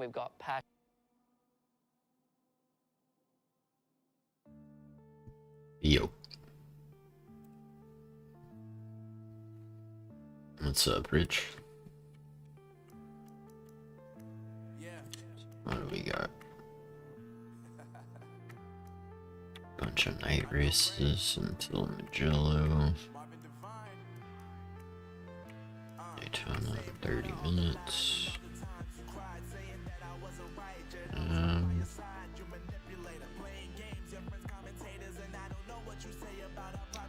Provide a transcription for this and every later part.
We've got passion. Yo. What's up, Rich? What do we got? Bunch of night races until Magello. Daytona in 30 minutes.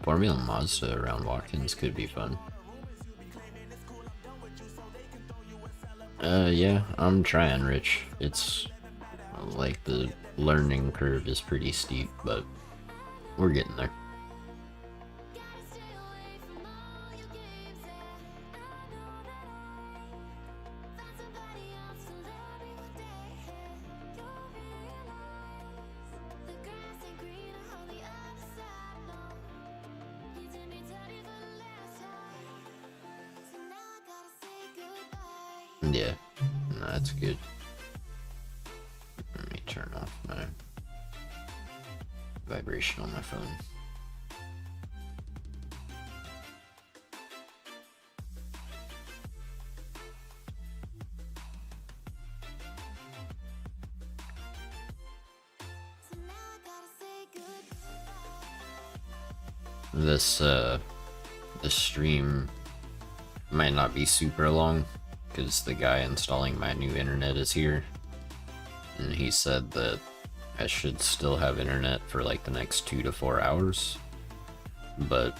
Formula Mazda around Watkins could be fun. Yeah, I'm trying, Rich. It's like the learning curve is pretty steep, but we're getting there. Yeah, no, that's good. Let me turn off my vibration on my phone. This stream might not be super long, because the guy installing my new internet is here, and he said that I should still have internet for like the next 2 to 4 hours, but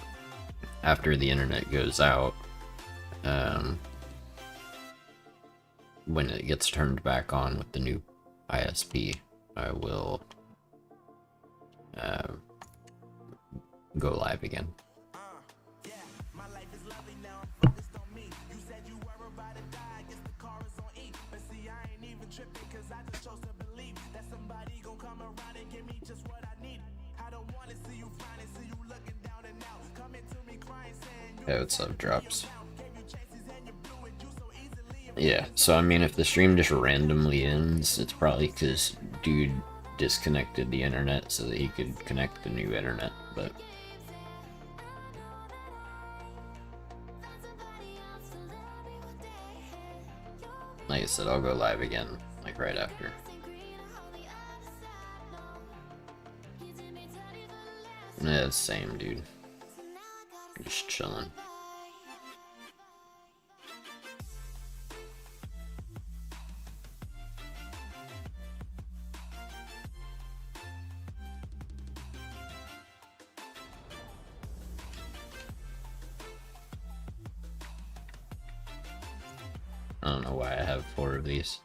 after the internet goes out, when it gets turned back on with the new ISP, I will go live again. Hey, what's up, Drops? Yeah, so I mean, if the stream just randomly ends, it's probably because dude disconnected the internet so that he could connect the new internet, but... like I said, I'll go live again, like right after. Yeah, same, dude. Just chilling. I don't know why I have 4 of these.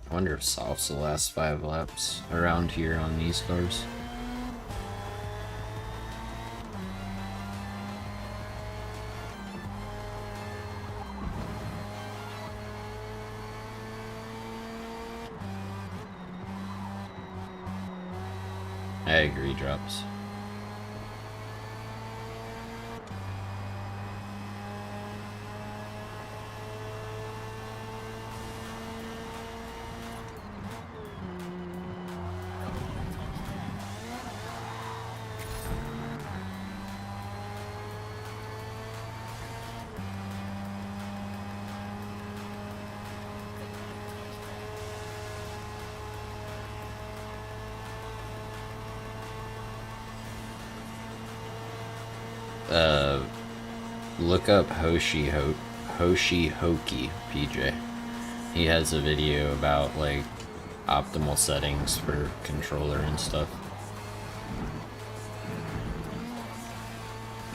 I wonder if softs the last 5 laps around here on these cars. I agree, Drops. Look up Hoshi Hoki PJ. He has a video about like optimal settings for controller and stuff.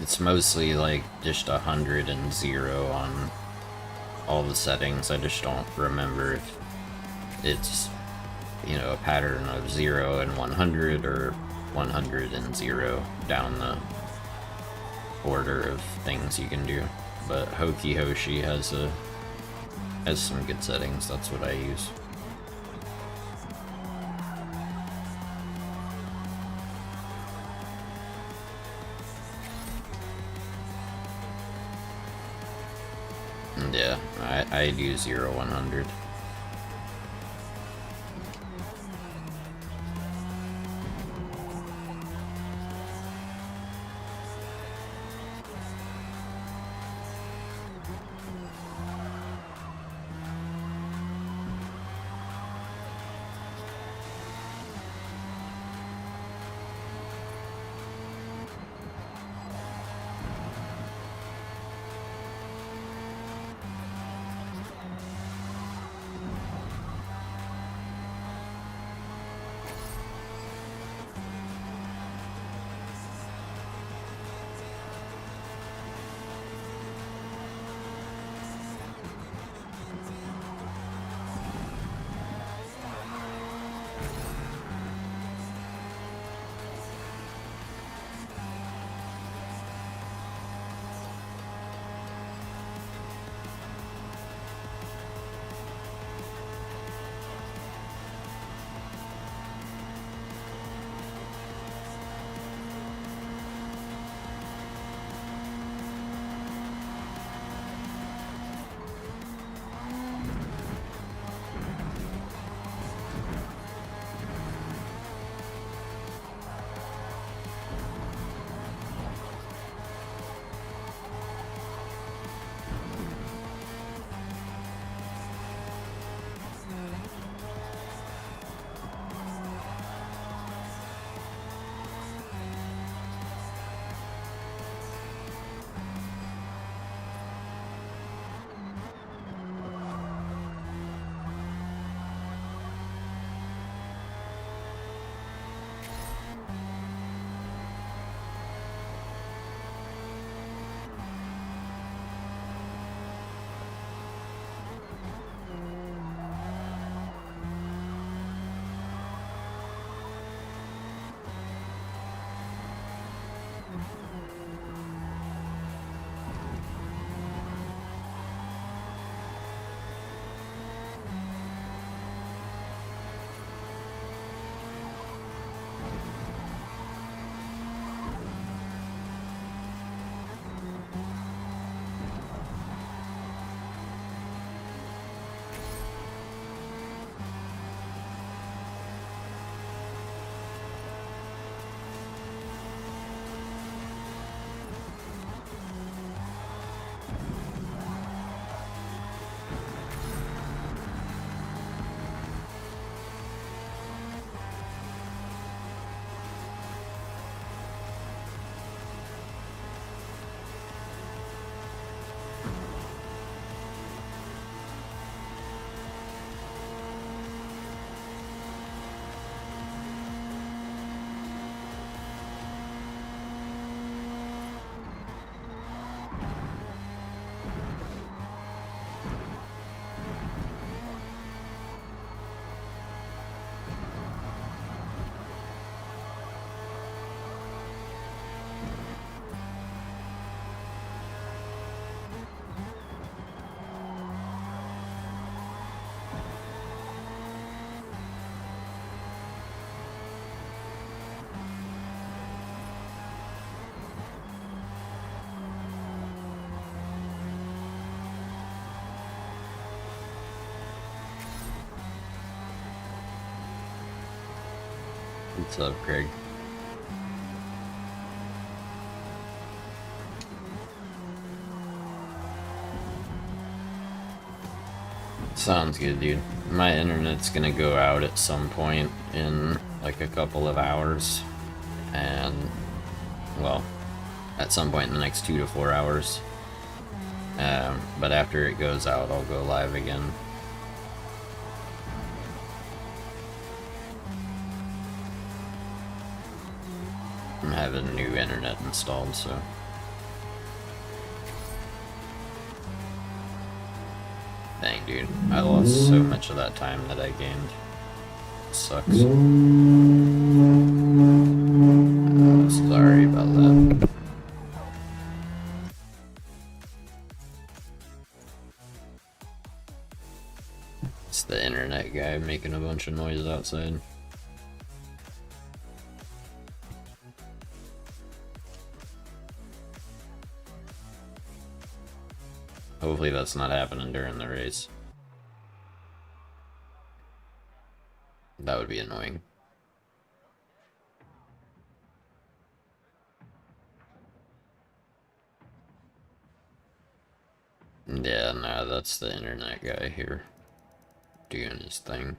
It's mostly like just 100 and 0 on all the settings. I just don't remember if it's, you know, a pattern of 0 and 100 or 100 and 0 down the order of things you can do. But Hoki Hoshi has some good settings. That's what I use. Yeah, I do 0, 100. What's up, Craig? Sounds good, dude. My internet's gonna go out at some point in like a couple of hours, and well, at some point in the next 2 to 4 hours. But after it goes out, I'll go live again. I'm having new internet installed, so. Dang, dude. I lost so much of that time that I gained. It sucks. Sorry about that. It's the internet guy making a bunch of noise outside. Hopefully that's not happening during the race. That would be annoying. Yeah, no, that's the internet guy here doing his thing.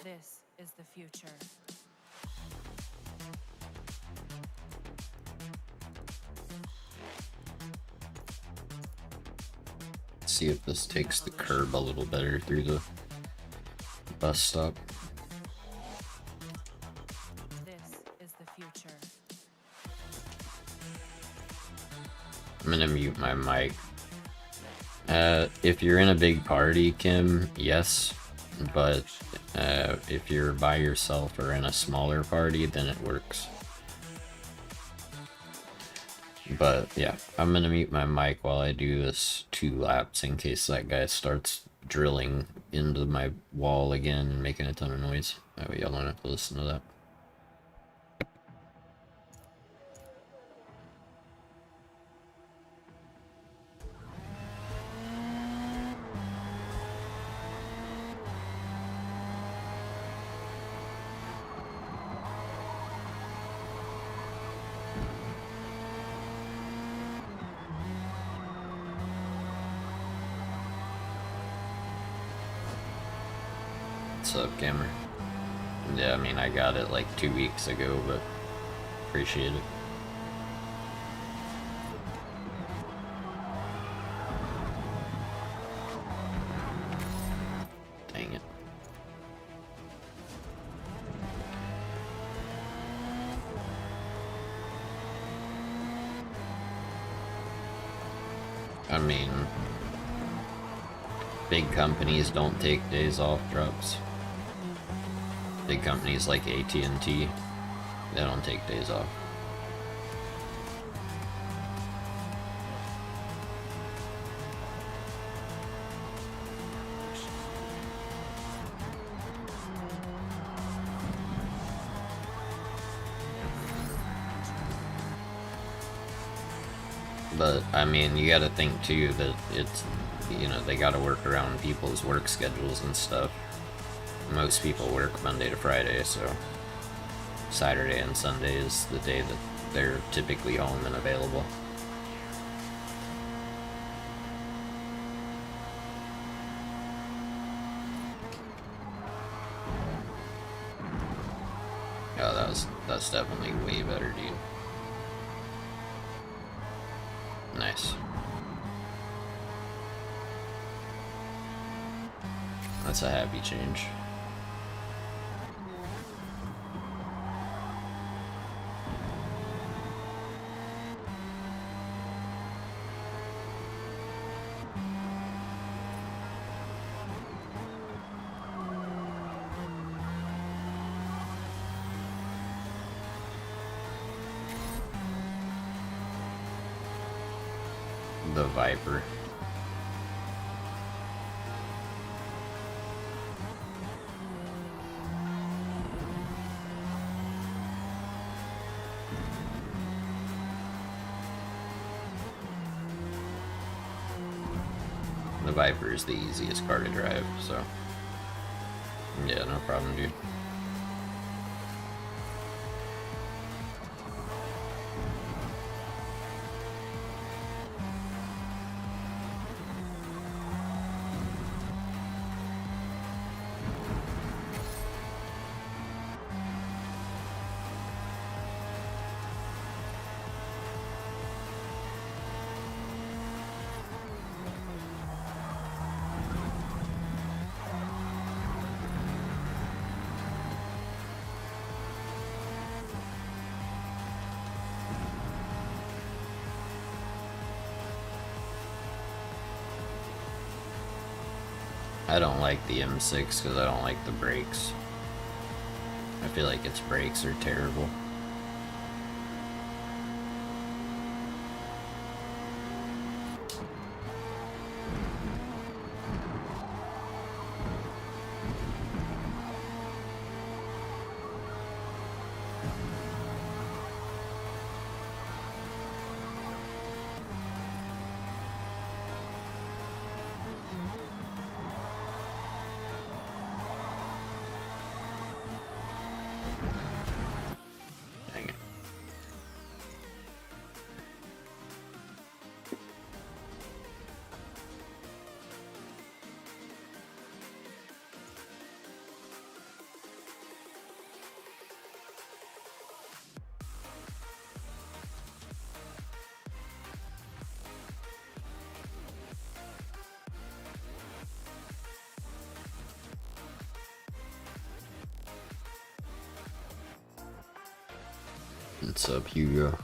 This is the future. See if this takes the curb a little better through the bus stop. This is the future. I'm gonna mute my mic. If you're in a big party, Kim, yes, but if you're by yourself or in a smaller party, then it works. But yeah, I'm gonna mute my mic while I do this 2 laps in case that guy starts drilling into my wall again and making a ton of noise. That way y'all don't have to listen to that. What's up, Gamer? Yeah, I mean, I got it like 2 weeks ago, but appreciate it. Dang it. I mean, big companies don't take days off drops. Big companies like AT&T, they don't take days off. But, I mean, you gotta think too that it's, you know, they gotta work around people's work schedules and stuff. Most people work Monday to Friday, so Saturday and Sunday is the day that they're typically home and available. Oh, that's definitely way better, dude. Nice. That's a happy change. The Viper. The Viper is the easiest car to drive, so yeah, no problem, dude. I don't like the M6 because I don't like the brakes. I feel like its brakes are terrible. Dang it. What's up, Hugo?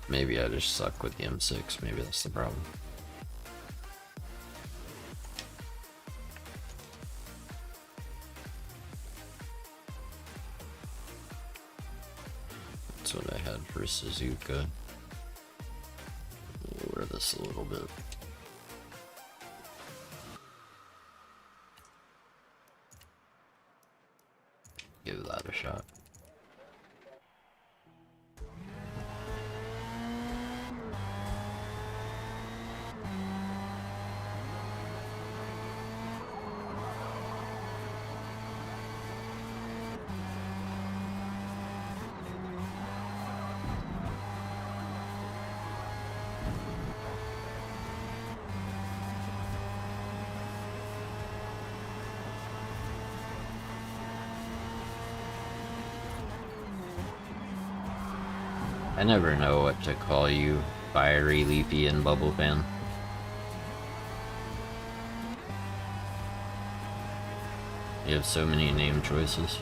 Maybe I just suck with the M6. Maybe that's the problem. That's what I had for Suzuka. Lower this a little bit. Give that a shot. I never know what to call you, Fiery, Leafy, and Bubble Fan. You have so many name choices.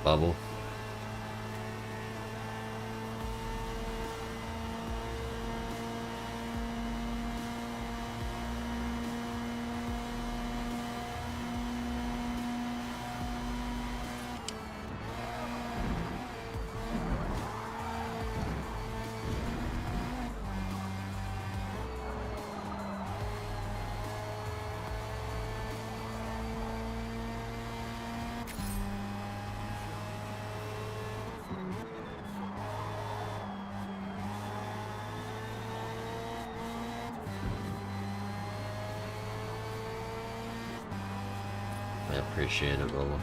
Bubble. I appreciate it, Bubble.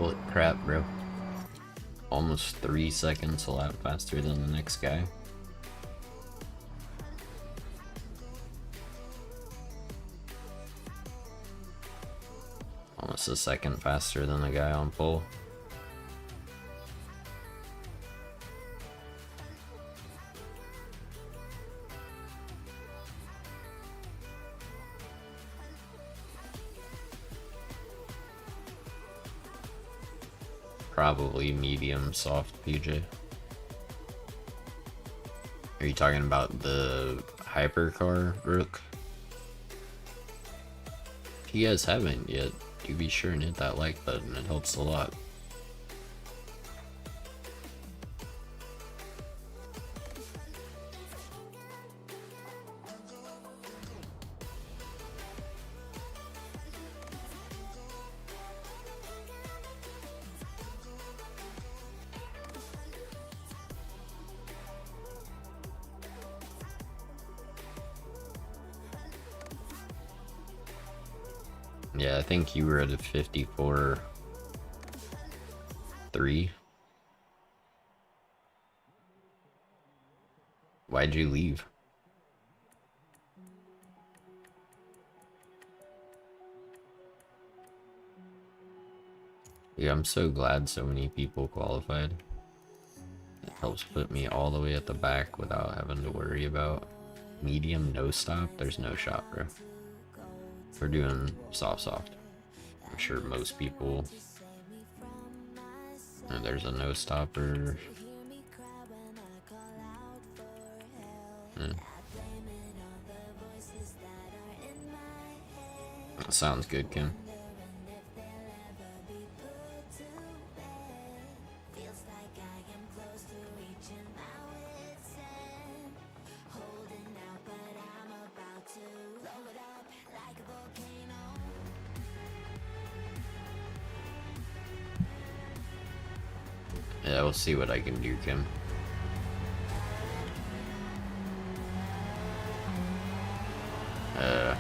Holy crap, bro. Almost 3 seconds a lap faster than the next guy. Almost a second faster than the guy on pole. Probably medium soft PJ. Are you talking about the hypercar, Rook? If you guys haven't yet, do be sure and hit that like button, it helps a lot. Yeah, I think you were at a 54.3. Why'd you leave? Yeah, I'm so glad so many people qualified. It helps put me all the way at the back without having to worry about medium no stop. There's no shot, bro. We're doing soft. I'm sure most people. And there's a no stopper. That sounds good, Kim. Yeah, we'll see what I can do, Kim. The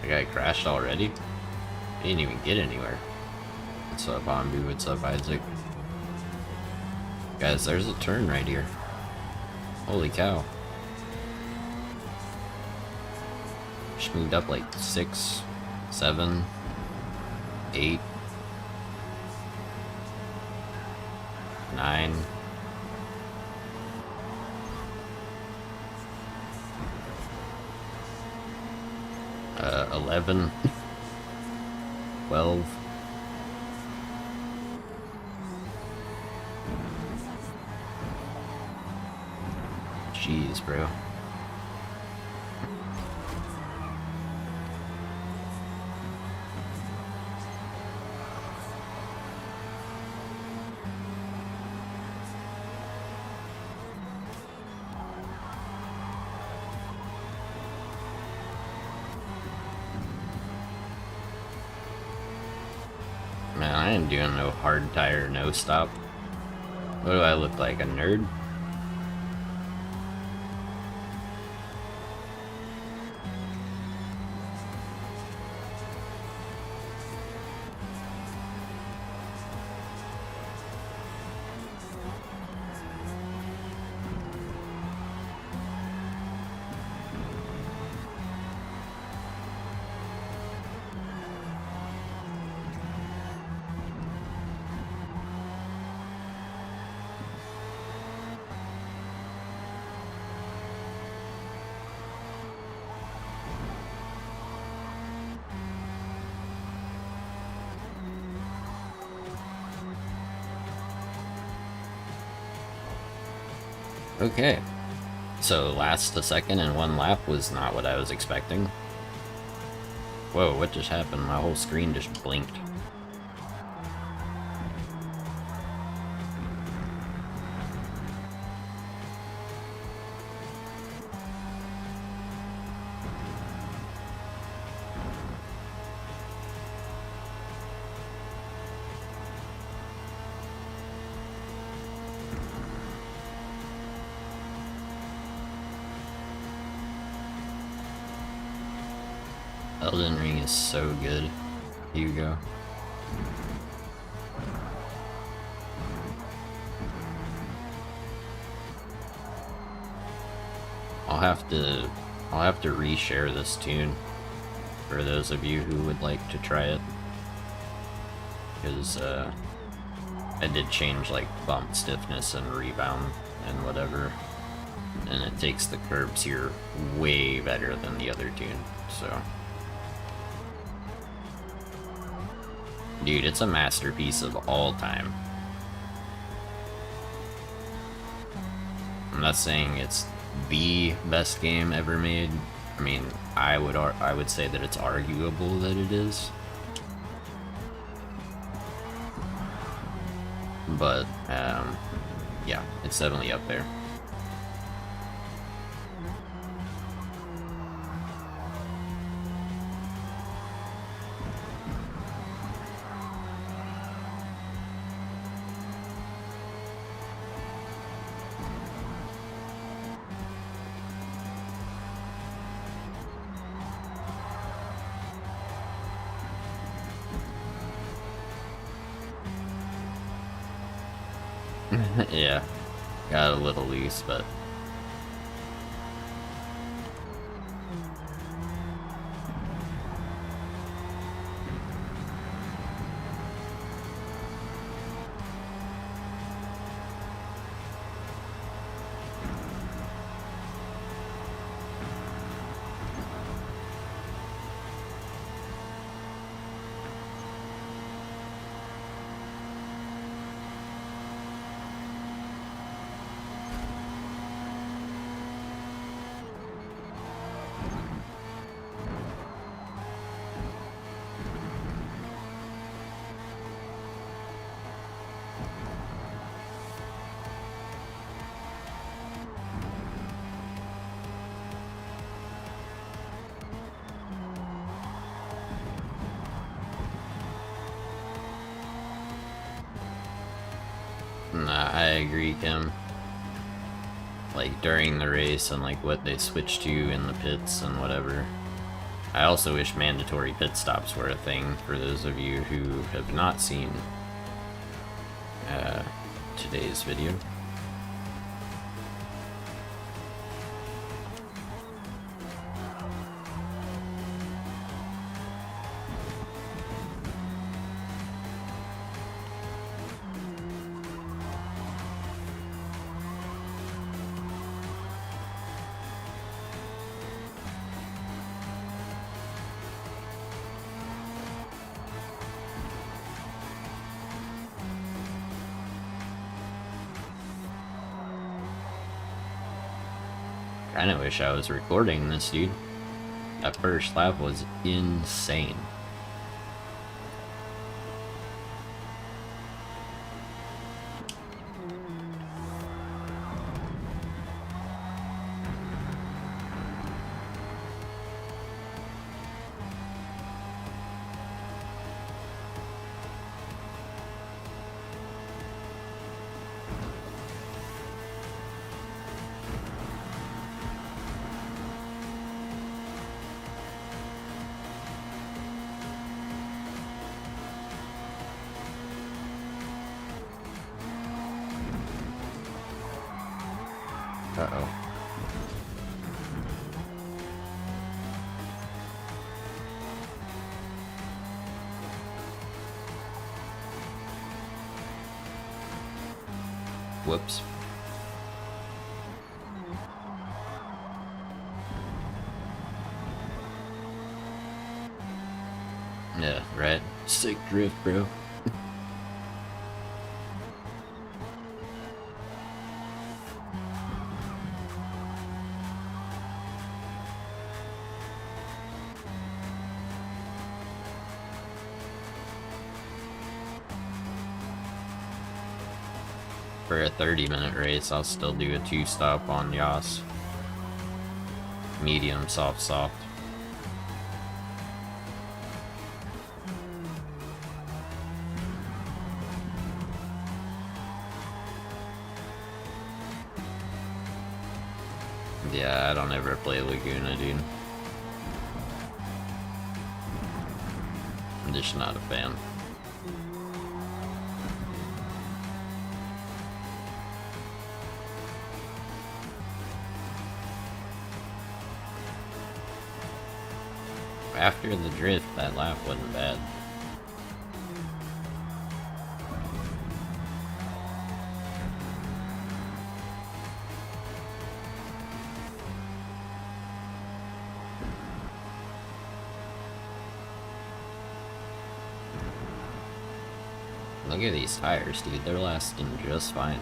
guy crashed already? He didn't even get anywhere. What's up, Ambu? What's up, Isaac? Guys, there's a turn right here. Holy cow. Just moved up like 6, 7, 8, 9. Uh, 11. 12. Jeez, bro. Man, I ain't doing no hard tire, no stop. What do I look like, a nerd? Okay, so last a second in one lap was not what I was expecting. Whoa, what just happened? My whole screen just blinked. Elden Ring is so good. Here you go. I'll have to reshare this tune for those of you who would like to try it, because I did change like bump stiffness and rebound and whatever, and it takes the curbs here way better than the other tune. So, dude, it's a masterpiece of all time. I'm not saying it's the best game ever made. I mean, I would say that it's arguable that it is. But yeah, it's definitely up there. Yeah, got a little loose, but nah, I agree, Kim. Like, during the race and like what they switched to in the pits and whatever. I also wish mandatory pit stops were a thing for those of you who have not seen today's video. Kinda wish I was recording this, dude. That first lap was insane. Uh-oh. Whoops. Yeah, right. Sick drift, bro. For a 30-minute race, I'll still do a 2-stop on Yas. Medium, soft, soft. Yeah, I don't ever play Laguna, dude. I'm just not a fan. after the drift, that lap wasn't bad. Look at these tires, dude. They're lasting just fine.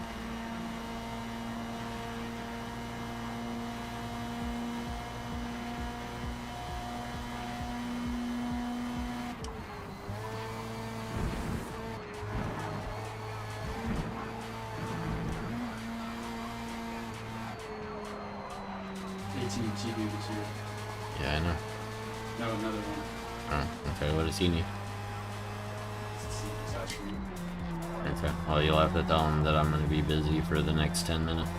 AT&T dude is here. Yeah, I know. No, another one. Oh, okay. What does he need? It's actually. Okay. Well, you'll have to tell him that I'm gonna be busy for the next 10 minutes.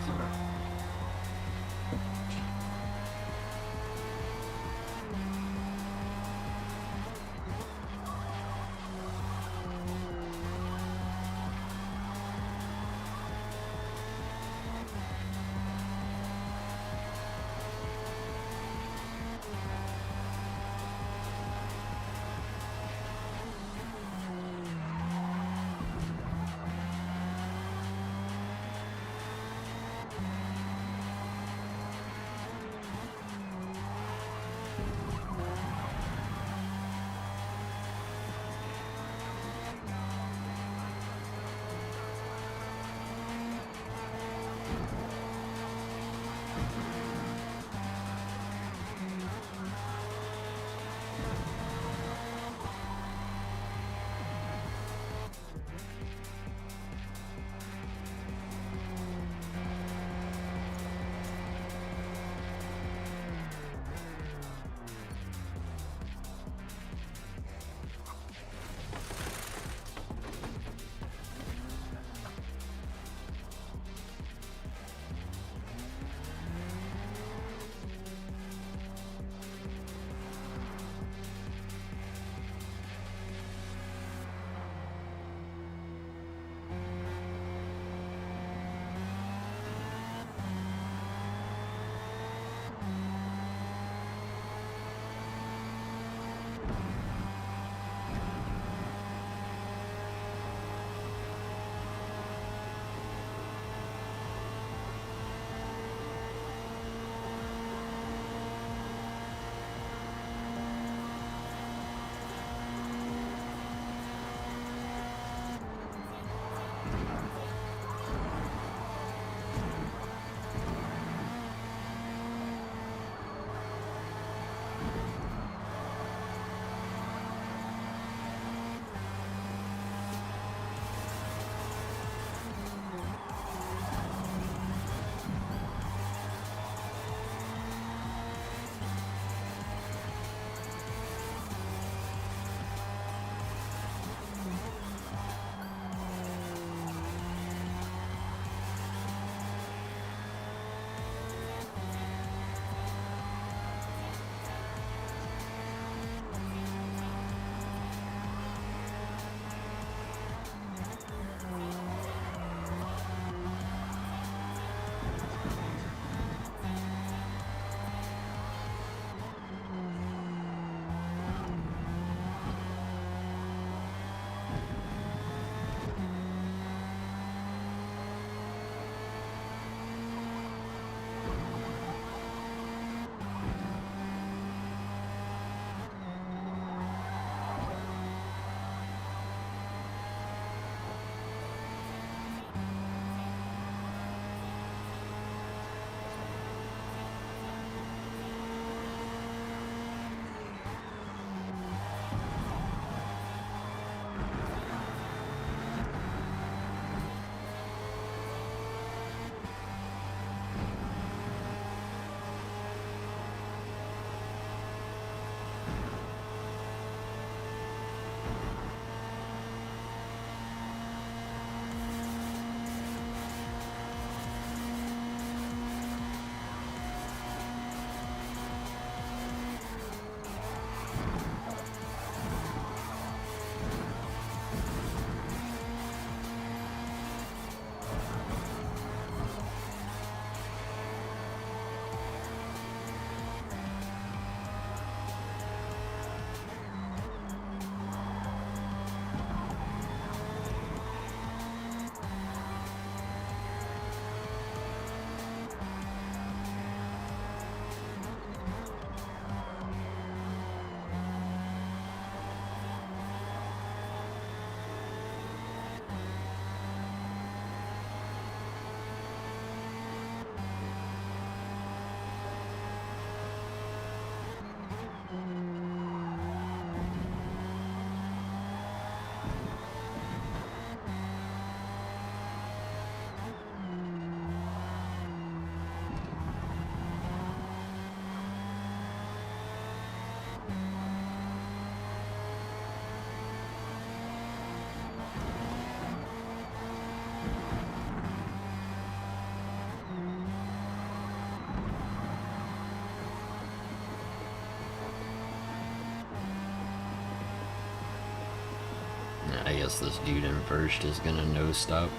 I guess this dude in first is gonna no stop.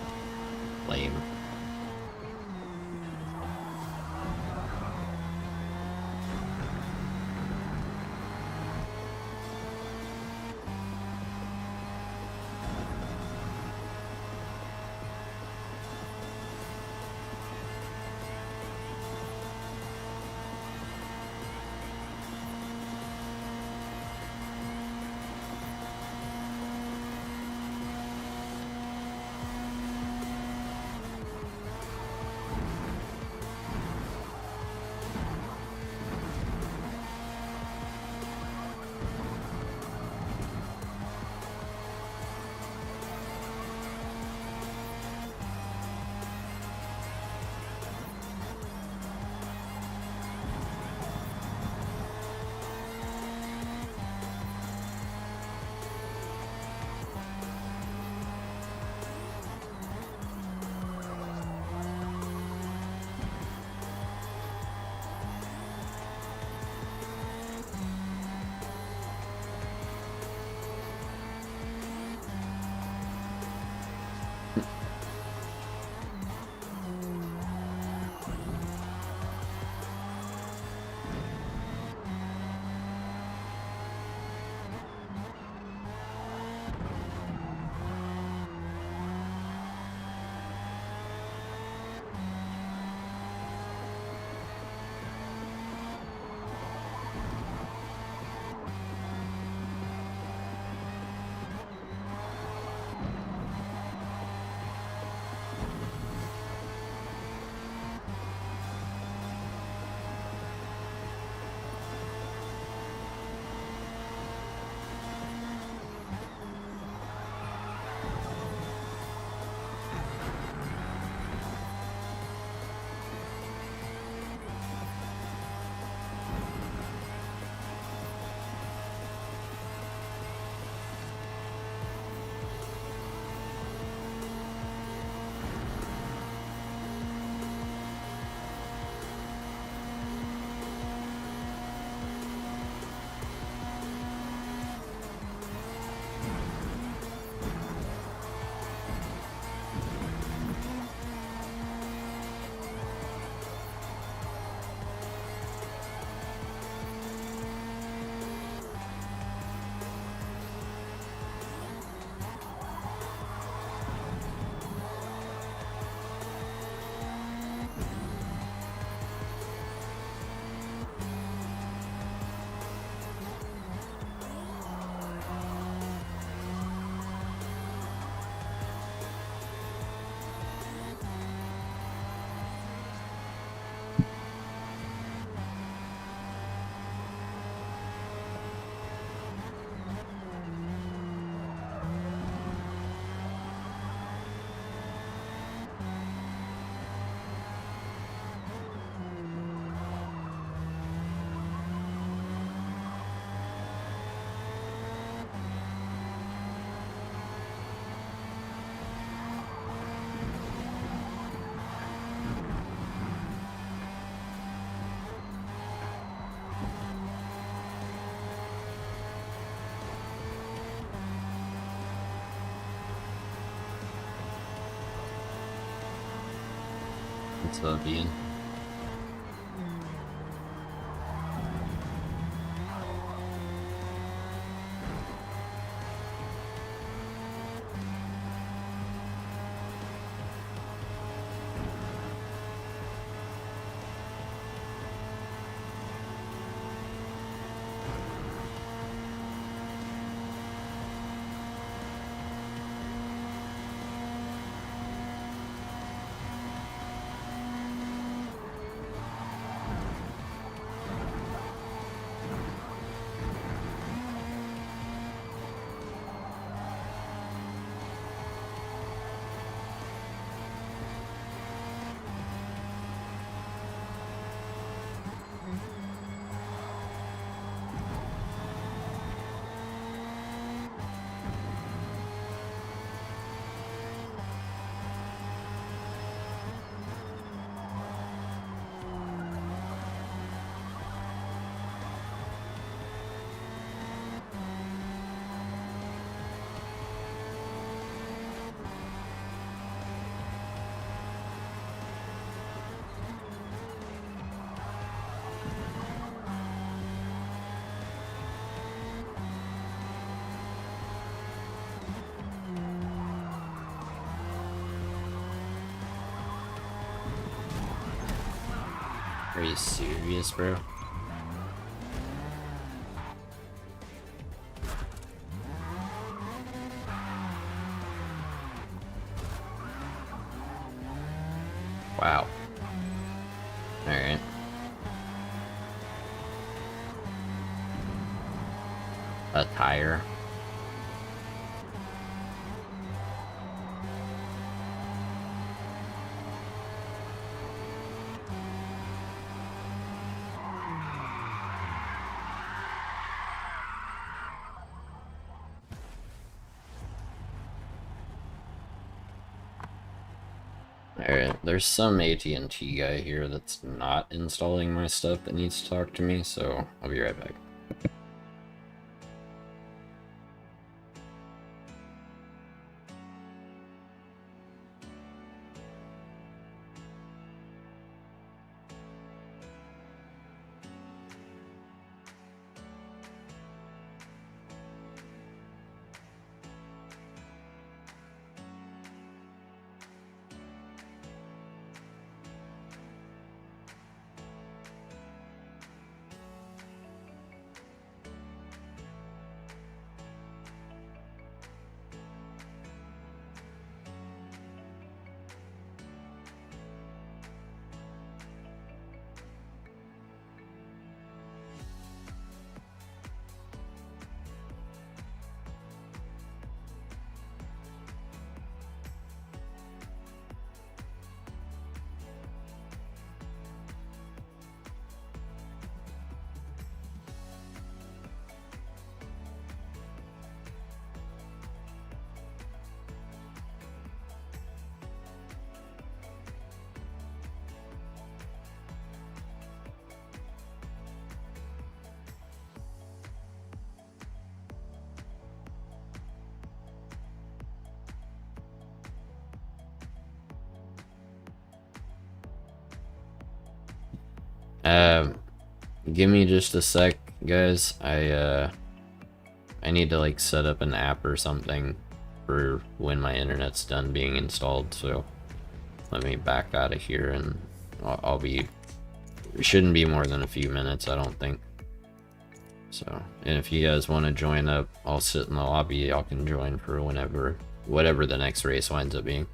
Lame. What's up, Ian? Are you serious, bro? Wow. Alright. A tire. Alright, there's some AT&T guy here that's not installing my stuff that needs to talk to me, so I'll be right back. Give me just a sec, guys. I need to like set up an app or something for when my internet's done being installed, so let me back out of here and I'll be, it shouldn't be more than a few minutes, I don't think. So, and if you guys want to join up, I'll sit in the lobby, y'all can join for whatever the next race winds up being.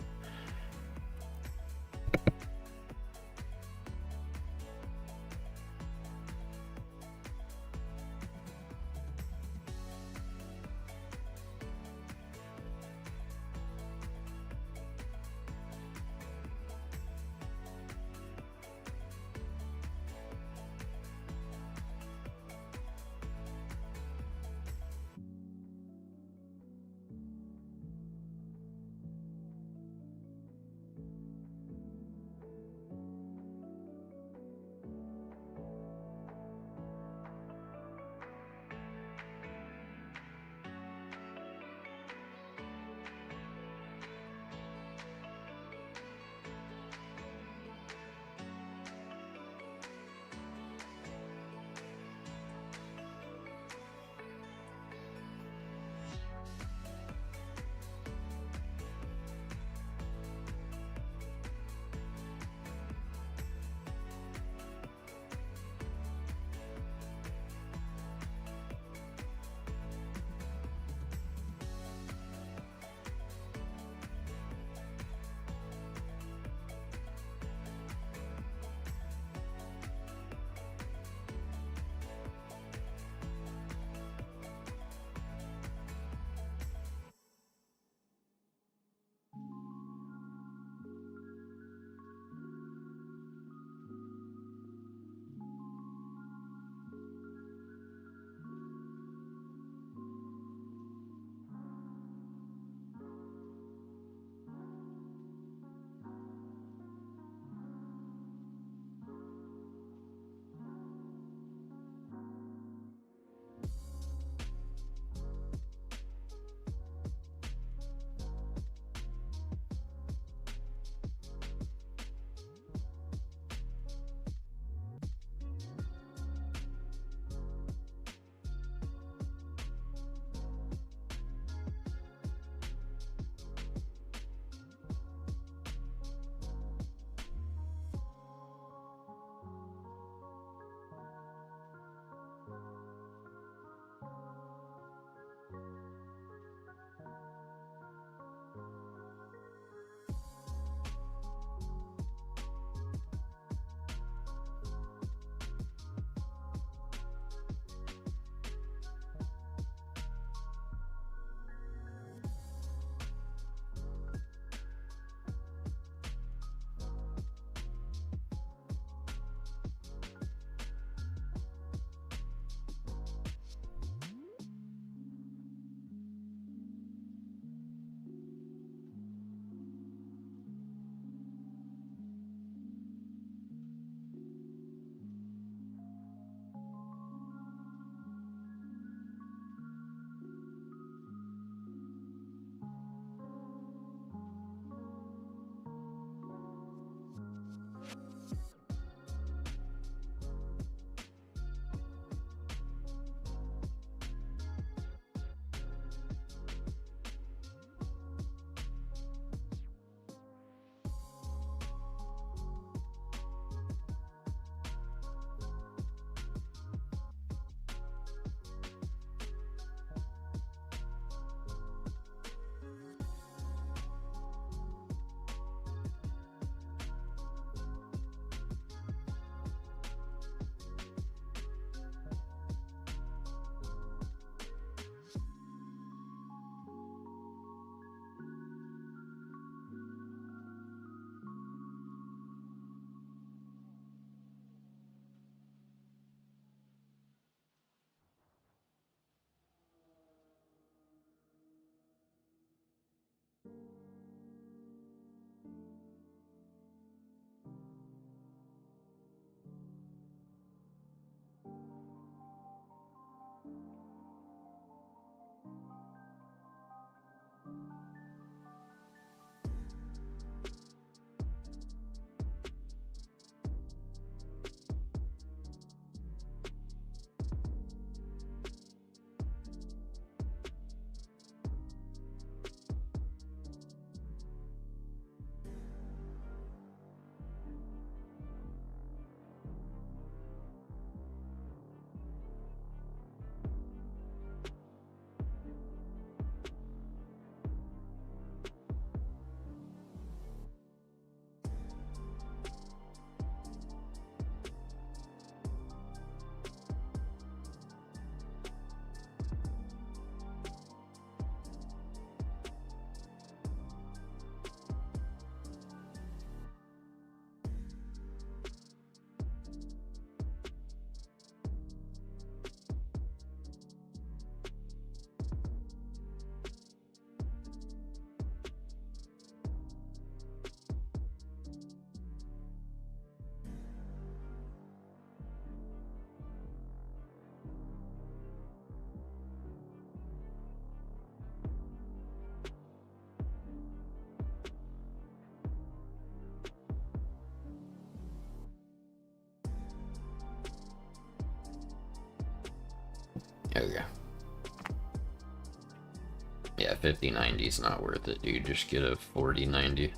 Yeah, 5090 is not worth it, dude. Just get a 4090.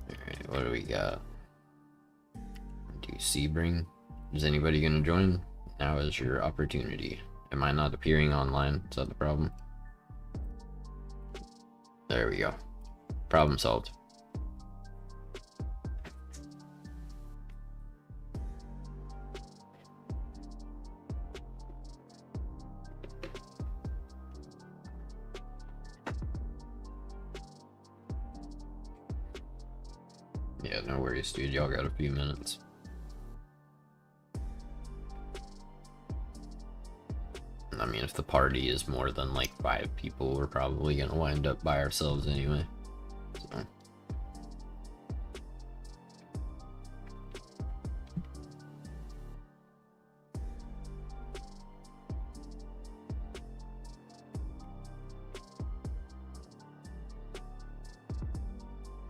Alright, what do we got? Do Sebring? Is anybody gonna join? Now is your opportunity. Am I not appearing online? Is that the problem? There we go. Problem solved. Yeah, no worries, dude. Y'all got a few minutes. I mean, if the party is more than like 5 people, we're probably gonna wind up by ourselves anyway. So.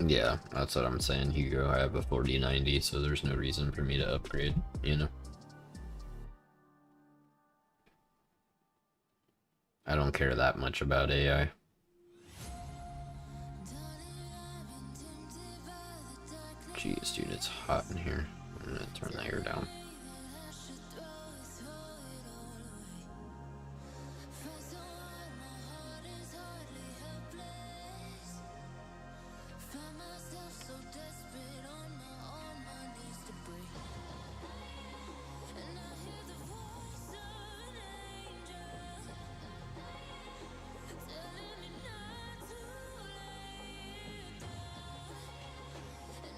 Yeah, that's what I'm saying, Hugo. I have a 4090, so there's no reason for me to upgrade, you know? I don't care that much about AI. Jeez, dude, it's hot in here. I'm gonna turn the air down.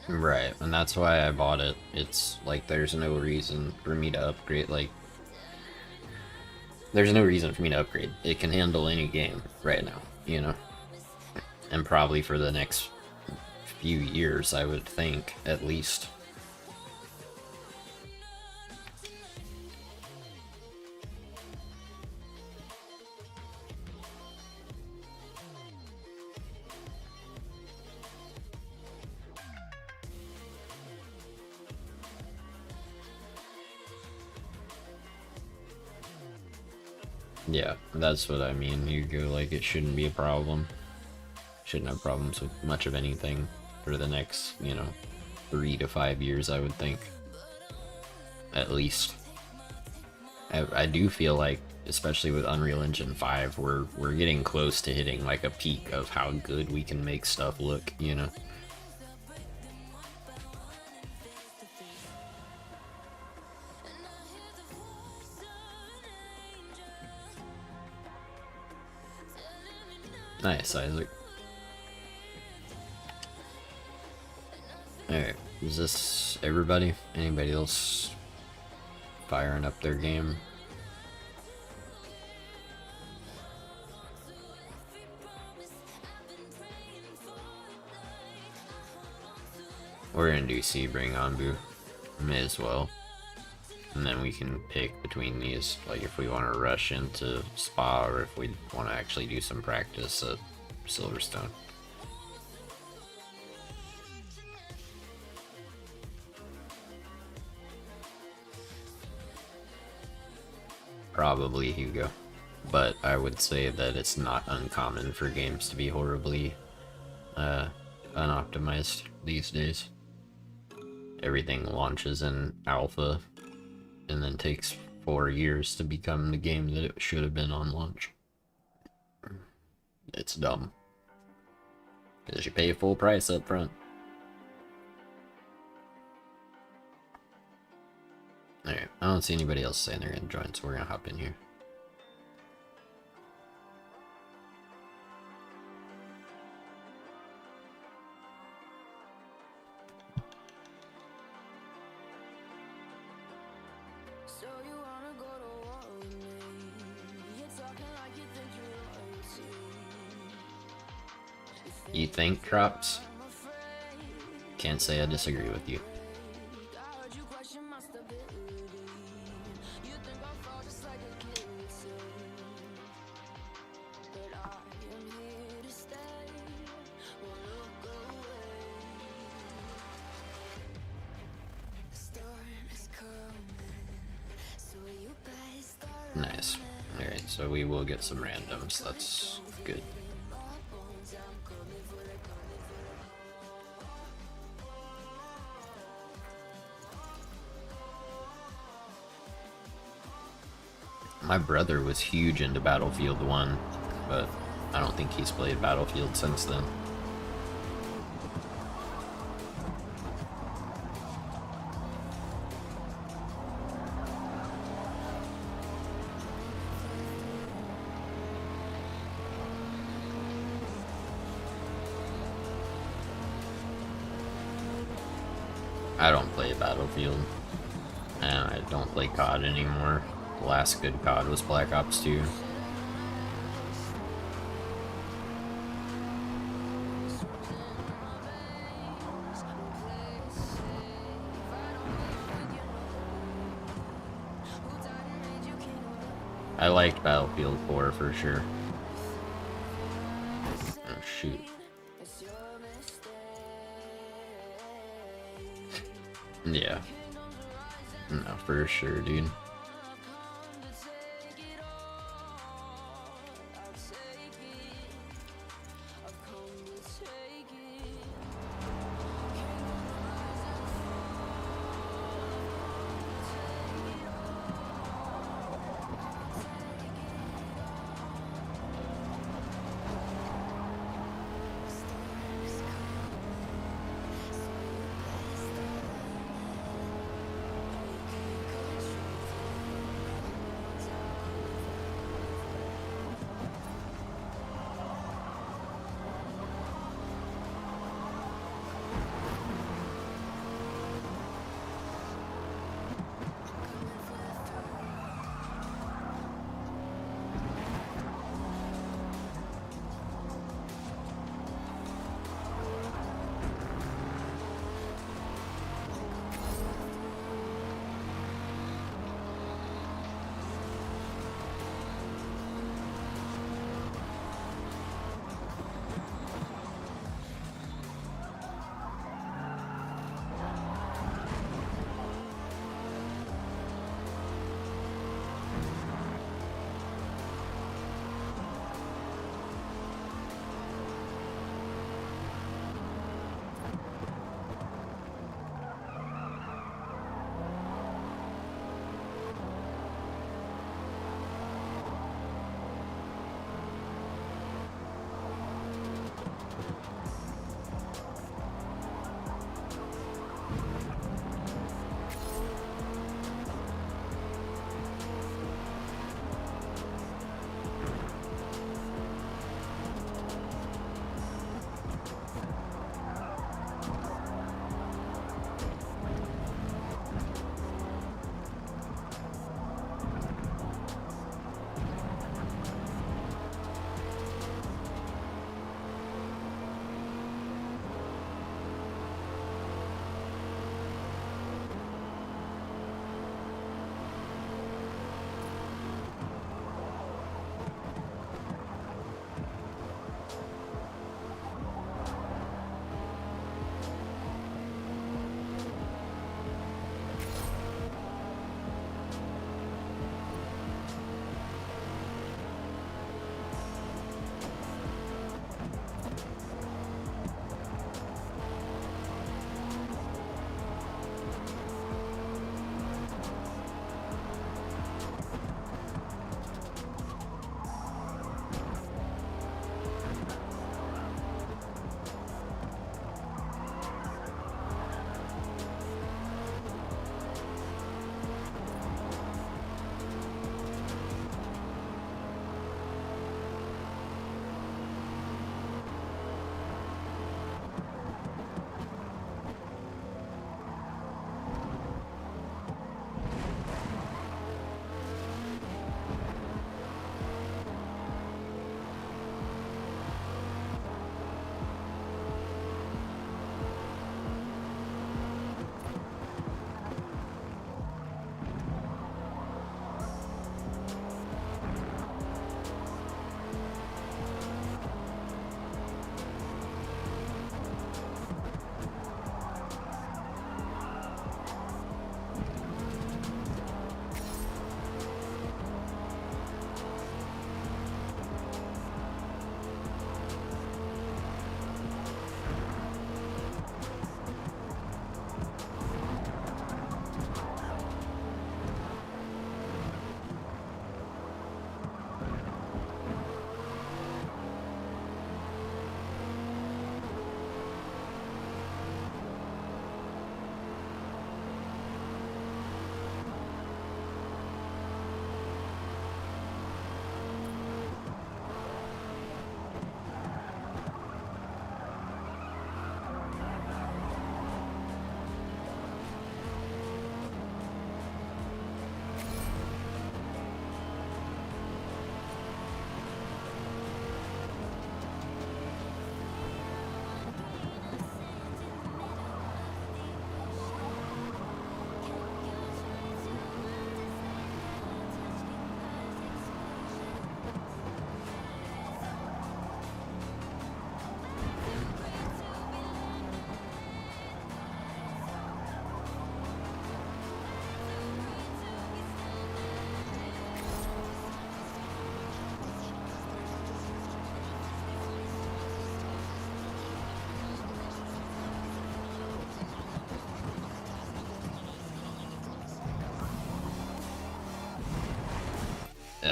Right, and that's why I bought it. It's like there's no reason for me to upgrade, like there's no reason for me to upgrade. It can handle any game right now, you know? And probably for the next few years, I would think, at least. Yeah, that's what I mean. You go like it shouldn't be a problem. Shouldn't have problems with much of anything for the next, you know, 3 to 5 years, I would think. At least. I do feel like, especially with Unreal Engine 5, we're getting close to hitting like a peak of how good we can make stuff look, you know? Nice, Isaac. Alright, is this everybody? Anybody else firing up their game? We're gonna do Sebring Anbu. May as well. And then we can pick between these, like if we want to rush into Spa or if we want to actually do some practice at Silverstone. Probably Hugo, but I would say that it's not uncommon for games to be horribly unoptimized these days. Everything launches in alpha and then takes 4 years to become the game that it should have been on launch. It's dumb. Because you pay full price up front. Alright, I don't see anybody else saying they're gonna join, so we're gonna hop in here. You think, Crops? Can't say I disagree with you. Nice. Alright, so we will get some randoms. That's good. My brother was huge into Battlefield 1, but I don't think he's played Battlefield since then. I don't play Battlefield, and I don't play COD anymore. The last good COD was Black Ops 2. I liked Battlefield 4 for sure. Oh shoot. Yeah. No, for sure, dude.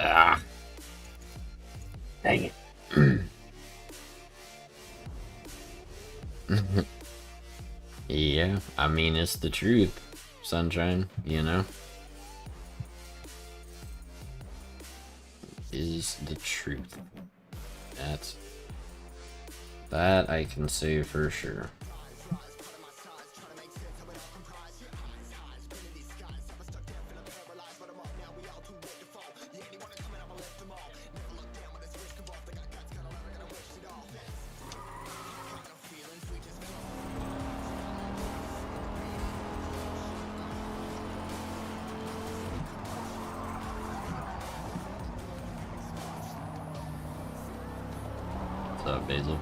Ah, dang it. Yeah, I mean, it's the truth, sunshine, you know? Is the truth. That I can say for sure. What's up, Basil?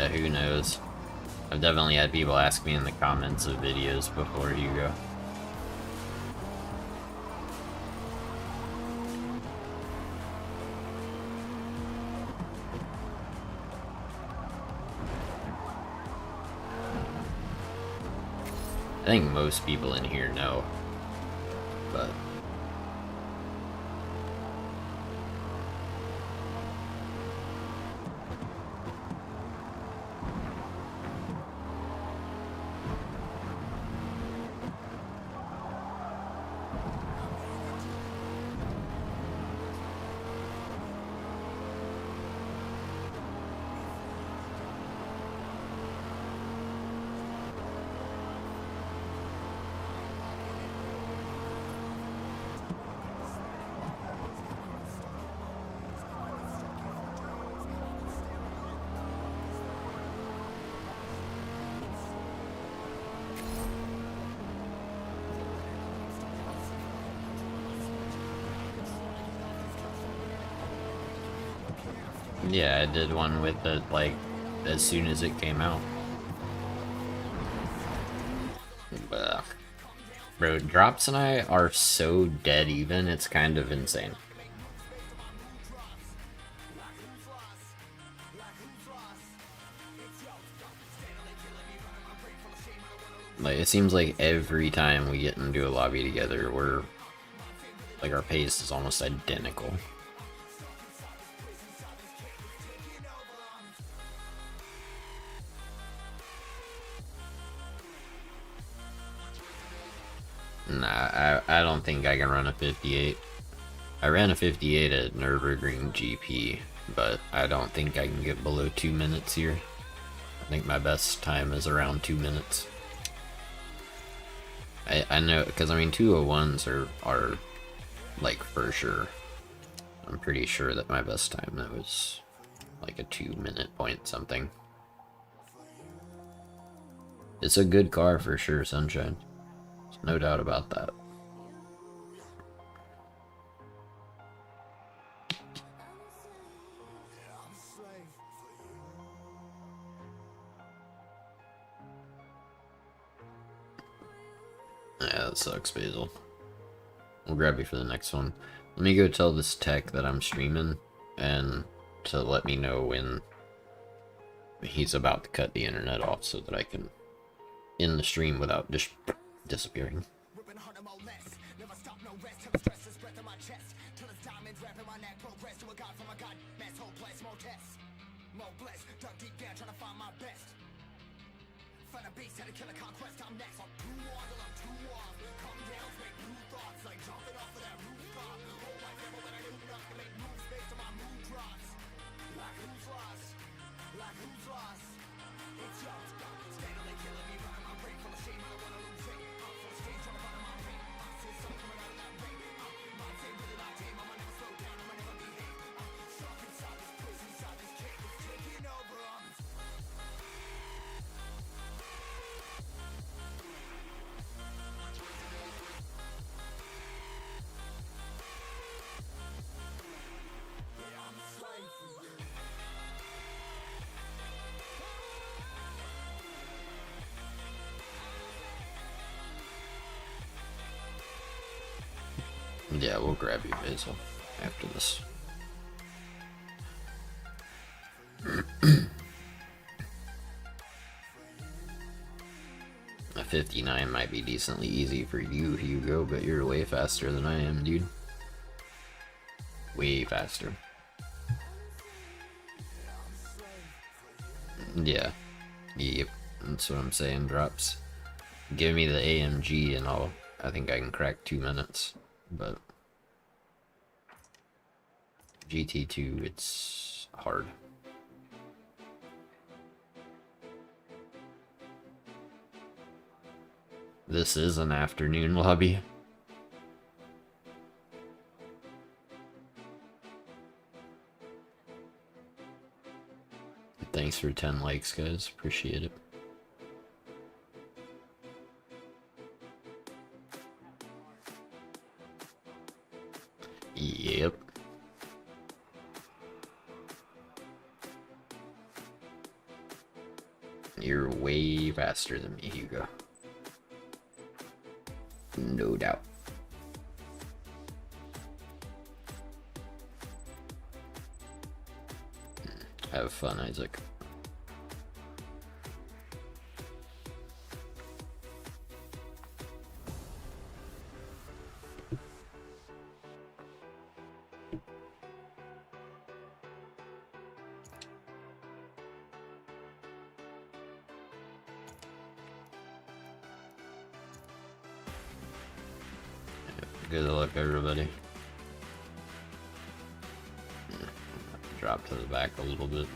Who knows? I've definitely had people ask me in the comments of videos before Hugo. I think most people in here know, but yeah, I did one with it like as soon as it came out. Ugh. Bro, Drops and I are so dead even, it's kind of insane. Like, it seems like every time we get into a lobby together, we're like, our pace is almost identical. Nah, I don't think I can run a 58. I ran a 58 at Nürburgring GP, but I don't think I can get below 2 minutes here. I think my best time is around 2 minutes. I know, because I mean 201s are like for sure. I'm pretty sure that my best time that was like a 2-minute point something. It's a good car for sure, Sunshine. There's no doubt about that. Yeah, that sucks, Basil. We'll grab you for the next one. Let me go tell this tech that I'm streaming and to let me know when he's about to cut the internet off so that I can end the stream without just disappearing. Yeah, we'll grab you, Basil, after this. A 59 might be decently easy for you, Hugo, but you're way faster than I am, dude. Way faster. Yeah. Yep. That's what I'm saying, drops. Give me the AMG and I think I can crack 2 minutes. But GT2, it's hard. This is an afternoon lobby. Thanks for 10 likes, guys. Appreciate it. Yep. You're way faster than me, Hugo. No doubt. Have fun, Isaac. Good luck, everybody. Drop to the back a little bit.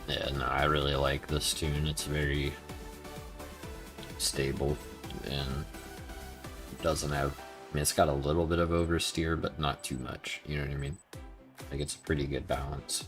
Yeah, no, I really like this tune. It's very stable and doesn't have, I mean, it's got a little bit of oversteer, but not too much. You know what I mean? Like, it's a pretty good balance.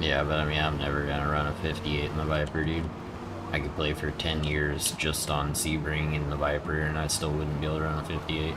Yeah, but I mean, I'm never gonna run a 58 in the Viper, dude. I could play for 10 years just on Sebring in the Viper, and I still wouldn't be able to run a 58.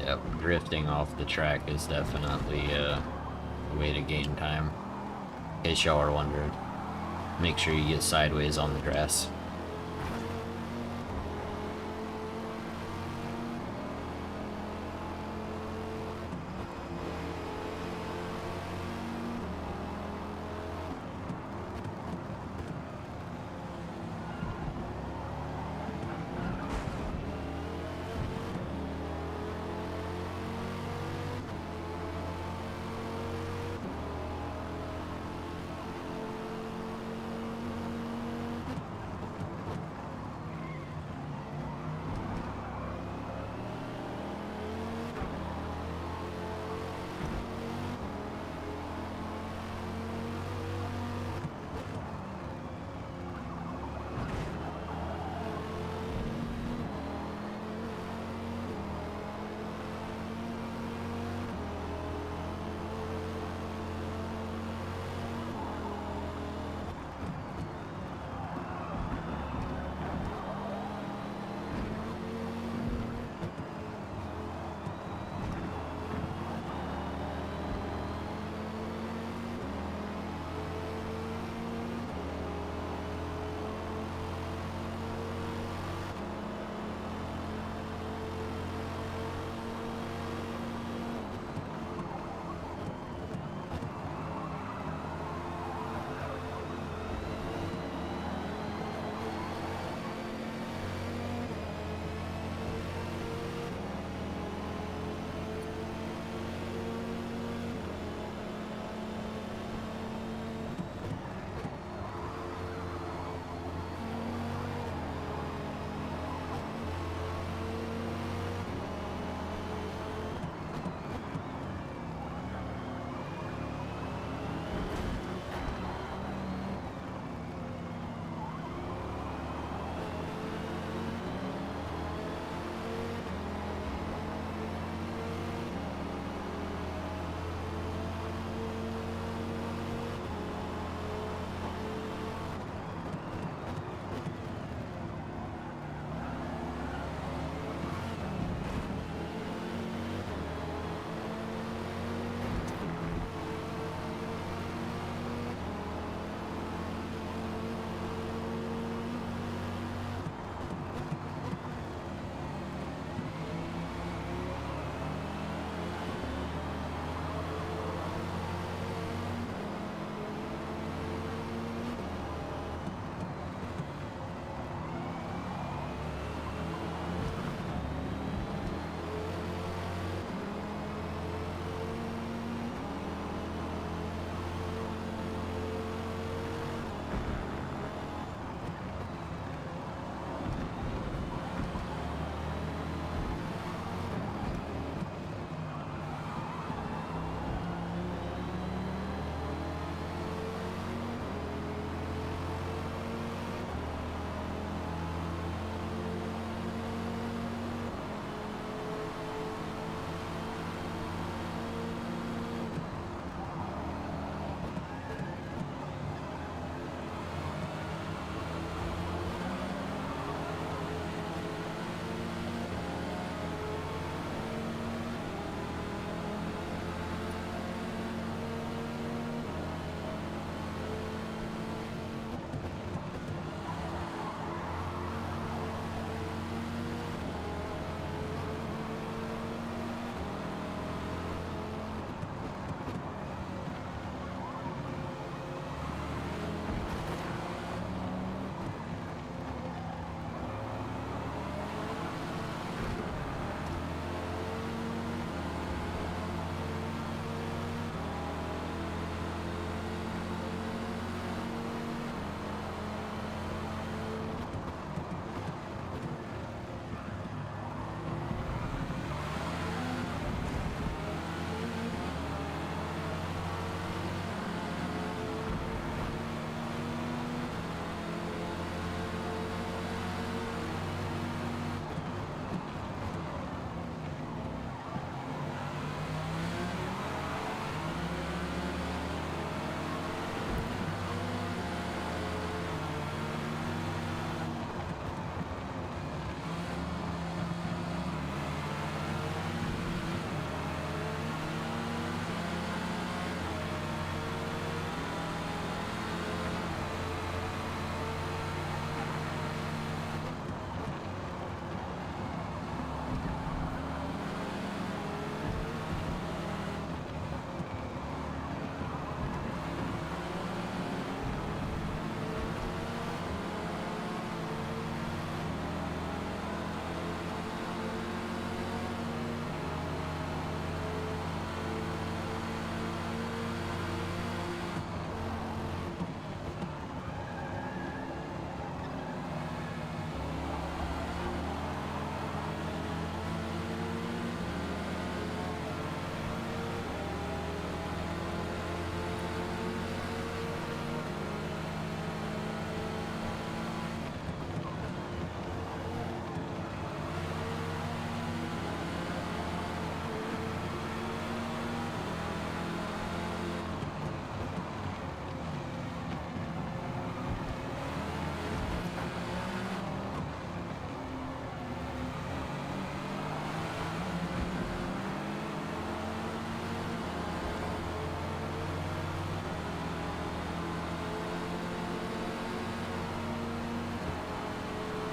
Yep, drifting off the track is definitely a way to gain time. In case y'all are wondering, make sure you get sideways on the grass.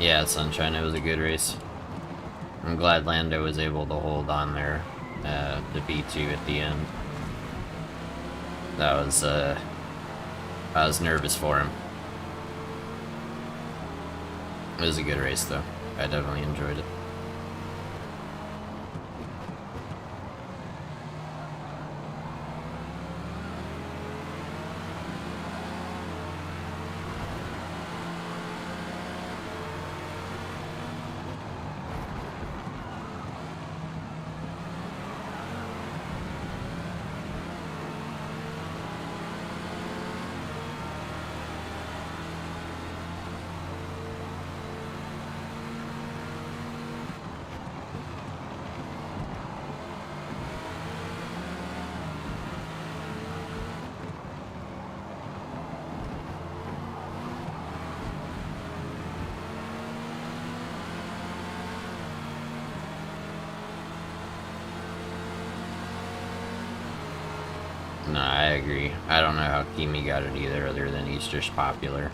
Yeah, Sunshine, it was a good race. I'm glad Lando was able to hold on there, the B2 at the end. That was, I was nervous for him. It was a good race, though. I definitely enjoyed it. No, I agree. I don't know how Kimi got it either, other than he's just popular.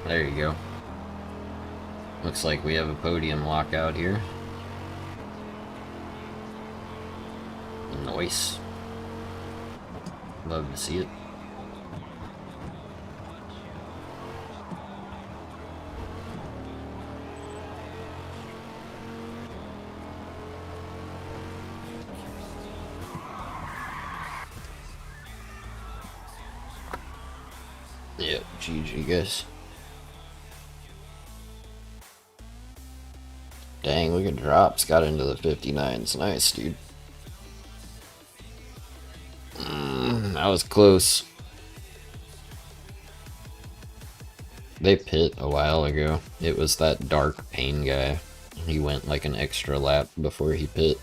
There you go. Looks like we have a podium lockout here. Nice. Love to see it. Yep, GG guys. Dang, look at drops. Got into the 59s. Nice, dude. That was close. They pit a while ago. It was that dark pain guy. He went like an extra lap before he pit.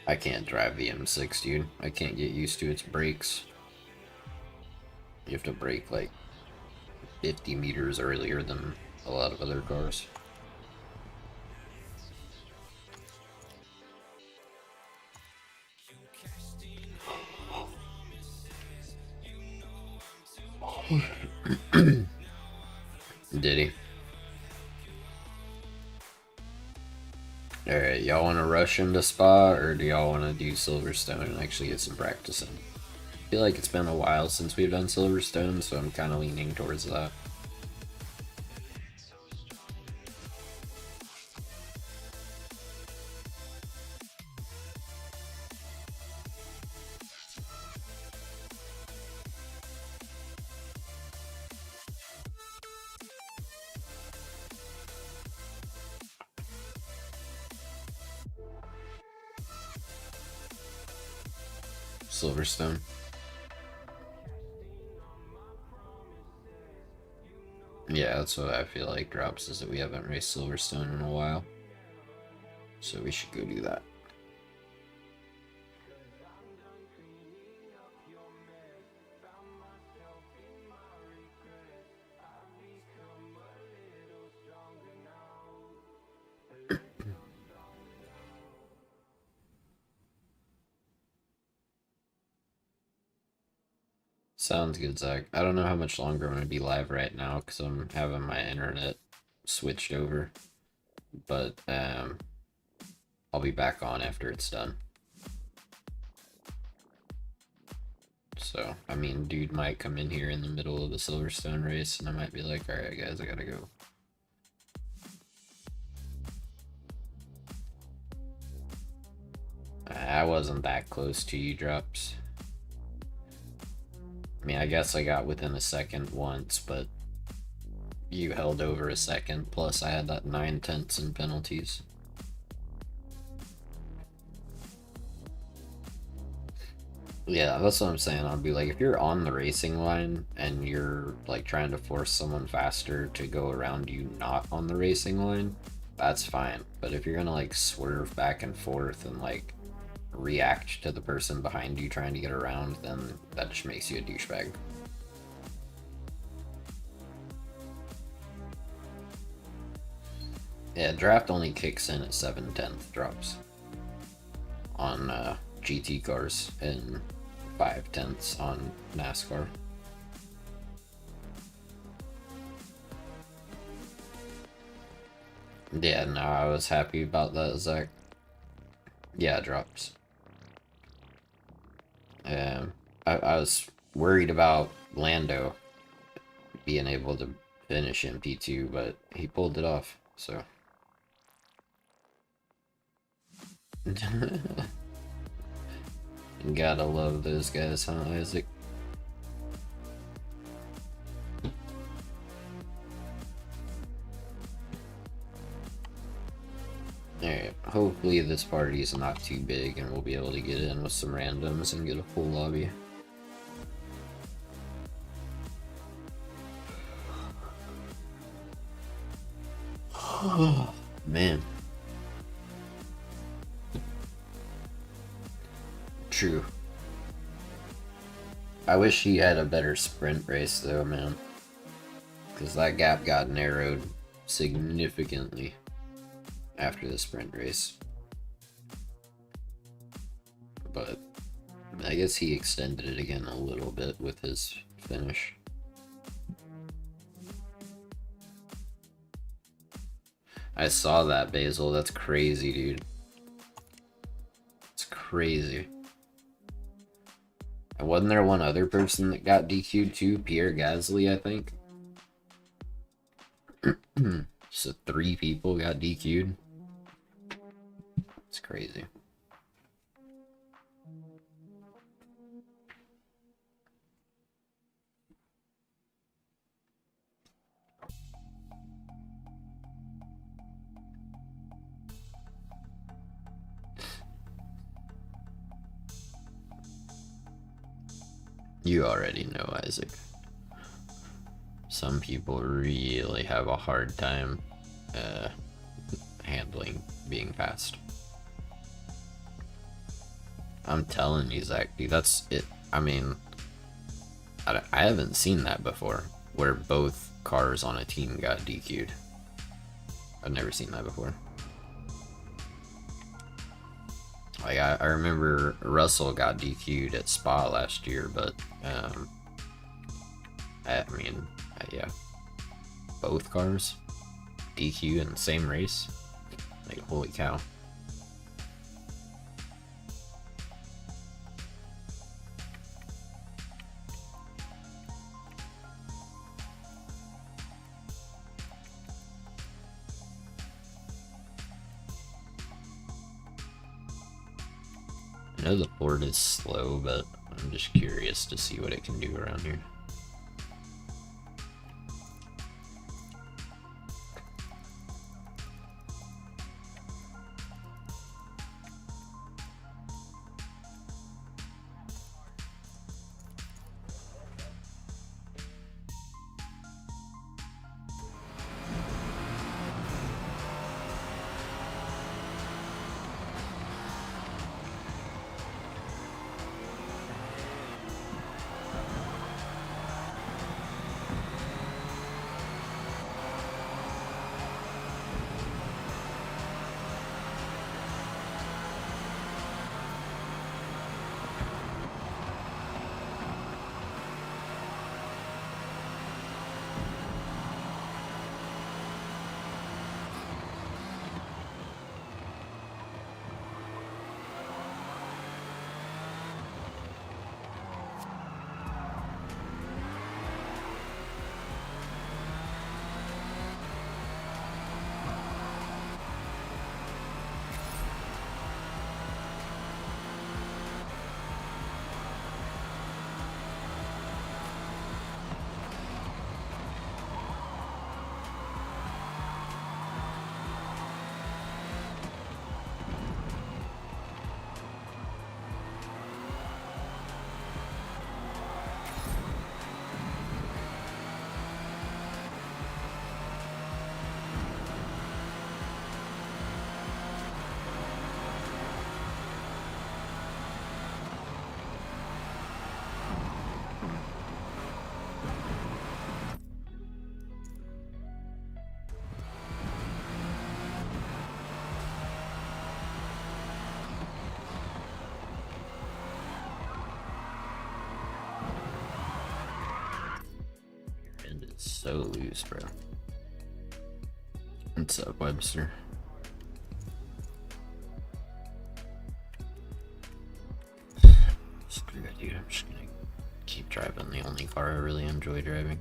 I can't drive the M6, dude. I can't get used to its brakes. You have to brake like 50 meters earlier than a lot of other cars. Did he? Alright, y'all want to rush into Spa, or do y'all want to do Silverstone and actually get some practice in? I feel like it's been a while since we've done Silverstone, so I'm kind of leaning towards that. Silverstone. Yeah, that's what I feel like drops, is that we haven't raced Silverstone in a while. So we should go do that. Sounds good, Zach. I don't know how much longer I'm going to be live right now because I'm having my internet switched over. But I'll be back on after it's done. So, I mean, dude might come in here in the middle of the Silverstone race and I might be like, alright guys, I gotta go. I wasn't that close to you, Drops. I mean, I guess I got within a second once, but you held over a second, plus I had that 9/10 in penalties. Yeah, that's what I'm saying. I'll be like, if you're on the racing line and you're like trying to force someone faster to go around you not on the racing line, that's fine. But if you're gonna like swerve back and forth and like react to the person behind you trying to get around, then that just makes you a douchebag. Yeah, draft only kicks in at 7/10 drops on GT cars and 5/10 on NASCAR. Yeah, no, I was happy about that, Zach. Yeah, drops. I was worried about Lando being able to finish in P2, but he pulled it off, so. Gotta love those guys, huh, Isaac? Alright, hope hopefully this party is not too big and we'll be able to get in with some randoms and get a full lobby. Man. True. I wish he had a better sprint race though, man. Because that gap got narrowed significantly after the sprint race. But I guess he extended it again a little bit with his finish. I saw that, Basil. That's crazy, dude. It's crazy. And wasn't there one other person that got DQ'd too? Pierre Gasly, I think. So 3 people got DQ'd. It's crazy. You already know, Isaac. Some people really have a hard time handling being fast. I'm telling you, Zach, dude, that's it. I mean, I haven't seen that before, where both cars on a team got DQ'd. I've never seen that before. Like, I remember Russell got DQ'd at Spa last year, but, I mean, yeah. Both cars DQ in the same race? Like, holy cow. I know the board is slow, but I'm just curious to see what it can do around here. So loose, bro. What's up, Webster? Screw it, dude. I'm just gonna keep driving the only car I really enjoy driving.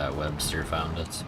that Webster found us.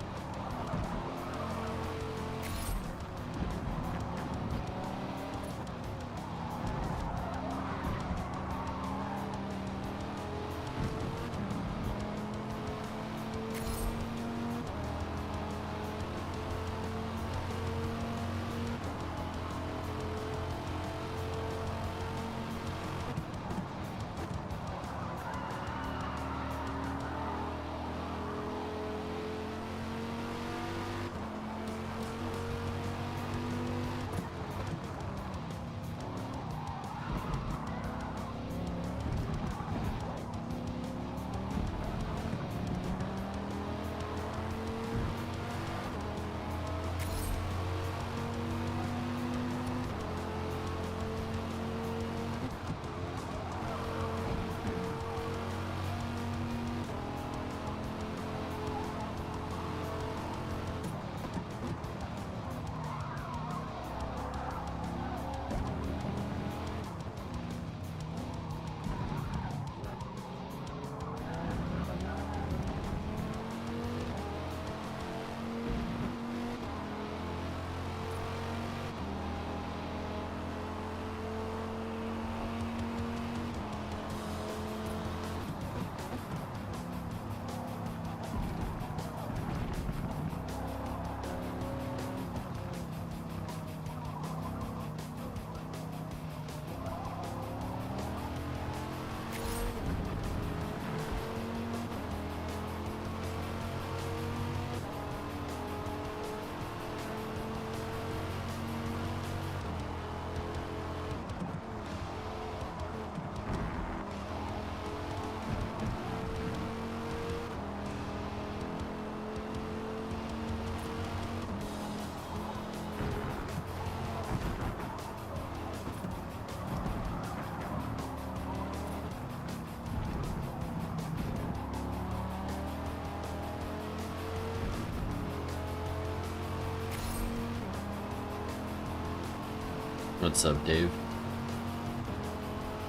What's up, Dave?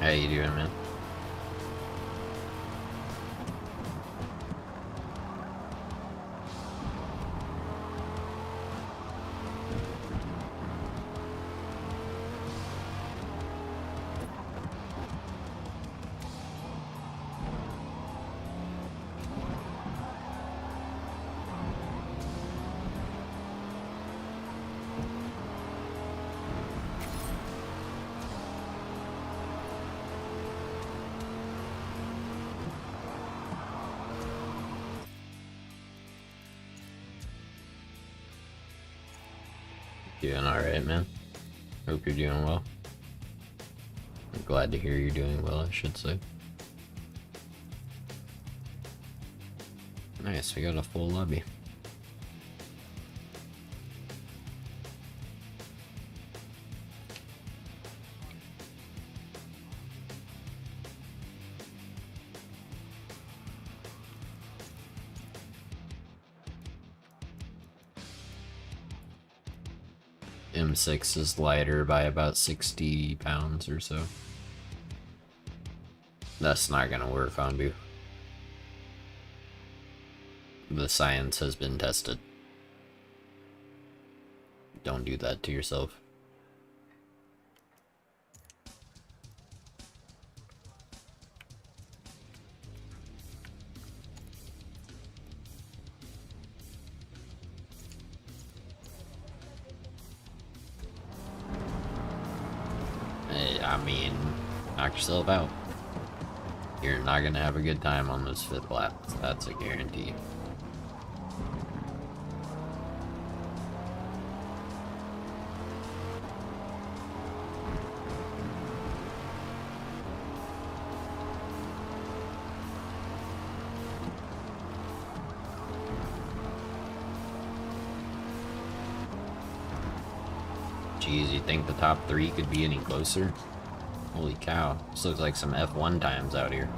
How you doing, man? Doing alright, man. Hope you're doing well. I'm glad to hear you're doing well, I should say. Nice, we got a full lobby. M6 is lighter by about 60 pounds or so. That's not gonna work on you. The science has been tested. Don't do that to yourself. I mean, knock yourself out. You're not gonna have a good time on those 5th laps, that's a guarantee. Jeez, you think the top 3 could be any closer? Holy cow, this looks like some F1 times out here.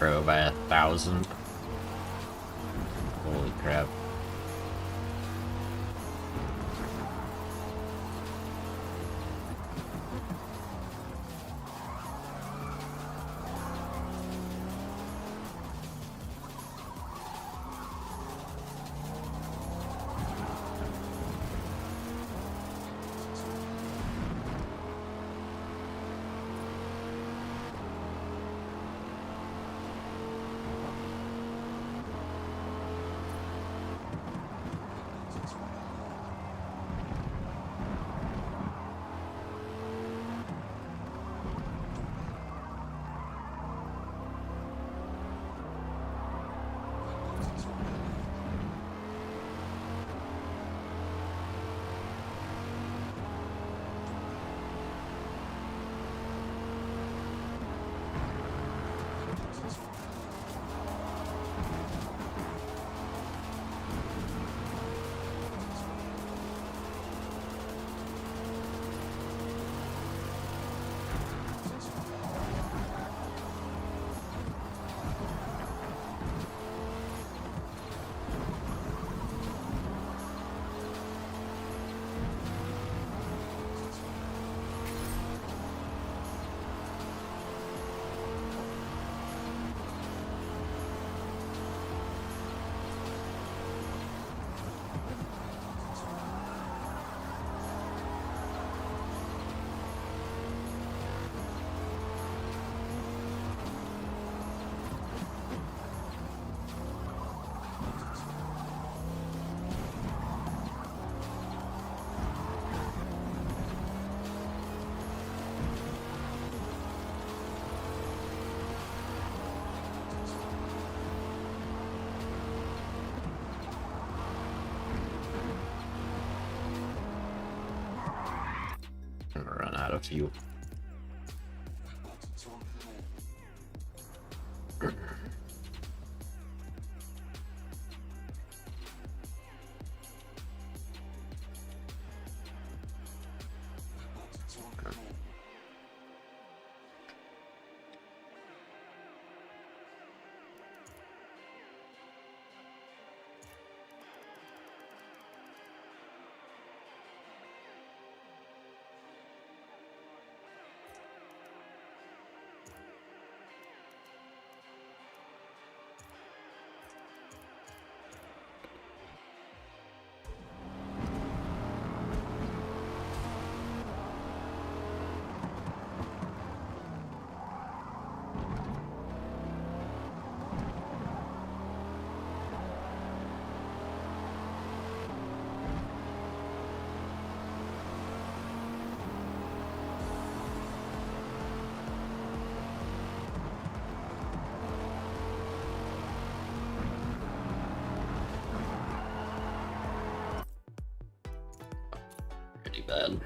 Pro by 1,000. Holy crap. I'm gonna run out of fuel. Pretty bad.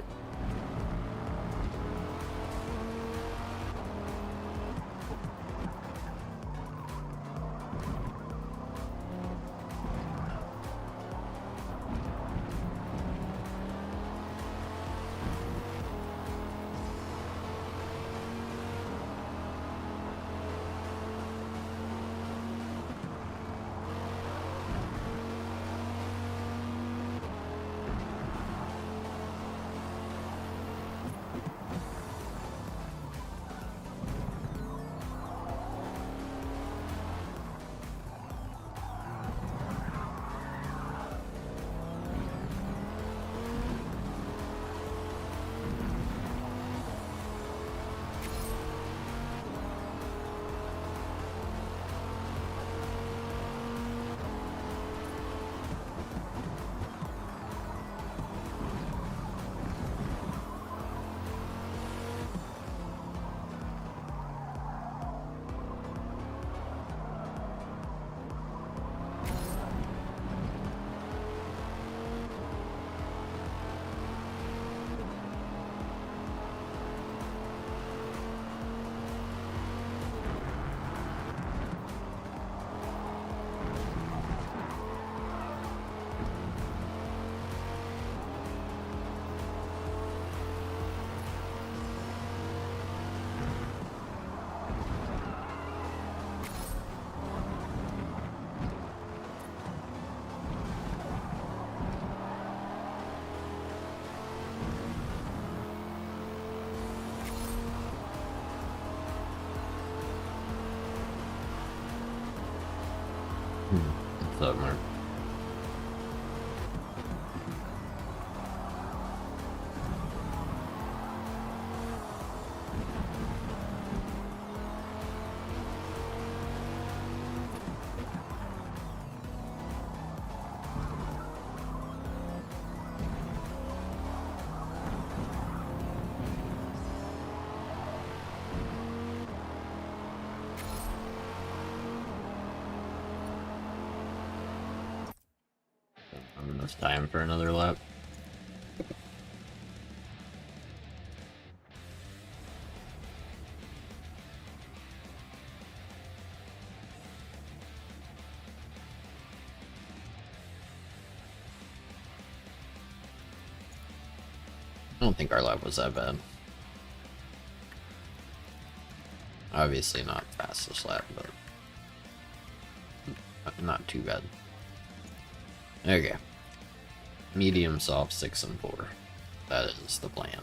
What's up, Mark? Enough time for another lap. I don't think our lap was that bad. Obviously not fastest lap, but not too bad. Okay. Medium, soft, 6 and 4. That is the plan.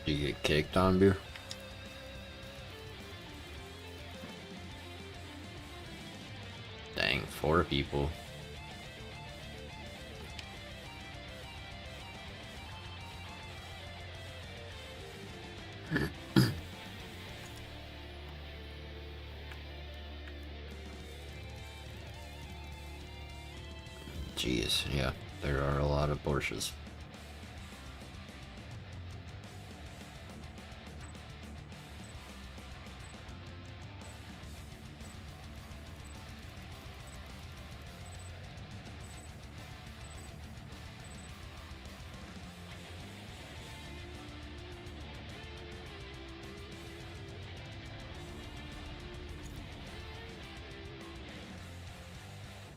Did you get kicked on, beer? Dang, 4 people. Jeez, yeah, there are a lot of Porsches.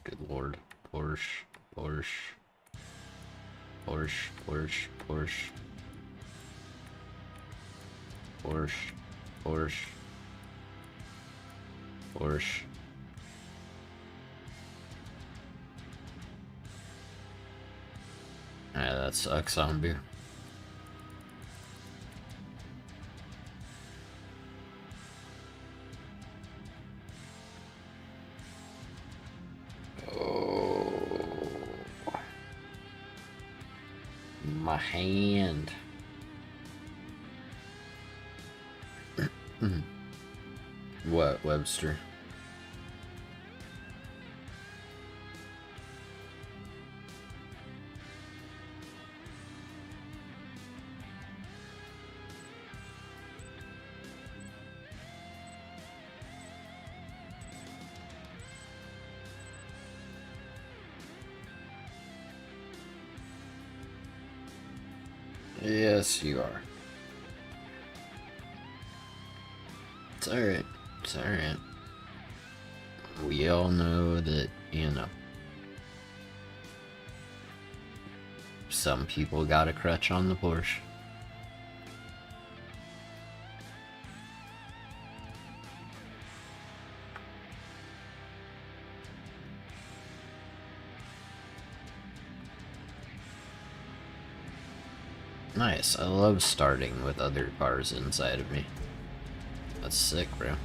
Good lord. Porsche, Porsche, Porsche, Porsche, Porsche, Porsche, Porsche, Porsche. Yeah, that sucks, zombie. My hand. What, Webster? Yes, you are. It's alright. It's alright. We all know that, you know, some people got a crutch on the Porsche. Nice. I love starting with other cars inside of me. That's sick, bro.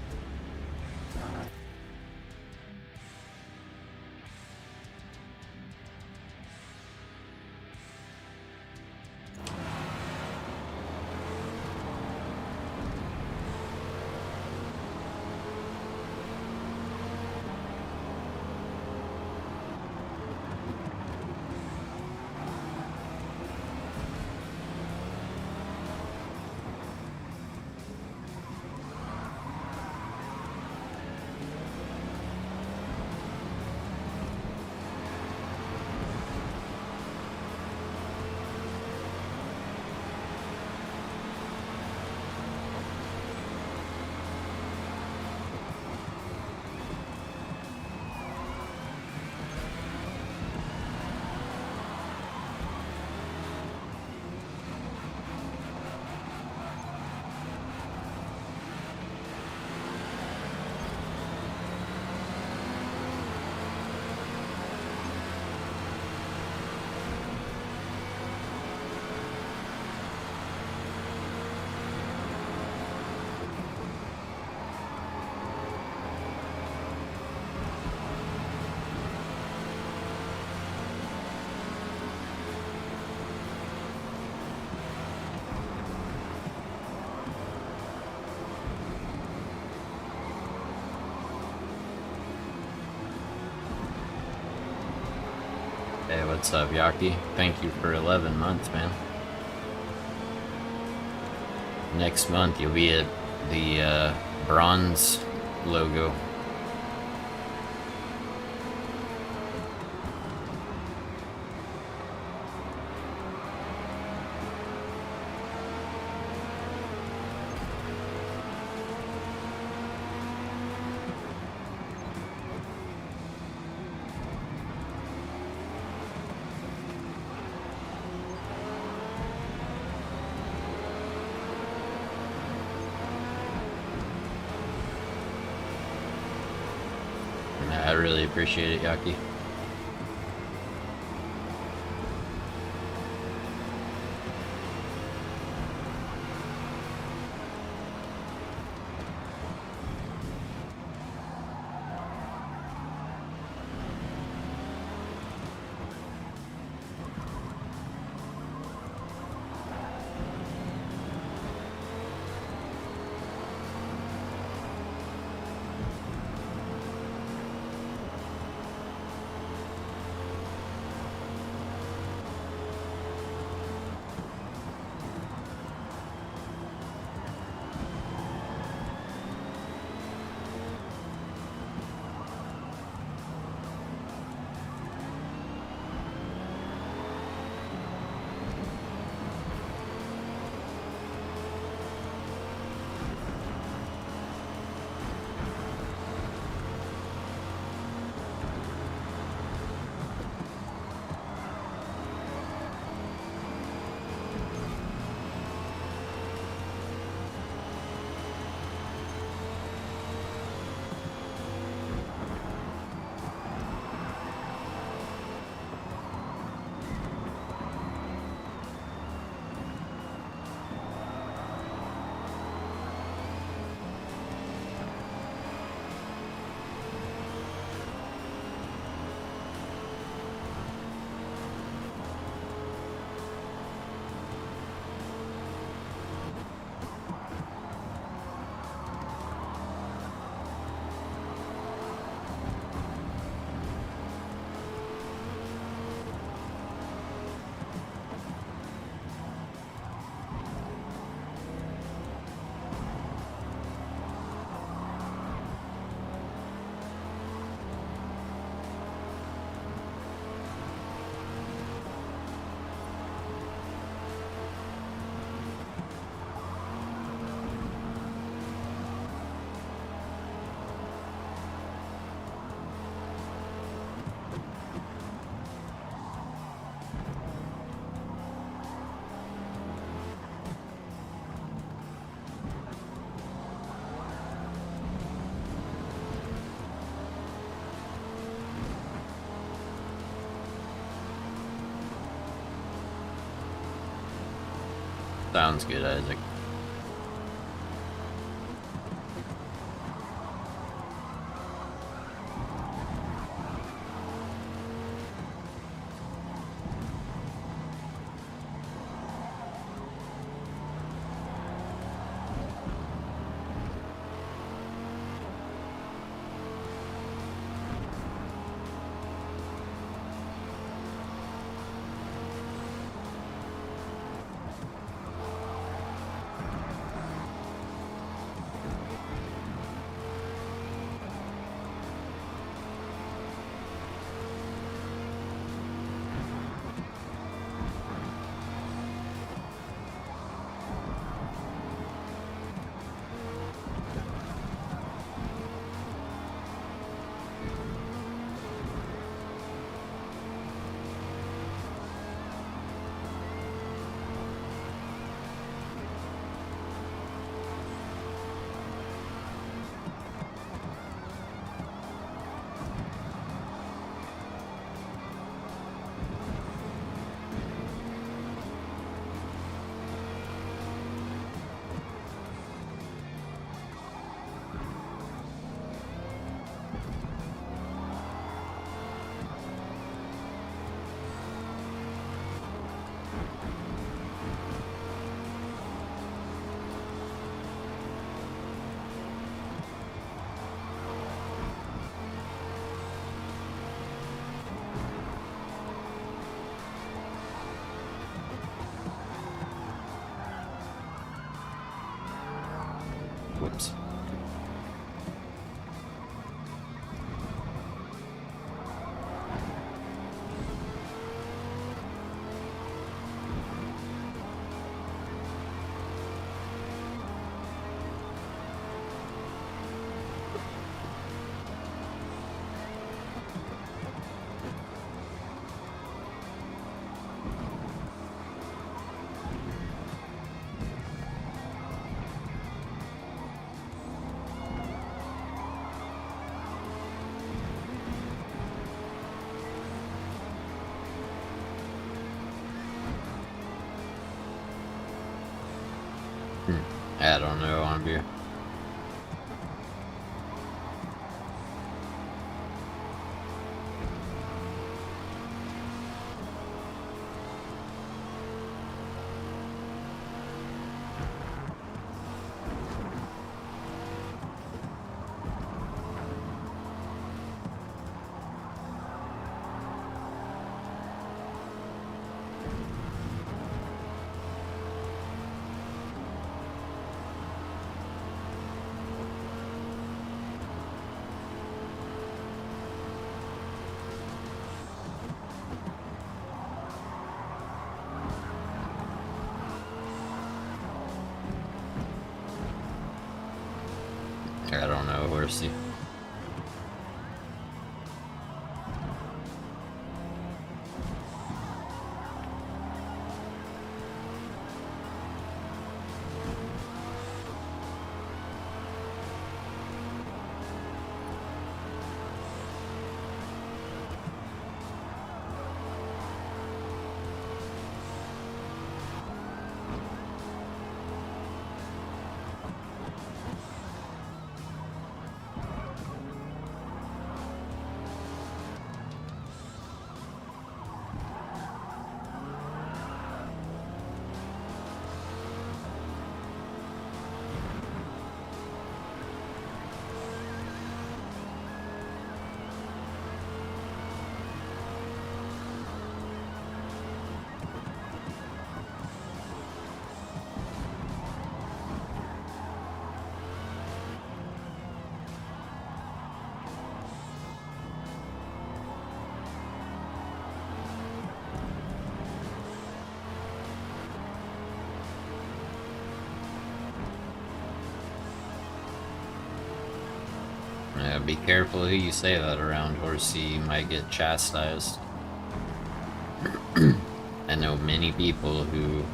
Hey, what's up, Yaki? Thank you for 11 months, man. Next month, you'll be at the bronze logo. I really appreciate it, Yaki. Sounds good, Isaac. I don't know, on beer. I don't know, horsey. Yeah, be careful who you say that around, horsey. You might get chastised. I know many people who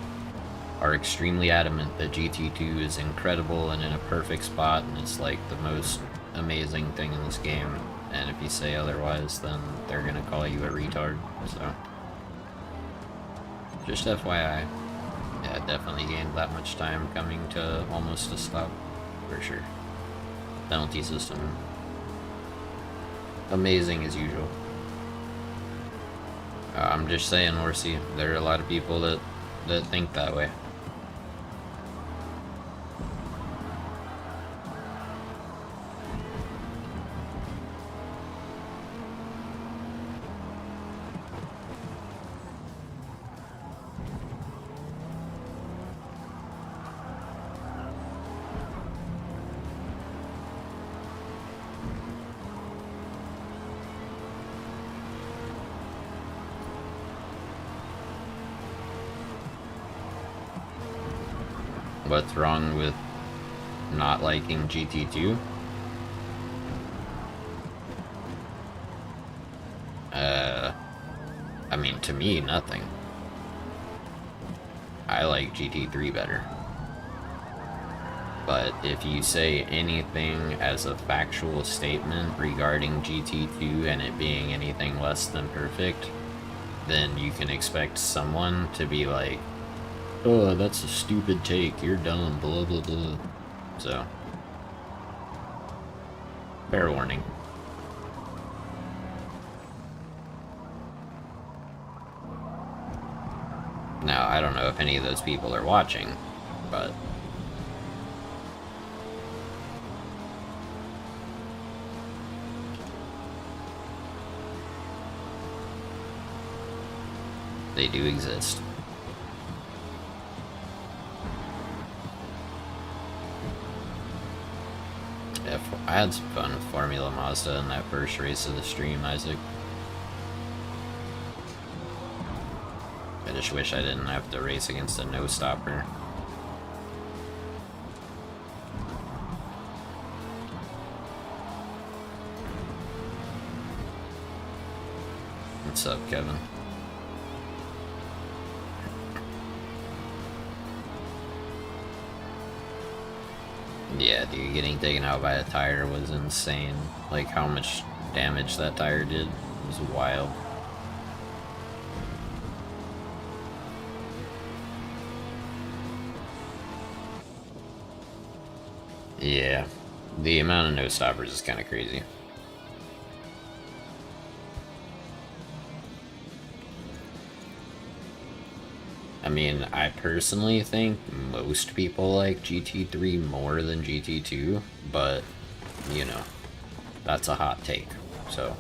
are extremely adamant that GT2 is incredible and in a perfect spot, and it's like the most amazing thing in this game. And if you say otherwise, then they're gonna call you a retard. So, just FYI. Yeah, definitely gained that much time coming to almost a stop, for sure. Penalty system, amazing as usual. I'm just saying, horsey, there are a lot of people that think that way. What's wrong with not liking GT2? I mean, to me, nothing. I like GT3 better. But if you say anything as a factual statement regarding GT2 and it being anything less than perfect, then you can expect someone to be like, oh, that's a stupid take, you're dumb, blah blah blah. So, fair warning. Now, I don't know if any of those people are watching, but they do exist. Yeah, I had some fun with Formula Mazda in that first race of the stream, Isaac. I just wish I didn't have to race against a no-stopper. What's up, Kevin? Yeah, dude, getting taken out by a tire was insane. Like, how much damage that tire did was wild. Yeah, the amount of no stoppers is kind of crazy. I mean, I personally think most people like GT3 more than GT2, but, you know, that's a hot take, so.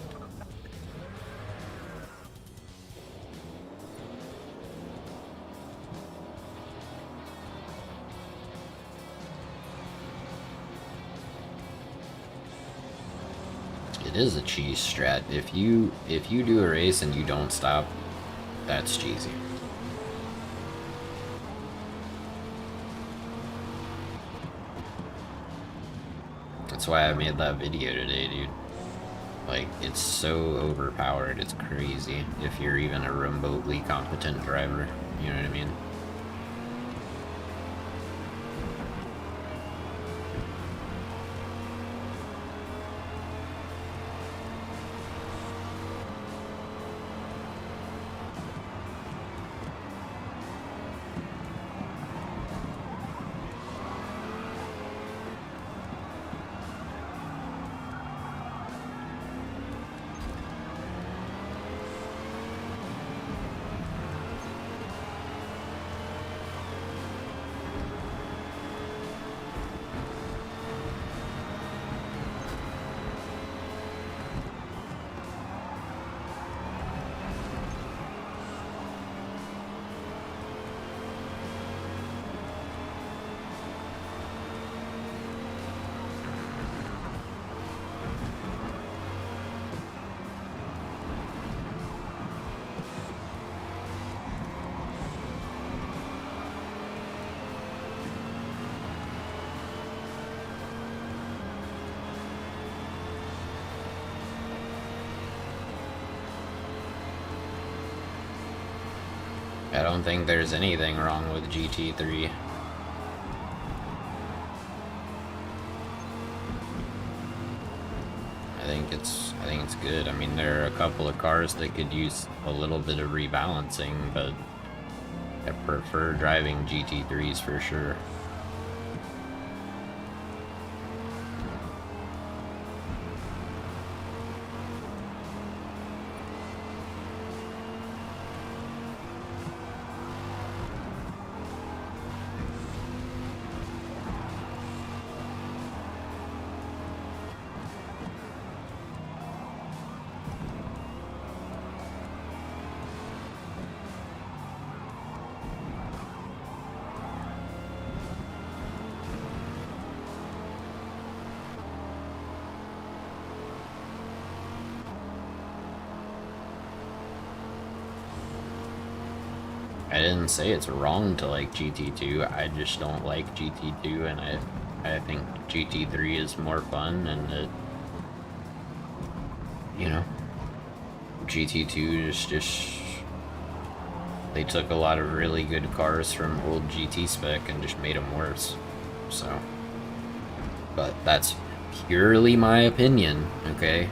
It is a cheese strat. If you do a race and you don't stop, that's cheesy. That's why I made that video today, dude. Like, it's so overpowered, it's crazy if you're even a remotely competent driver, you know what I mean? I don't think there's anything wrong with GT3. I think it's good. I mean, there are a couple of cars that could use a little bit of rebalancing, but I prefer driving GT3s for sure. I didn't say it's wrong to like GT2, I just don't like GT2, and I think GT3 is more fun, and it, you know, GT2 is just, they took a lot of really good cars from old GT spec and just made them worse, so, but that's purely my opinion, okay?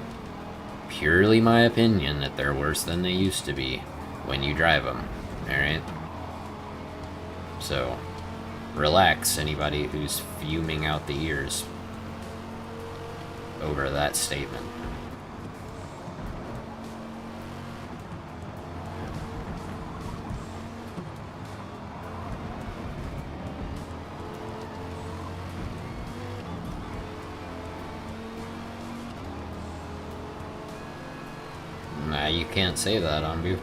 Purely my opinion that they're worse than they used to be when you drive them. Alright? So, relax, anybody who's fuming out the ears over that statement. Nah, you can't say that, Ambu.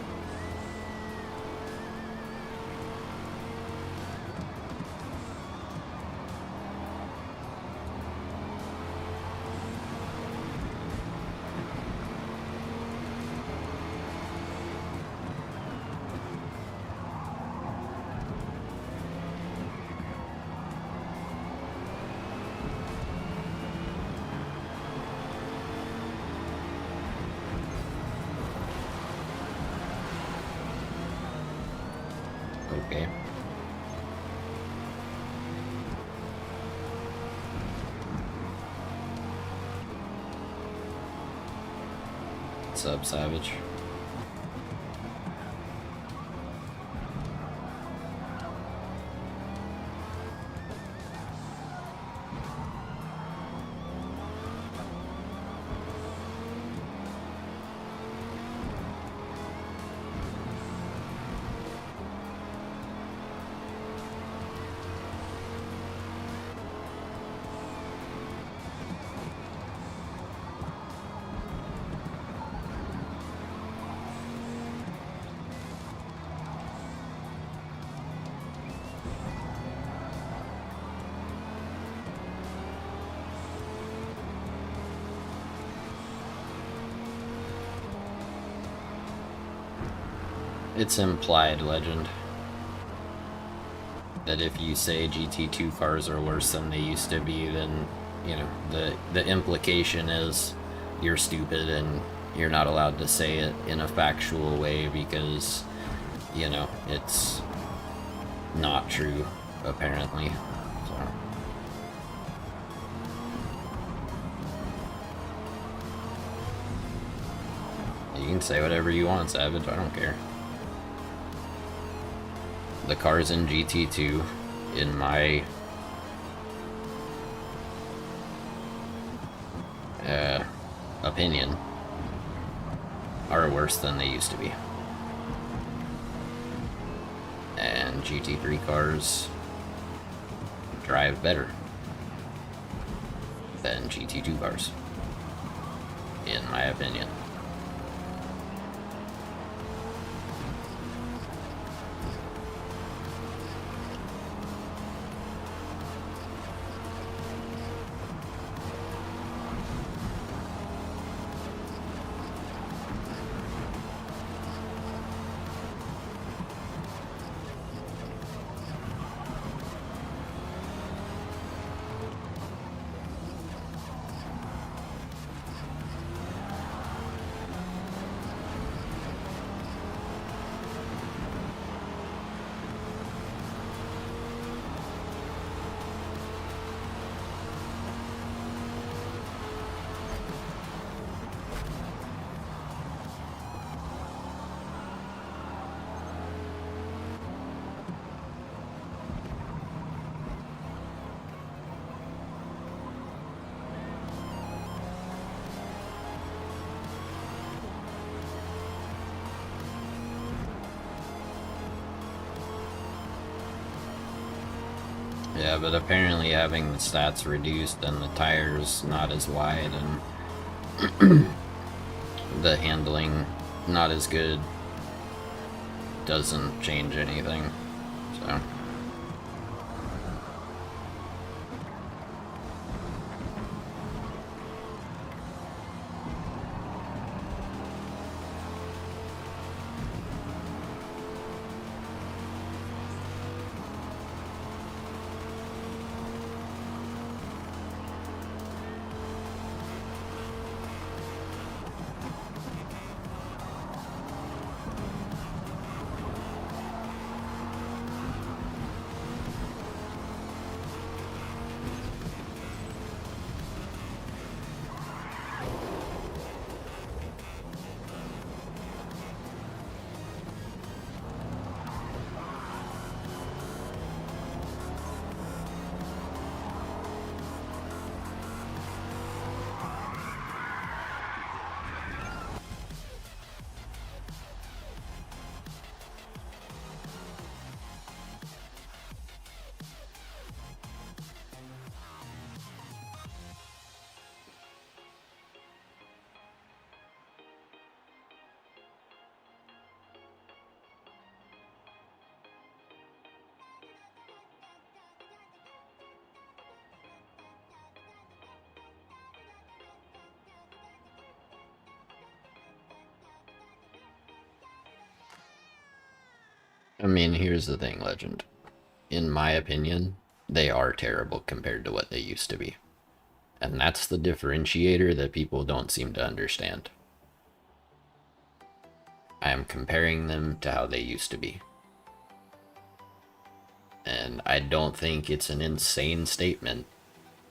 Okay. What's up, Savage? It's implied, Legend. That if you say GT2 cars are worse than they used to be, then, you know, the implication is you're stupid and you're not allowed to say it in a factual way because, you know, it's not true, apparently. So. You can say whatever you want, Savage, I don't care. The cars in GT2, in my opinion, are worse than they used to be. And GT3 cars drive better than GT2 cars, in my opinion. Yeah, but apparently having the stats reduced and the tires not as wide and the handling not as good doesn't change anything, so... I mean, here's the thing, Legend. In my opinion, they are terrible compared to what they used to be. And that's the differentiator that people don't seem to understand. I am comparing them to how they used to be. And I don't think it's an insane statement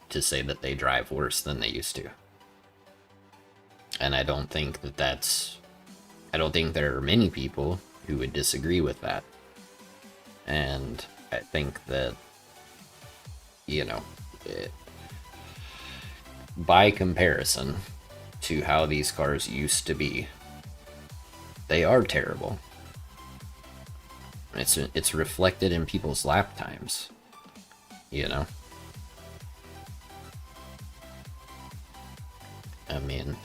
to say that they drive worse than they used to. And I don't think that that's... I don't think there are many people who would disagree with that. And I think that, you know, by comparison to how these cars used to be, they are terrible. It's reflected in people's lap times, you know? I mean,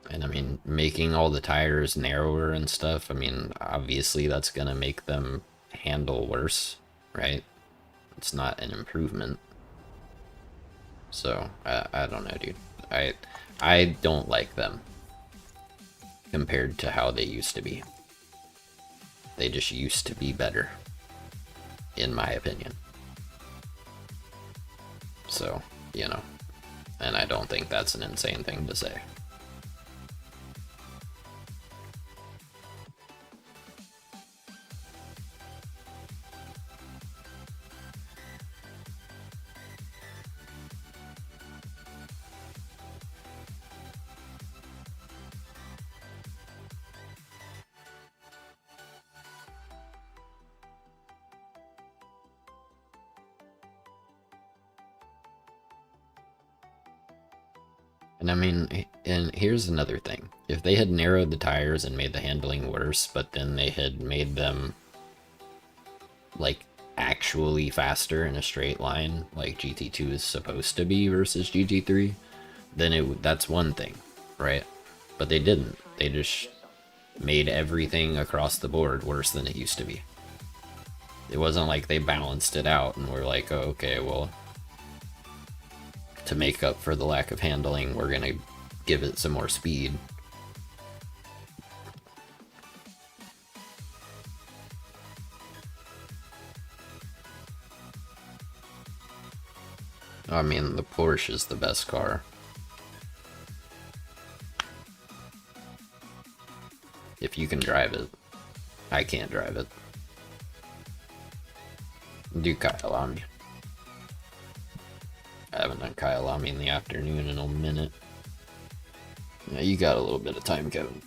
and I mean, making all the tires narrower and stuff, I mean, obviously that's gonna make them handle worse. right? It's not an improvement. So, I don't know, dude. I don't like them compared to how they used to be. They just used to be better, in my opinion. So, you know, and I don't think that's an insane thing to say. And I mean, and here's another thing. If they had narrowed the tires and made the handling worse, but then they had made them, like, actually faster in a straight line, like GT2 is supposed to be versus GT3, then that's one thing, right? But they didn't. They just made everything across the board worse than it used to be. It wasn't like they balanced it out and were like, oh, okay, well, to make up for the lack of handling, we're gonna give it some more speed. I mean, the Porsche is the best car. If you can drive it. I can't drive it. Do Kyalami. I haven't done Kyalami in the afternoon in a minute. Yeah, you got a little bit of time, Kevin.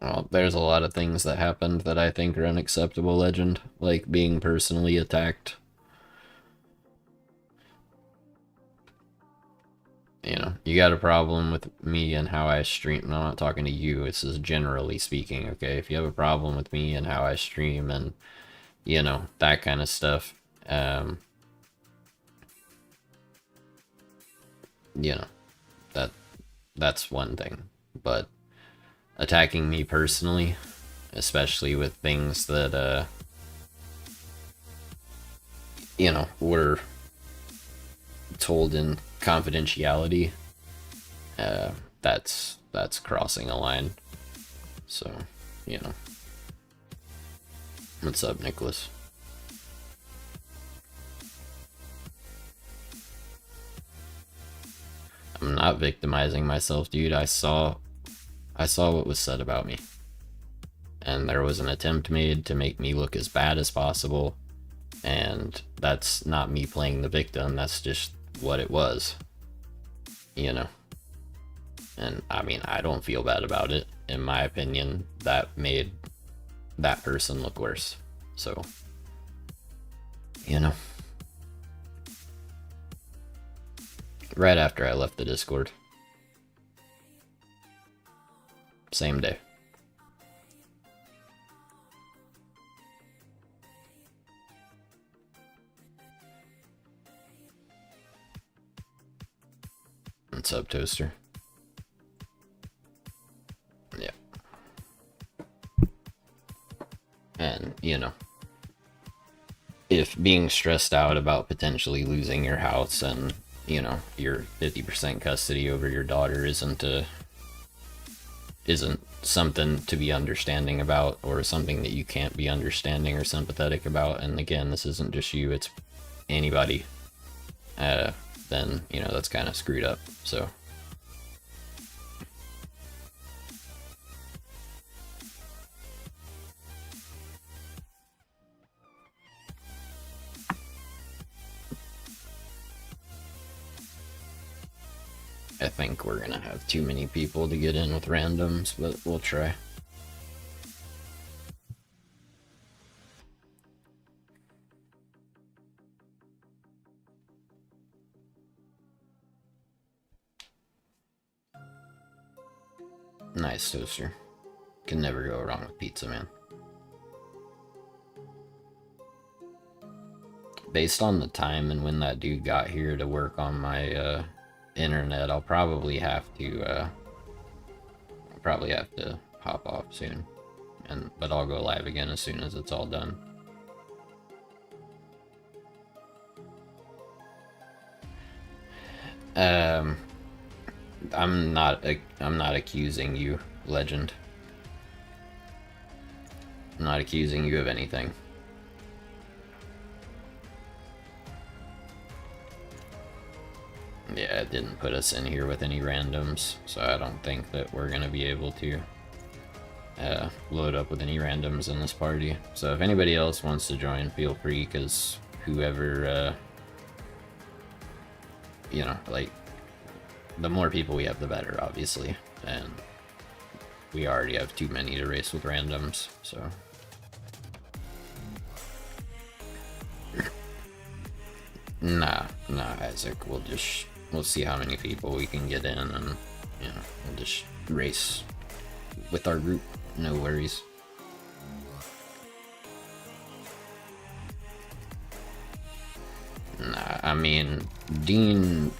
Well, there's a lot of things that happened that I think are unacceptable, Legend. Like being personally attacked. You know, you got a problem with me and how I stream. No, I'm not talking to you. This is generally speaking, okay? If you have a problem with me and how I stream and, you know, that kind of stuff, you know, that's one thing. But attacking me personally, especially with things that, you know, were told in confidentiality, that's crossing a line. So, you know. What's up, Nicholas? I'm not victimizing myself, dude. I saw what was said about me. And there was an attempt made to make me look as bad as possible. And that's not me playing the victim, that's just what it was. You know? And I mean, I don't feel bad about it. In my opinion, that made that person look worse. So, you know. Right after I left the Discord. Same day. What's up, Toaster? Yeah. And, you know, if being stressed out about potentially losing your house and, you know, your 50% custody over your daughter isn't something to be understanding about, or something that you can't be understanding or sympathetic about, and again, this isn't just you, it's anybody, then, you know, that's kind of screwed up. So I think we're gonna have too many people to get in with randoms, but we'll try. Nice, Toaster. Can never go wrong with pizza, man. based on the time and when that dude got here to work on my internet, I'll probably have to hop off soon, but I'll go live again as soon as it's all done. I'm not accusing you, Legend. I'm not accusing you of anything. Yeah, it didn't put us in here with any randoms, so I don't think that we're gonna be able to load up with any randoms in this party. So if anybody else wants to join, feel free, because whoever, you know, like, the more people we have, the better, obviously, and we already have too many to race with randoms, so. Nah, Isaac, we'll see how many people we can get in, and, you know, we'll just race with our group, no worries. Nah, I mean, Dean,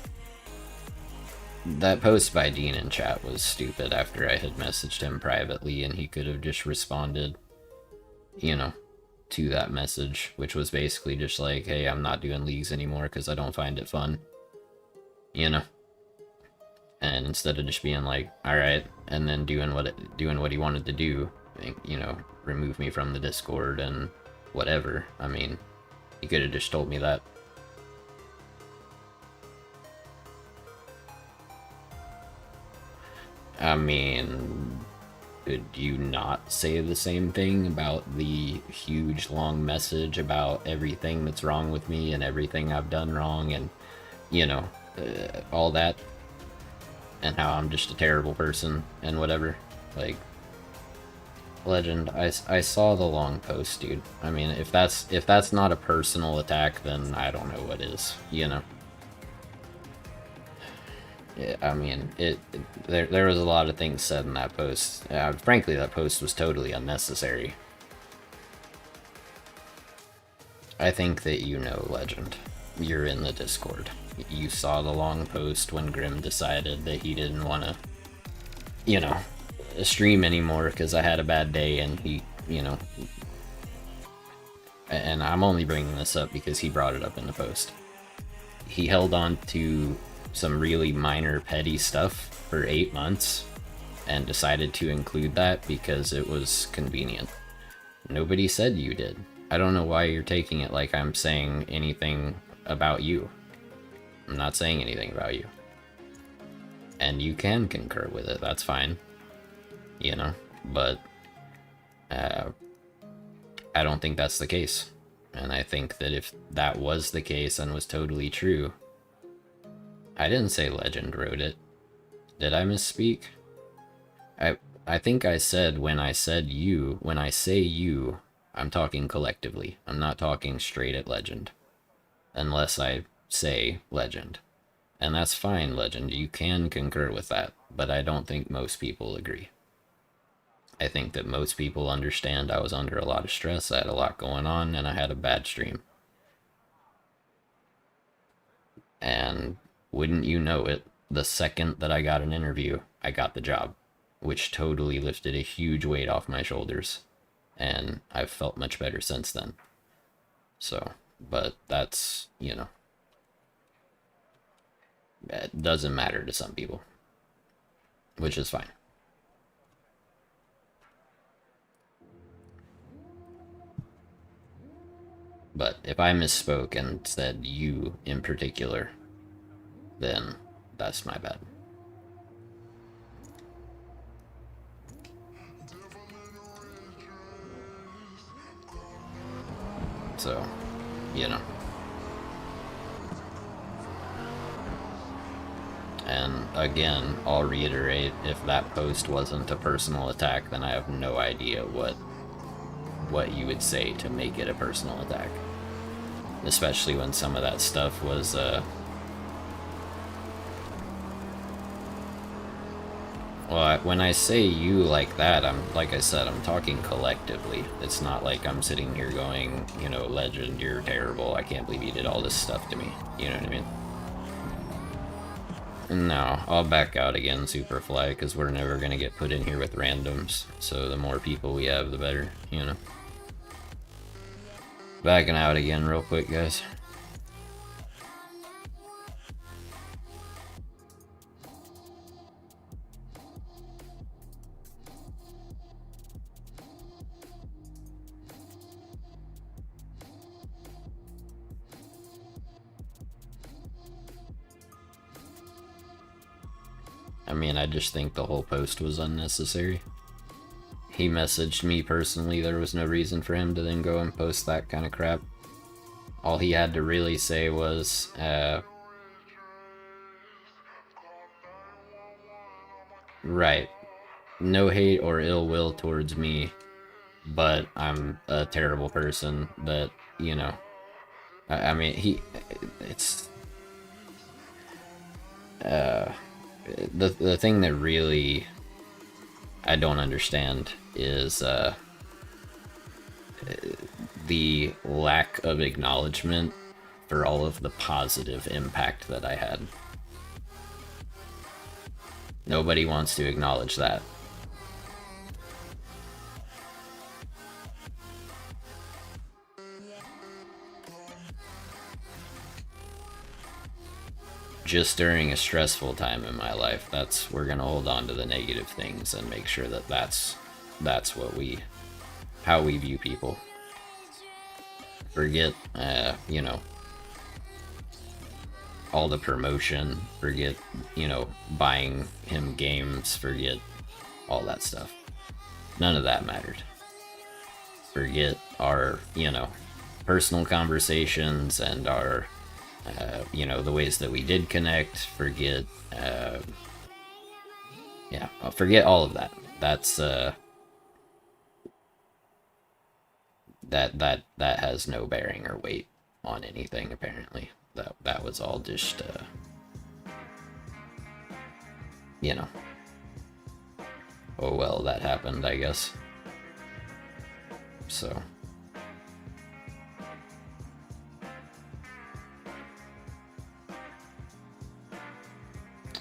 that post by Dean in chat was stupid after I had messaged him privately, and he could have just responded, you know, to that message, which was basically just like, hey, I'm not doing leagues anymore because I don't find it fun, you know. And instead of just being like, all right, and then doing what he wanted to do, you know, remove me from the Discord and whatever. I mean, he could have just told me that. I mean, could you not say the same thing about the huge long message about everything that's wrong with me and everything I've done wrong and, you know, all that, and how I'm just a terrible person and whatever? Like, Legend, I saw the long post, dude. I mean, if that's not a personal attack, then I don't know what is, you know. Yeah, I mean, there was a lot of things said in that post. Frankly, that post was totally unnecessary. I think that you know, Legend. You're in the Discord. You saw the long post when Grim decided that he didn't want to, you know, stream anymore because I had a bad day, and he, you know, and I'm only bringing this up because he brought it up in the post. He held on to some really minor petty stuff for 8 months and decided to include that because it was convenient. Nobody said you did. I don't know why you're taking it like I'm saying anything about you. I'm not saying anything about you. And you can concur with it, that's fine. You know, but I don't think that's the case. And I think that if that was the case and was totally true, I didn't say Legend wrote it. Did I misspeak? I think I said when I say you, I'm talking collectively. I'm not talking straight at Legend. Unless I say Legend. And that's fine, Legend. You can concur with that. But I don't think most people agree. I think that most people understand I was under a lot of stress, I had a lot going on, and I had a bad stream. And wouldn't you know it, the second that I got an interview, I got the job, which totally lifted a huge weight off my shoulders, and I've felt much better since then. So, but that's, you know, it doesn't matter to some people, which is fine. But if I misspoke and said you in particular, then that's my bad. So, you know. And again, I'll reiterate, if that post wasn't a personal attack, then I have no idea what you would say to make it a personal attack. Especially when some of that stuff was Well, when I say you like that, like I said, I'm talking collectively. It's not like I'm sitting here going, you know, Legend, you're terrible. I can't believe you did all this stuff to me. You know what I mean? No, I'll back out again, Superfly, because we're never gonna get put in here with randoms. So the more people we have, the better, you know. Backing out again real quick, guys. I mean, I just think the whole post was unnecessary. He messaged me personally, there was no reason for him to then go and post that kind of crap. All he had to really say was, right, no hate or ill will towards me, but I'm a terrible person that, you know, I mean, it's, the thing that really I don't understand is, the lack of acknowledgement for all of the positive impact that I had. Nobody wants to acknowledge that. Just during a stressful time in my life, we're gonna hold on to the negative things and make sure that that's how we view people. Forget, you know, all the promotion, forget, you know, buying him games, forget all that stuff. None of that mattered. Forget our, you know, personal conversations and our, you know, the ways that we did connect. Forget, yeah, forget all of that. That's, that has no bearing or weight on anything, apparently. That was all just, you know, oh well, that happened, I guess. So,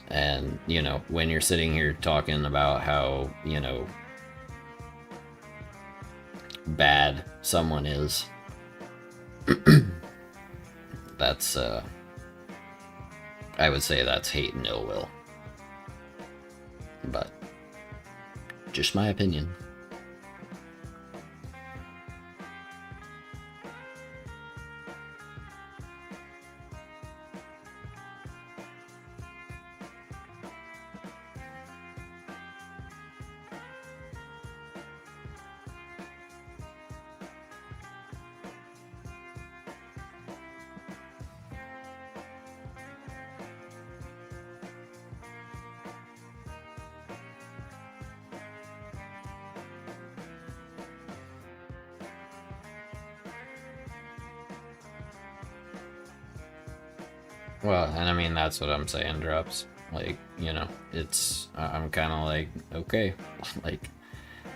and, you know, when you're sitting here talking about how, you know, bad someone is, that's, I would say that's hate and ill will. But, just my opinion. Well, and I mean, that's what I'm saying, Drops. Like, you know, I'm kind of like, okay, like,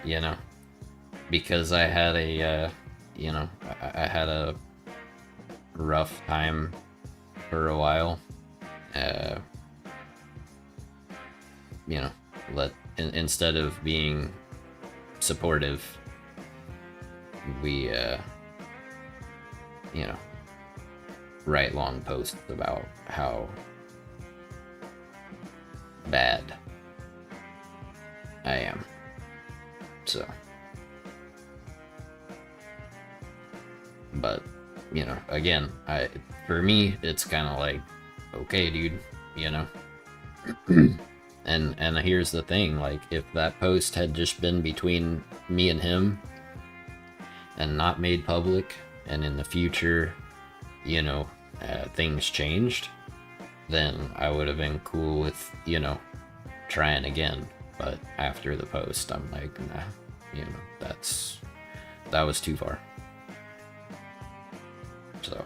you know, because I had a, you know, I had a rough time for a while, you know, instead of being supportive, we, you know, write long posts about how bad I am. So, but, you know, again, for me, it's kind of like, okay, dude, you know. and here's the thing, like, if that post had just been between me and him and not made public, and in the future, you know, things changed, then I would have been cool with, you know, trying again. But after the post, I'm like, nah, you know, that was too far. So,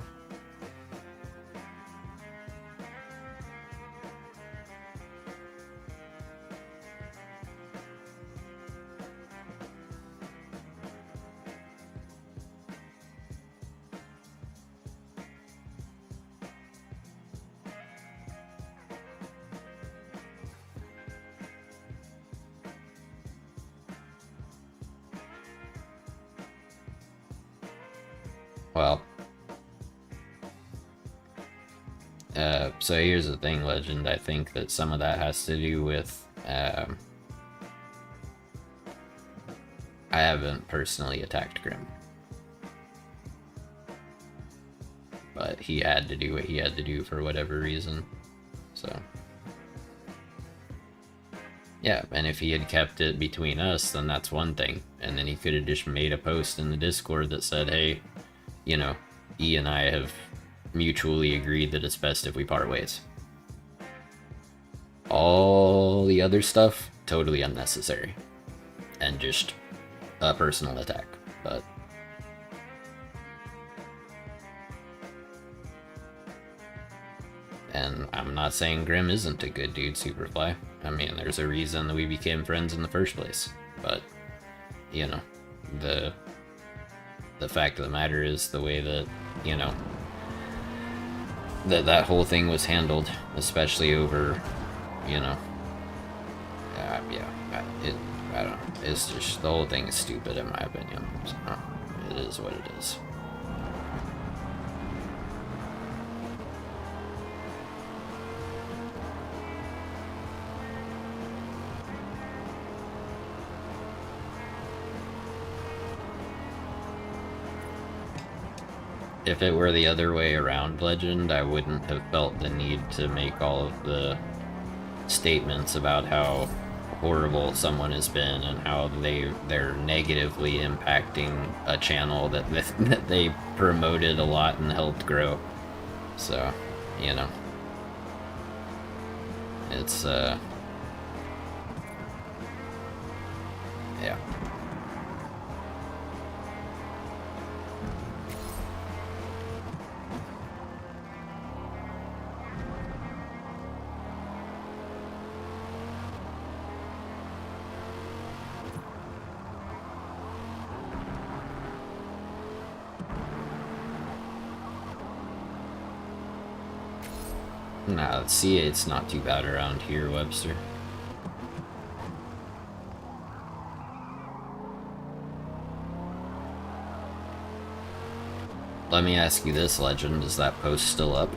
Well, so here's the thing, Legend. I think that some of that has to do with, I haven't personally attacked Grim. But he had to do what he had to do for whatever reason. So, yeah, and if he had kept it between us, then that's one thing. And then he could have just made a post in the Discord that said, hey, you know, E and I have mutually agreed that it's best if we part ways. All the other stuff, totally unnecessary. And just a personal attack. But and I'm not saying Grim isn't a good dude, Superfly. I mean, there's a reason that we became friends in the first place. But, you know, the fact of the matter is the way that, you know, that whole thing was handled, especially over, you know, I don't know. It's just, the whole thing is stupid in my opinion. So, it is what it is. If it were the other way around, Legend, I wouldn't have felt the need to make all of the statements about how horrible someone has been and how they're negatively impacting a channel that they promoted a lot and helped grow. So, you know, it's yeah. Nah, C8's not too bad around here, Webster. Let me ask you this, Legend, is that post still up?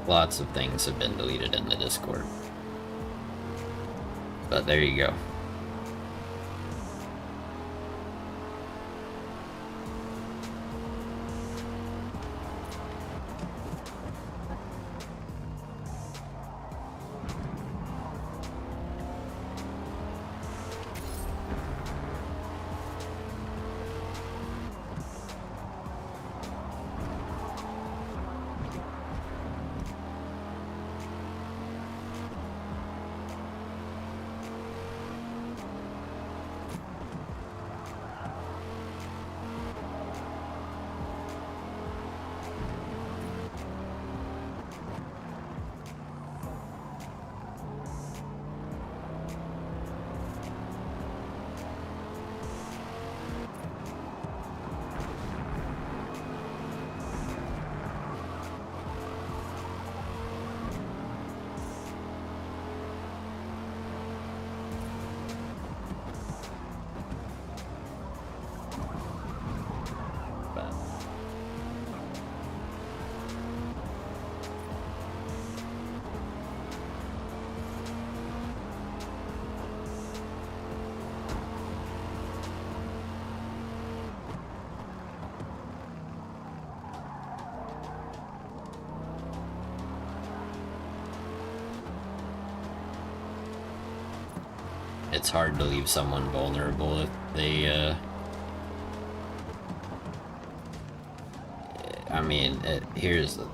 Lots of things have been deleted in the Discord. But there you go. It's hard to leave someone vulnerable if they, I mean, here's the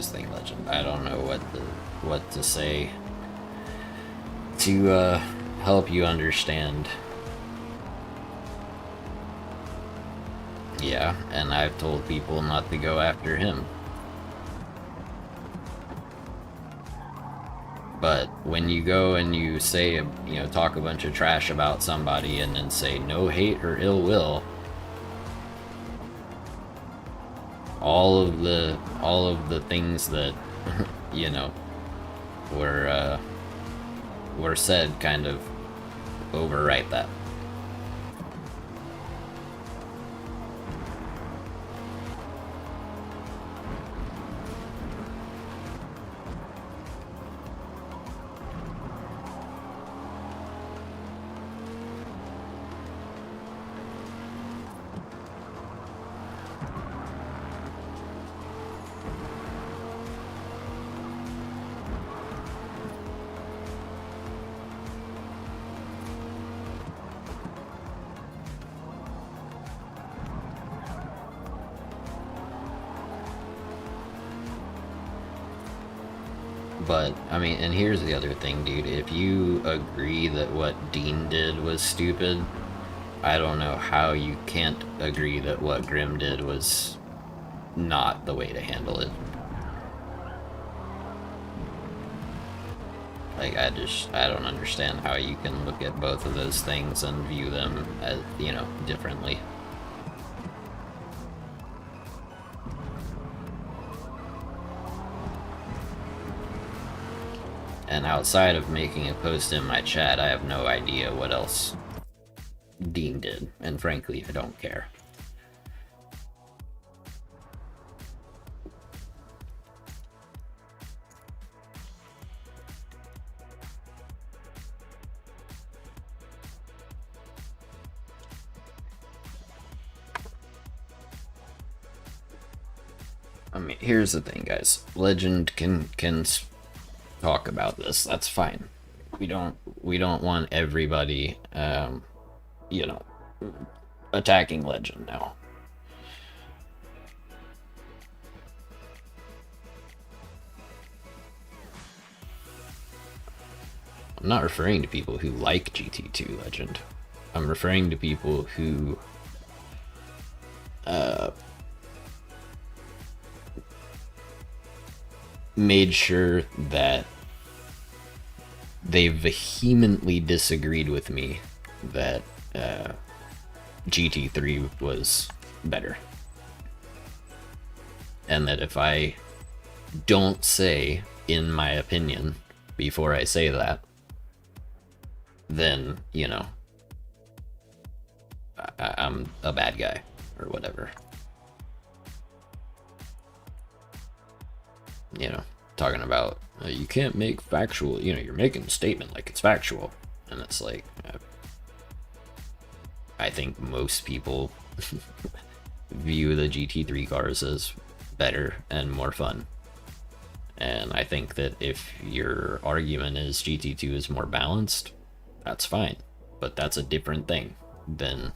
thing, Legend. I don't know what to say to help you understand. Yeah, and I've told people not to go after him. But when you go and you say, you know, talk a bunch of trash about somebody and then say no hate or ill will, all of the things that you know were said kind of overwrite that. But, I mean, and here's the other thing, dude. If you agree that what Dean did was stupid, I don't know how you can't agree that what Grim did was not the way to handle it. Like, I don't understand how you can look at both of those things and view them as, you know, differently. And outside of making a post in my chat, I have no idea what else Dean did, and frankly, I don't care. I mean, here's the thing, guys. Legend can talk about this. That's fine. We don't want everybody, you know, attacking Legend now. I'm not referring to people who like GT2 Legend. I'm referring to people who made sure that they vehemently disagreed with me that GT3 was better. And that if I don't say, in my opinion, before I say that, then, you know, I'm a bad guy, or whatever. You know, talking about, you can't make factual, you know, you're making a statement like it's factual. And it's like, I think most people view the GT3 cars as better and more fun. And I think that if your argument is GT2 is more balanced, that's fine. But that's a different thing than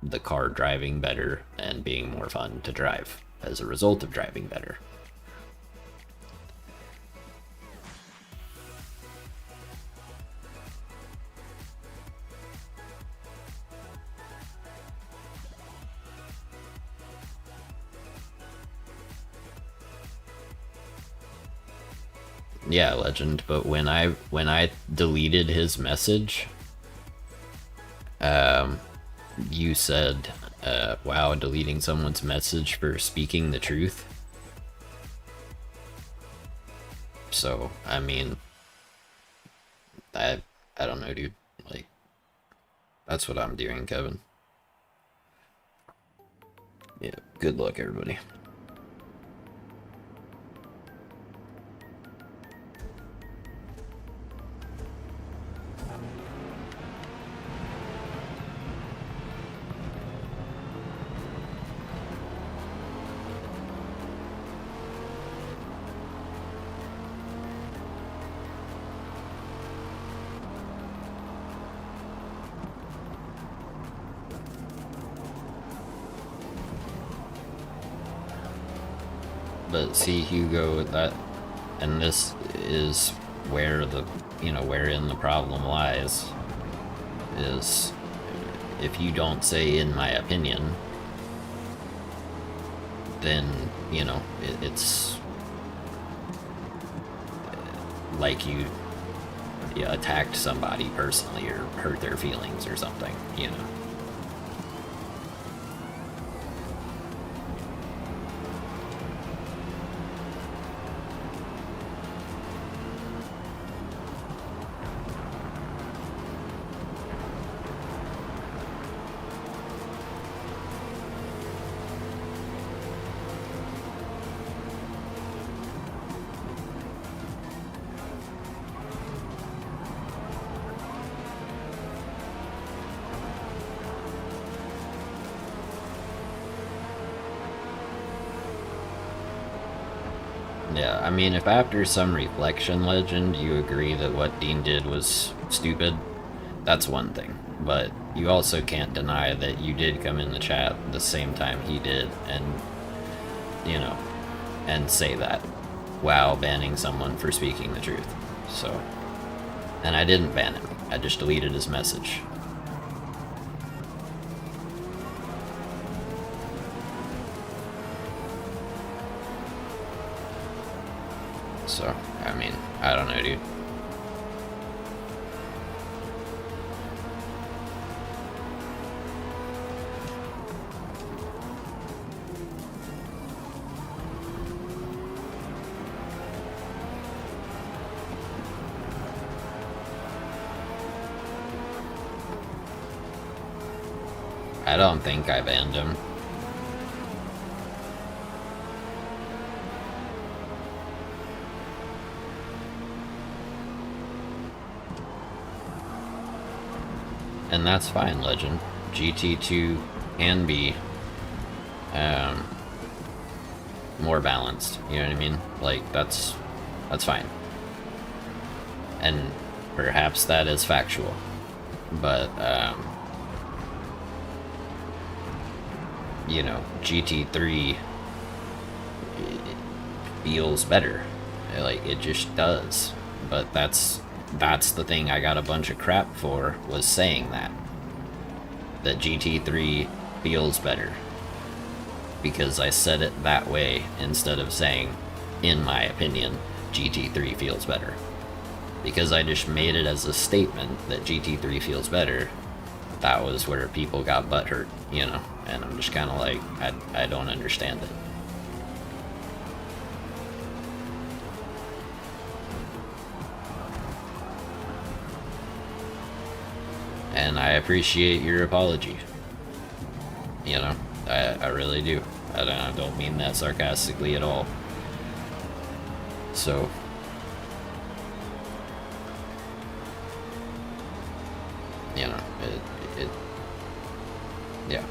the car driving better and being more fun to drive as a result of driving better. Yeah, Legend, but when I deleted his message, you said, wow, deleting someone's message for speaking the truth. So, I mean, I don't know, dude. Like, that's what I'm doing, Kevin. Yeah, good luck, everybody. But see, Hugo, that, and this is where the, you know, wherein the problem lies, is if you don't say in my opinion, then, you know, it's like you you attacked somebody personally or hurt their feelings or something, you know. Yeah, I mean, if after some reflection, Legend, you agree that what Dean did was stupid, that's one thing. But you also can't deny that you did come in the chat the same time he did, and, you know, and say that while banning someone for speaking the truth. So, and I didn't ban him, I just deleted his message. So, I mean, I don't know, dude. I don't think I banned him. And that's fine, Legend. GT2 can be more balanced, you know what I mean? Like, that's fine. And perhaps that is factual. But, you know, GT3 feels better. Like, it just does. But that's the thing I got a bunch of crap for, was saying that GT3 feels better, because I said it that way instead of saying, in my opinion, GT3 feels better, because I just made it as a statement that GT3 feels better. That was where people got butthurt, you know, and I'm just kind of like, I don't understand it. And I appreciate your apology. You know, I really do. I don't mean that sarcastically at all. So, you know, yeah.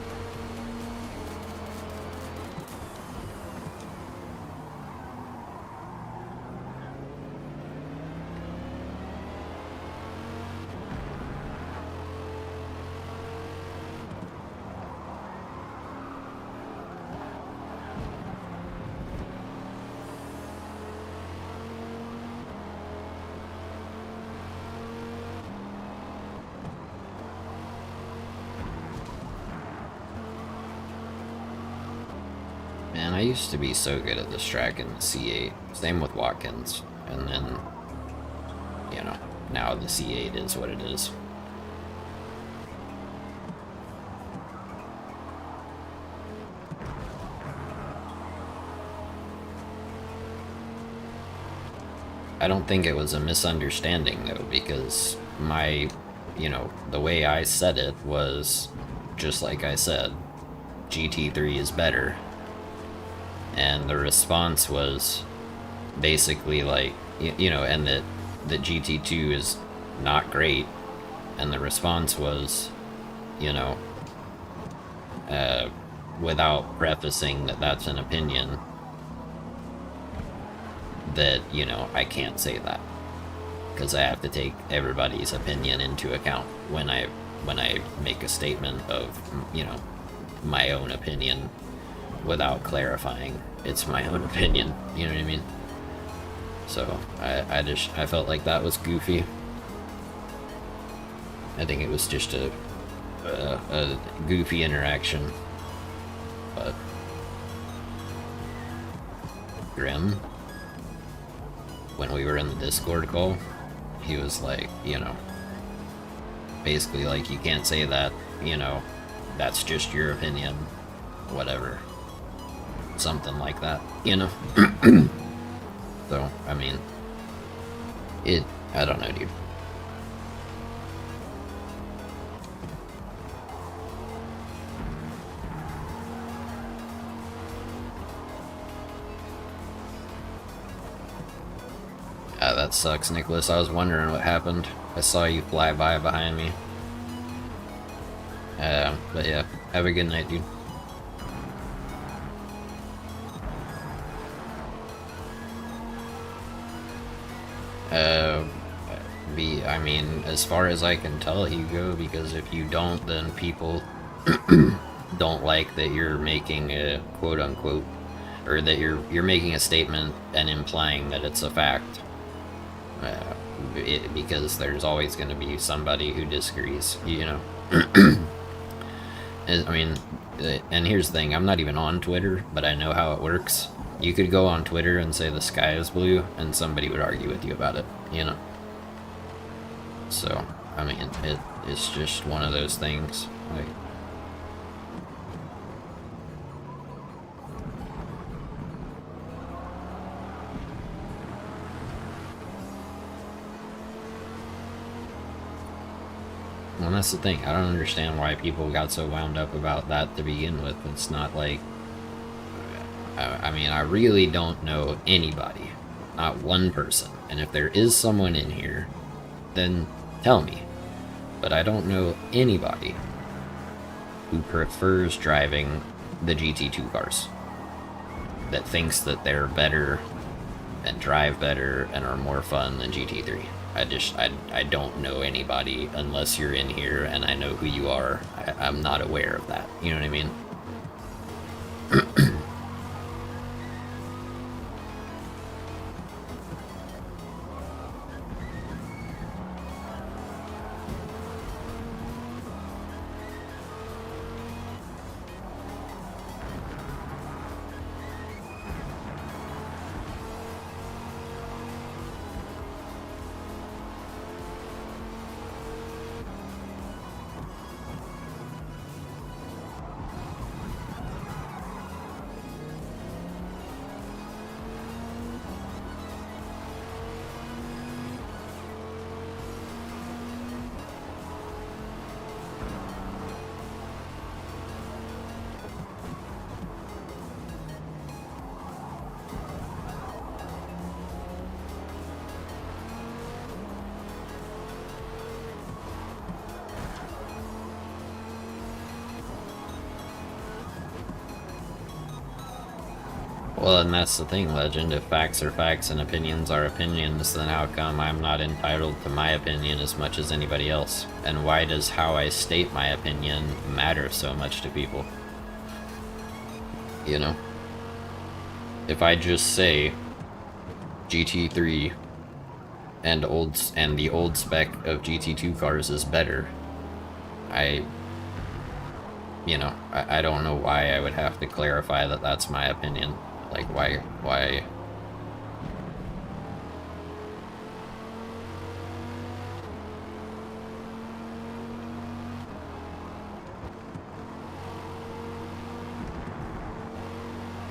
Man, I used to be so good at this track in the C8. Same with Watkins. And then, you know, now the C8 is what it is. I don't think it was a misunderstanding, though, because you know, the way I said it was just like I said, GT3 is better. And the response was basically like, you know, and that the GT2 is not great. And the response was, you know, without prefacing that that's an opinion, that, you know, I can't say that, because I have to take everybody's opinion into account when I make a statement of, you know, my own opinion without clarifying it's my own opinion, you know what I mean? So I felt like that was goofy. I think it was just a goofy interaction. But Grim, when we were in the Discord call, he was like, you know, basically like, you can't say that, you know, that's just your opinion, whatever. Something like that, you know? So, I mean, I don't know, dude. That sucks, Nicholas. I was wondering what happened. I saw you fly by behind me. But yeah, have a good night, dude. I mean, as far as I can tell, Hugo, because if you don't, then people don't like that you're making a quote-unquote, or that you're making a statement and implying that it's a fact. Because there's always going to be somebody who disagrees, you know. I mean, and here's the thing, I'm not even on Twitter, but I know how it works. You could go on Twitter and say the sky is blue, and somebody would argue with you about it, you know. So, I mean, it's just one of those things. Like, well, that's the thing. I don't understand why people got so wound up about that to begin with. It's not like... I mean, I really don't know anybody. Not one person. And if there is someone in here, then tell me. But I don't know anybody who prefers driving the GT2 cars. That thinks that they're better and drive better and are more fun than GT3. I don't know anybody unless you're in here and I know who you are. I'm not aware of that. You know what I mean? Well, and that's the thing, Legend. If facts are facts and opinions are opinions, then how come I'm not entitled to my opinion as much as anybody else? And why does how I state my opinion matter so much to people? You know? If I just say GT3 and the old spec of GT2 cars is better, I don't know why I would have to clarify that that's my opinion. Like, why?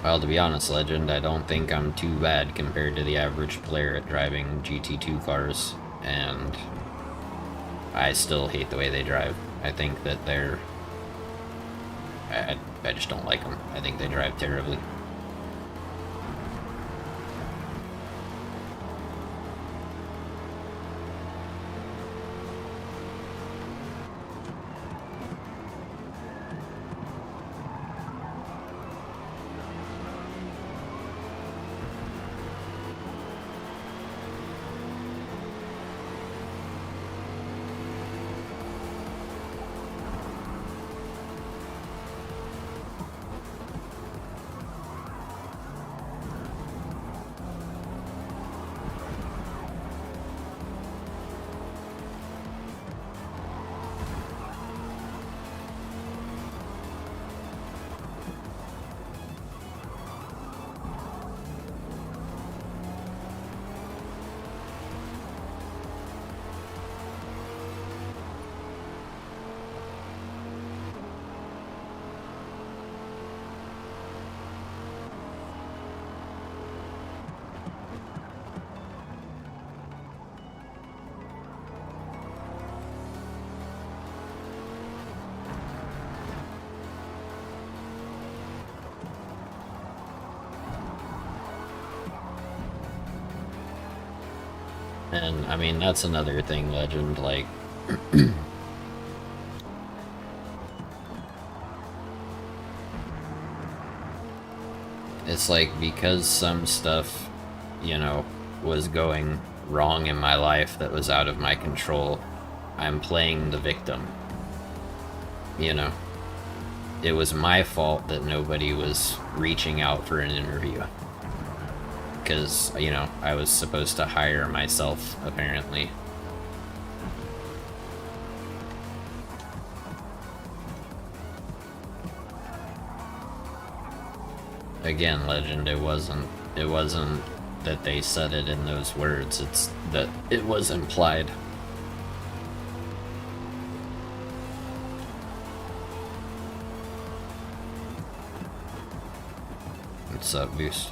Well, to be honest, Legend, I don't think I'm too bad compared to the average player at driving GT2 cars, and I still hate the way they drive. I think that I just don't like them. I think they drive terribly. And, I mean, that's another thing, Legend, like... it's like, because some stuff, you know, was going wrong in my life that was out of my control, I'm playing the victim. You know? It was my fault that nobody was reaching out for an interview. Because, you know, I was supposed to hire myself, apparently. Again, Legend, it wasn't that they said it in those words, it's that it was implied. What's up, Boost?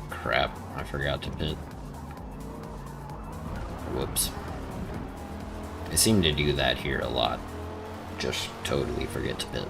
Crap, I forgot to pit. Whoops. I seem to do that here a lot. Just totally forget to pit.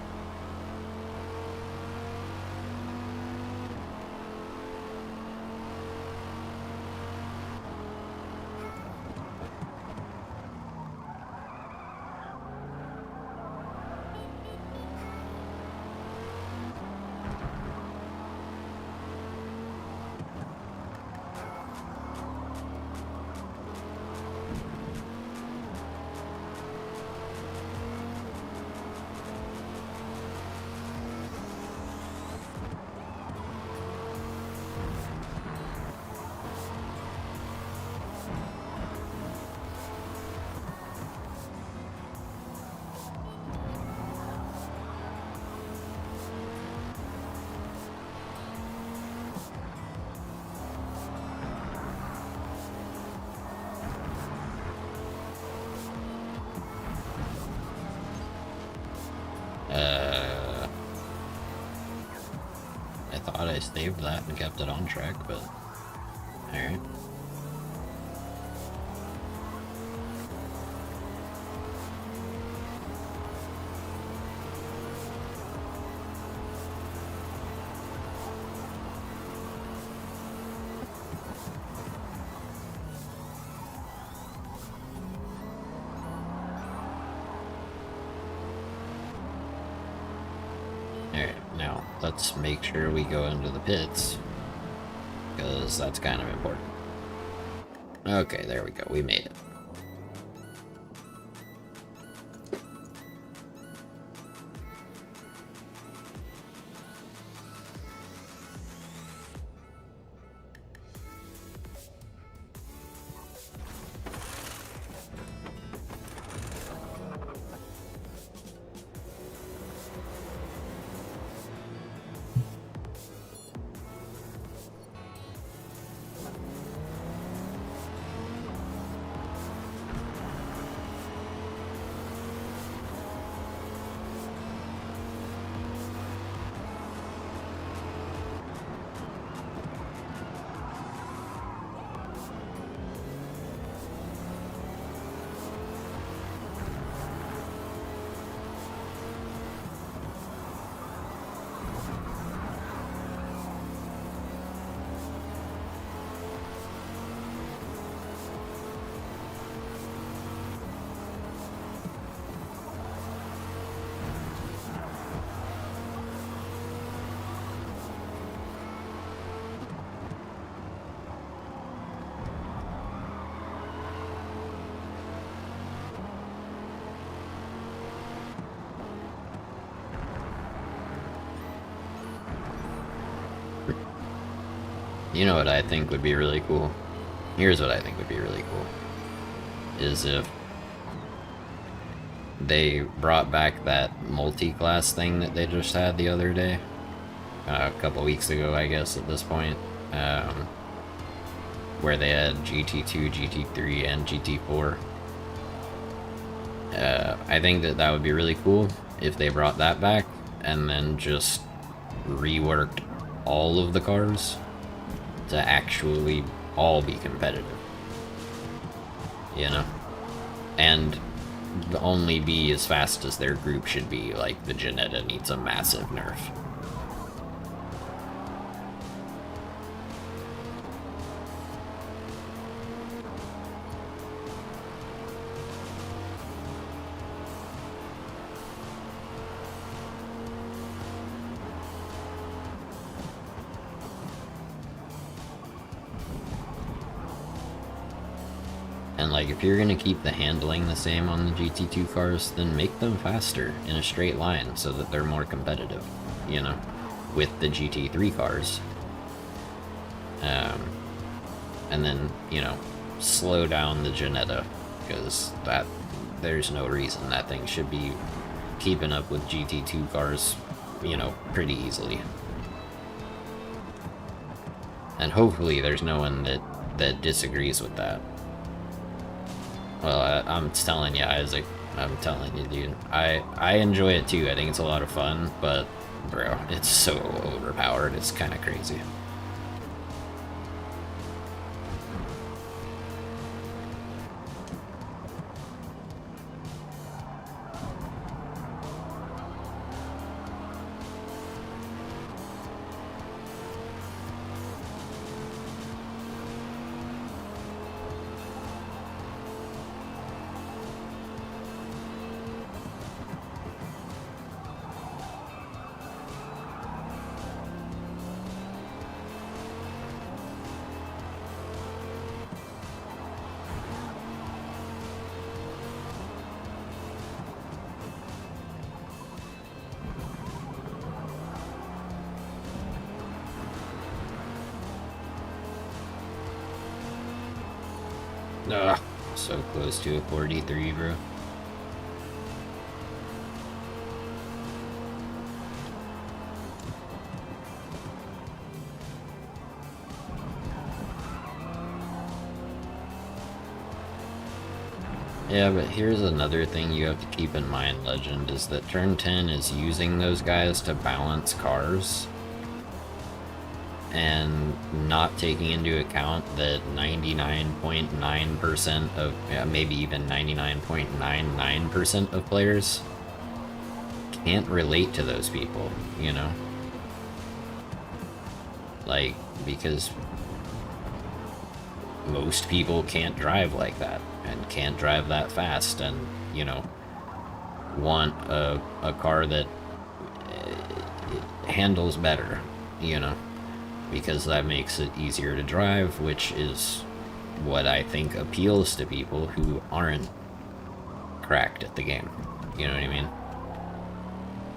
I thought I saved that and kept it on track, but alright. Now, let's make sure we go into the pits, because that's kind of important. Okay, there we go, we made it. You know what I think would be really cool? Here's what I think would be really cool. Is if they brought back that multi-class thing that they just had the other day. A couple weeks ago, I guess, at this point. Where they had GT2, GT3, and GT4. I think that would be really cool if they brought that back and then just reworked all of the cars to actually all be competitive. You know? and only be as fast as their group should be. Like, the Janetta needs a massive nerf. And like, if you're gonna keep the handling the same on the GT2 cars, then make them faster in a straight line so that they're more competitive, you know, with the GT3 cars. And then, you know, slow down the Janetta, because there's no reason that thing should be keeping up with GT2 cars, you know, pretty easily. And hopefully there's no one that disagrees with that. Well, I'm telling you, Isaac. I'm telling you, dude. I enjoy it too. I think it's a lot of fun, but, bro, it's so overpowered. It's kind of crazy. Ugh, so close to a 43, bro. Yeah, but here's another thing you have to keep in mind, Legend, is that turn 10 is using those guys to balance cars and not taking into account that 99.9% of, yeah, maybe even 99.99% of players can't relate to those people, you know? Like, because most people can't drive like that and can't drive that fast, and, you know, want a car that handles better, you know, because that makes it easier to drive, which is what I think appeals to people who aren't cracked at the game. You know what I mean?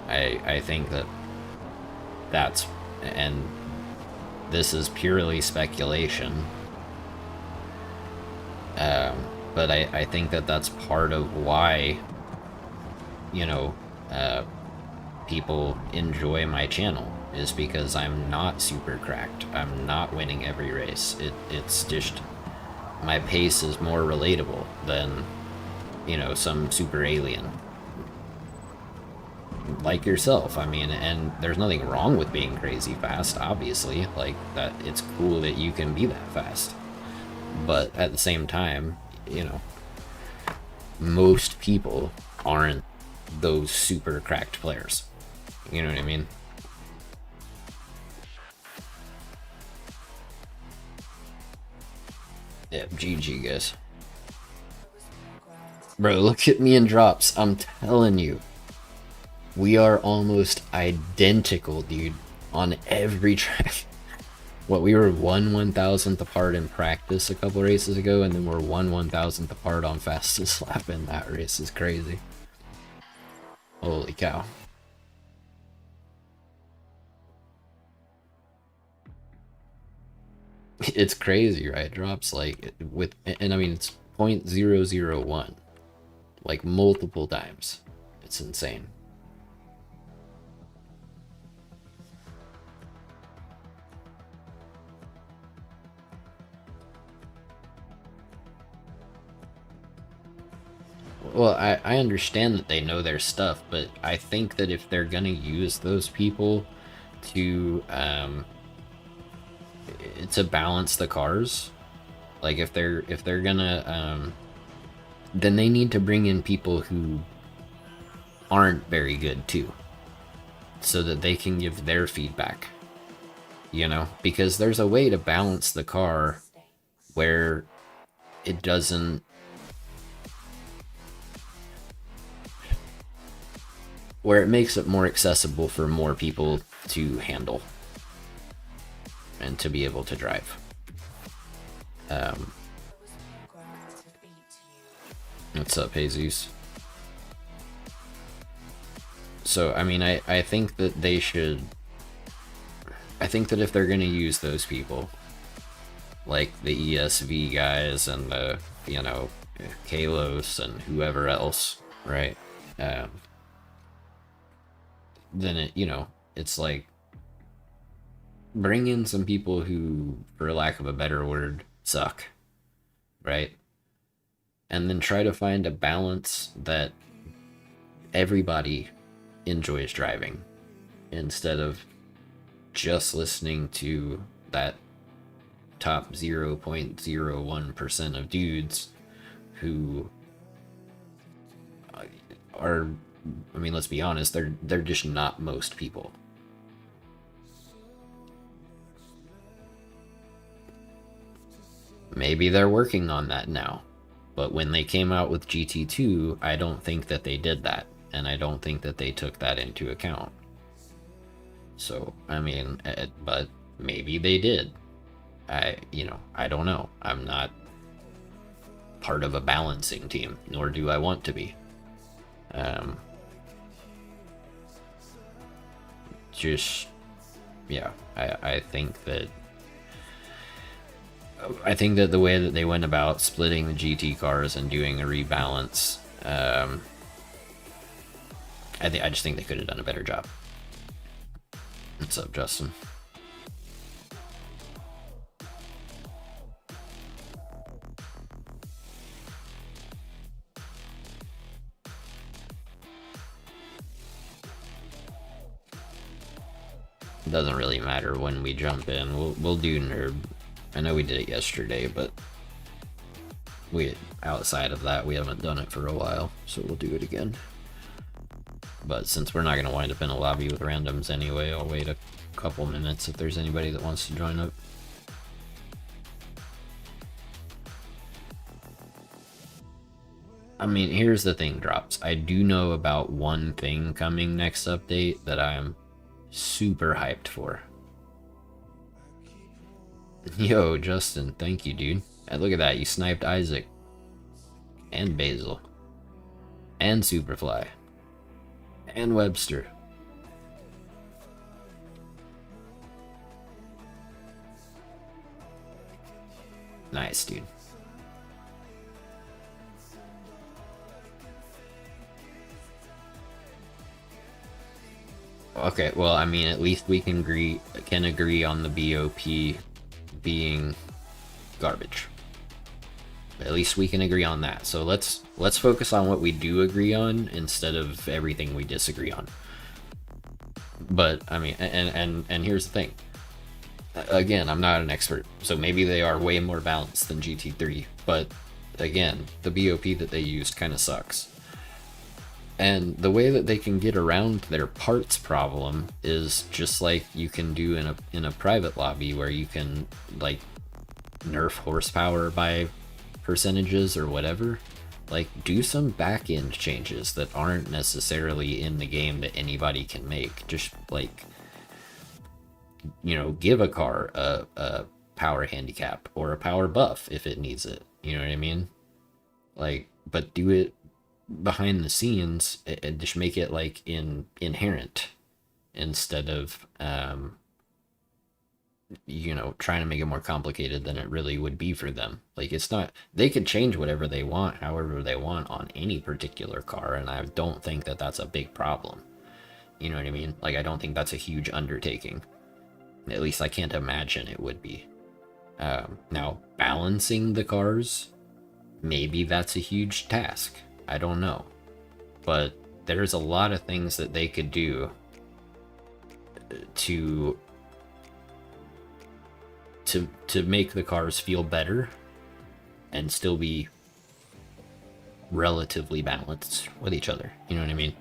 I think that's, and this is purely speculation, but I think that's part of why, you know, people enjoy my channel, is because I'm not super cracked. I'm not winning every race. It's just, my pace is more relatable than, you know, some super alien like yourself. I mean, and there's nothing wrong with being crazy fast, obviously. Like, that, it's cool that you can be that fast. But at the same time, you know, most people aren't those super cracked players. You know what I mean? Yeah, GG, guys. Bro, look at me in drops. I'm telling you. We are almost identical, dude, on every track. What, we were 1/1000th apart in practice a couple races ago, and then we're 1/1000th apart on fastest lap in that race. Is crazy. Holy cow. It's crazy, right? Drops, like, with, and I mean, it's 0.001, like, multiple times. It's insane. Well, I understand that they know their stuff, but I think that if they're gonna use those people to balance the cars, like, if they're gonna then they need to bring in people who aren't very good too, so that they can give their feedback, you know, because there's a way to balance the car where it doesn't, where it makes it more accessible for more people to handle and to be able to drive. What's up, Jesus? So, I mean, I think that they should, I think that if they're going to use those people, like the ESV guys and the, you know, Kalos and whoever else, right? Then it, you know, it's like, bring in some people who, for lack of a better word, suck, right? And then try to find a balance that everybody enjoys driving, instead of just listening to that top 0.01% of dudes who are, I mean, let's be honest, they're just not most people. Maybe they're working on that now, but when they came out with GT2, I don't think that they did that, and I don't think that they took that into account. So, I mean, but maybe they did. You know, I don't know. I'm not part of a balancing team, nor do I want to be. Just, yeah, I think that the way that they went about splitting the GT cars and doing a rebalance, I just think they could have done a better job. What's up, Justin? It doesn't really matter when we jump in. We'll do nerd. I know we did it yesterday, but outside of that, we haven't done it for a while, so we'll do it again. But since we're not going to wind up in a lobby with randoms anyway, I'll wait a couple minutes if there's anybody that wants to join up. I mean, here's the thing, Drops. I do know about one thing coming next update that I'm super hyped for. Yo, Justin, thank you, dude. Look at that, you sniped Isaac. And Basil. And Superfly. And Webster. Nice, dude. Okay, well, I mean, at least we can agree on the BOP being garbage. At least we can agree on that. So let's focus on what we do agree on instead of everything we disagree on. But I mean, and here's the thing. Again, I'm not an expert, so maybe they are way more balanced than GT3. But again, the BOP that they used kind of sucks. And the way that they can get around their parts problem is just like you can do in a private lobby, where you can like nerf horsepower by percentages or whatever. Like, do some back end changes that aren't necessarily in the game that anybody can make. Just like, you know, give a car a power handicap or a power buff if it needs it. You know what I mean? Like, but do it behind the scenes and just make it like inherent instead of you know, trying to make it more complicated than it really would be for them. Like, it's not, they could change whatever they want however they want on any particular car, and I don't think that that's a big problem. You know what I mean? Like, I don't think that's a huge undertaking. At least I can't imagine it would be. Now, balancing the cars, maybe that's a huge task. I don't know. But there's a lot of things that they could do to make the cars feel better and still be relatively balanced with each other. You know what I mean?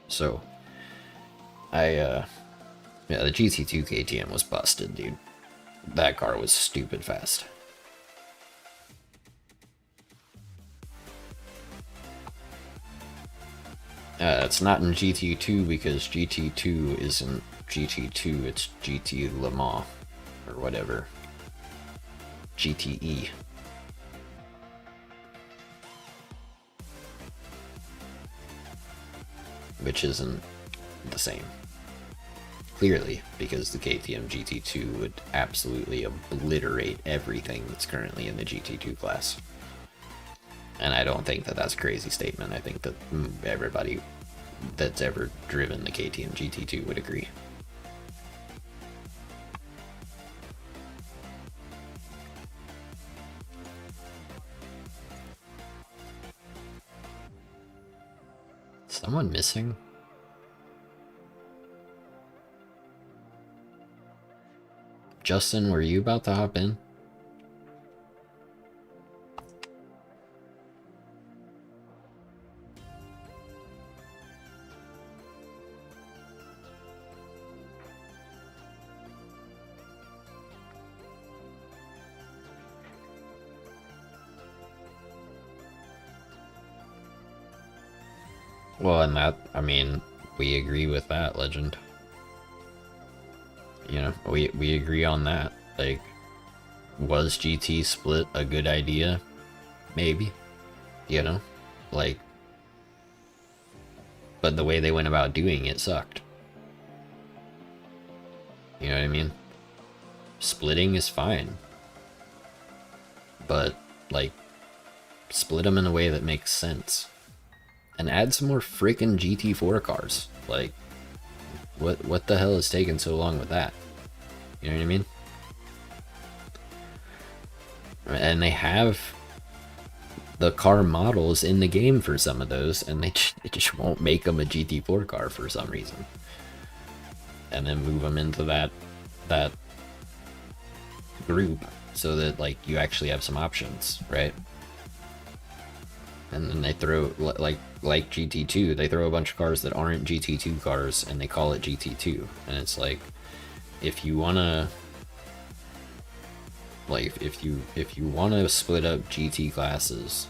So, yeah, the GT2 KTM was busted, dude. That car was stupid fast. It's not in GT2 because GT2 isn't GT2, it's GT Le Mans, or whatever. GTE. Which isn't the same. Clearly, because the KTM GT2 would absolutely obliterate everything that's currently in the GT2 class. And I don't think that that's a crazy statement. I think that everybody that's ever driven the KTM GT2 would agree. Someone missing? Justin, were you about to hop in? Well, and that, I mean, we agree with that, Legend. You know, we agree on that. Like, was GT split a good idea? Maybe. You know? Like, but the way they went about doing it sucked. You know what I mean? Splitting is fine. But, like, split them in a way that makes sense. And add some more freaking GT4 cars. Like, what the hell is taking so long with that? You know what I mean? And they have the car models in the game for some of those, and they just won't make them a GT4 car for some reason. And then move them into that group so that, like, you actually have some options, right? And then they throw, like GT2, they throw a bunch of cars that aren't GT2 cars, and they call it GT2. And it's like, if you wanna, like, if you wanna split up GT classes,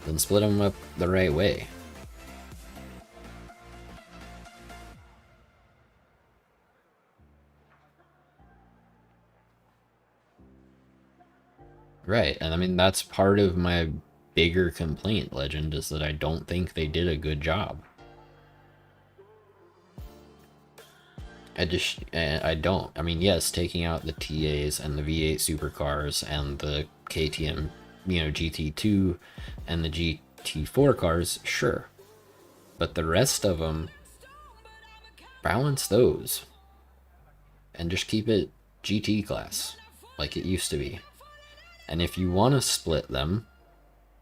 then split them up the right way. Right, and I mean, that's part of my bigger complaint, Legend, is that I don't think they did a good job. I don't. I mean, yes, taking out the TAs and the V8 supercars and the KTM, you know, GT2 and the GT4 cars, sure. But the rest of them, balance those. And just keep it GT class, like it used to be. And if you want to split them,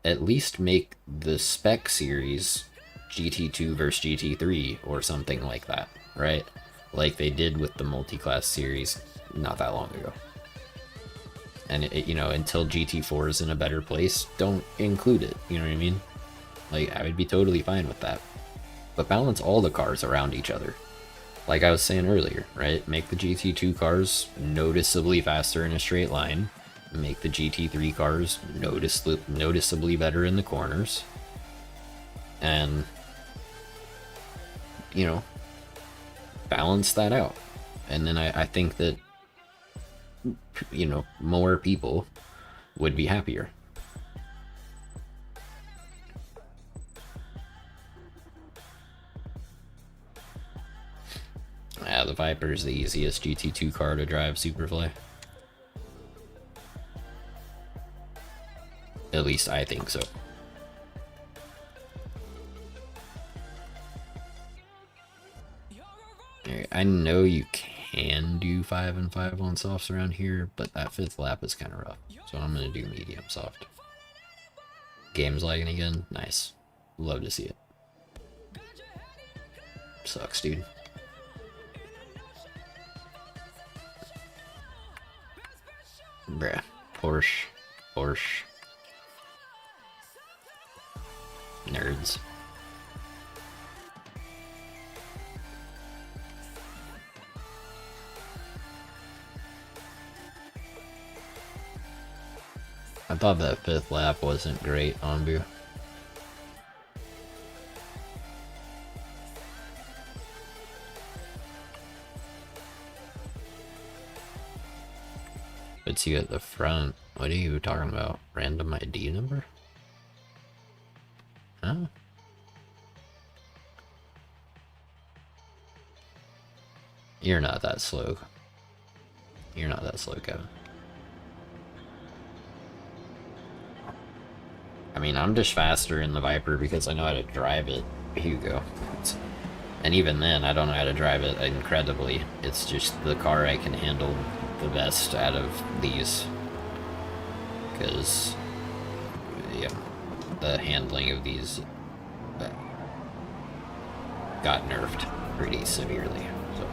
at least make the spec series GT2 versus GT3 or something like that, right? Like they did with the multi-class series not that long ago. And you know, until GT4 is in a better place, don't include it, you know what I mean? Like, I would be totally fine with that. But balance all the cars around each other. Like I was saying earlier, right? Make the GT2 cars noticeably faster in a straight line. Make the GT3 cars noticeably better in the corners. And, you know, balance that out. And then I think that, you know, more people would be happier. Yeah, the Viper is the easiest GT2 car to drive, Superfly. At least I think so. I know you can do 5 and 5 on softs around here, but that 5th lap is kind of rough. So I'm going to do medium soft. Game's lagging again? Nice. Love to see it. Sucks, dude. Bruh. Porsche. Nerds. I thought that fifth lap wasn't great on view. Puts you at the front. What are you talking about? Random ID number? Huh? You're not that slow. You're not that slow, Kevin. I mean, I'm just faster in the Viper because I know how to drive it, Hugo. And even then, I don't know how to drive it incredibly. It's just the car I can handle the best out of these. Because, yeah, the handling of these got nerfed pretty severely. So.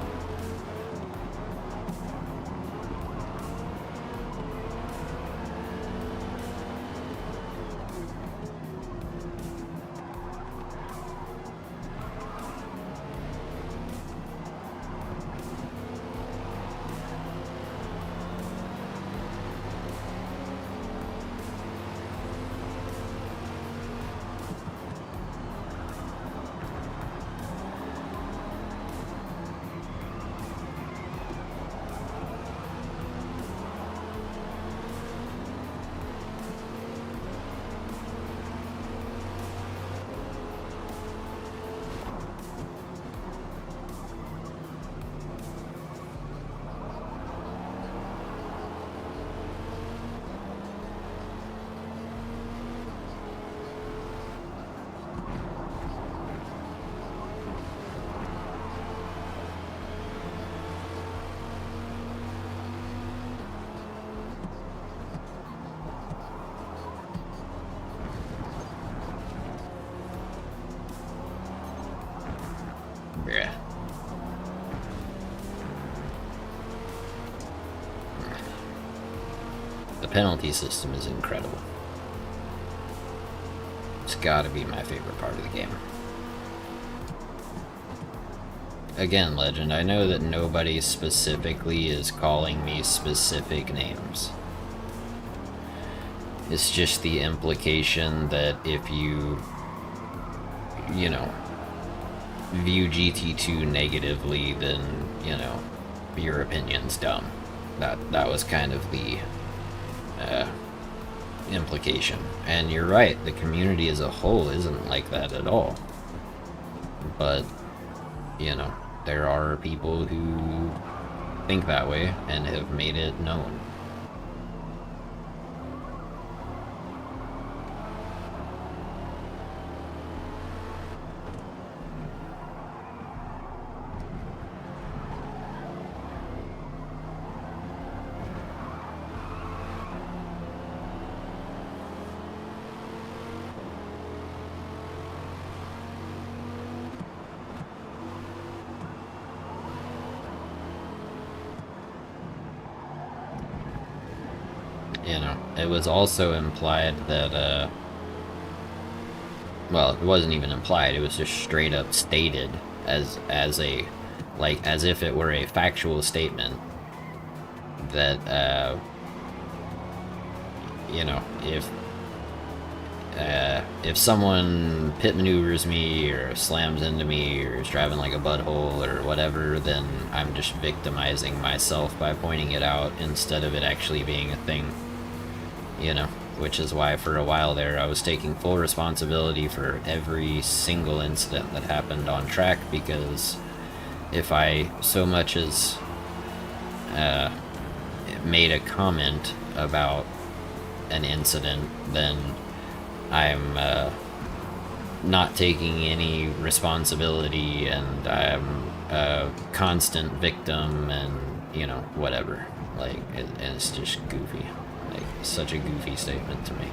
Yeah. The penalty system is incredible. It's gotta be my favorite part of the game. Again, Legend, I know that nobody specifically is calling me specific names. It's just the implication that if you know, view GT2 negatively, then, you know, your opinion's dumb. That was kind of the implication. And you're right, the community as a whole isn't like that at all. But, you know, there are people who think that way and have made it known. You know, it was also implied that, well, it wasn't even implied, it was just straight up stated as a, like, as if it were a factual statement that, you know, if someone pit maneuvers me or slams into me or is driving like a butthole or whatever, then I'm just victimizing myself by pointing it out instead of it actually being a thing. You know, which is why for a while there I was taking full responsibility for every single incident that happened on track, because if I so much as made a comment about an incident, then I'm not taking any responsibility, and I'm a constant victim, and, you know, whatever. Like, and it's just goofy. Like, such a goofy statement to me.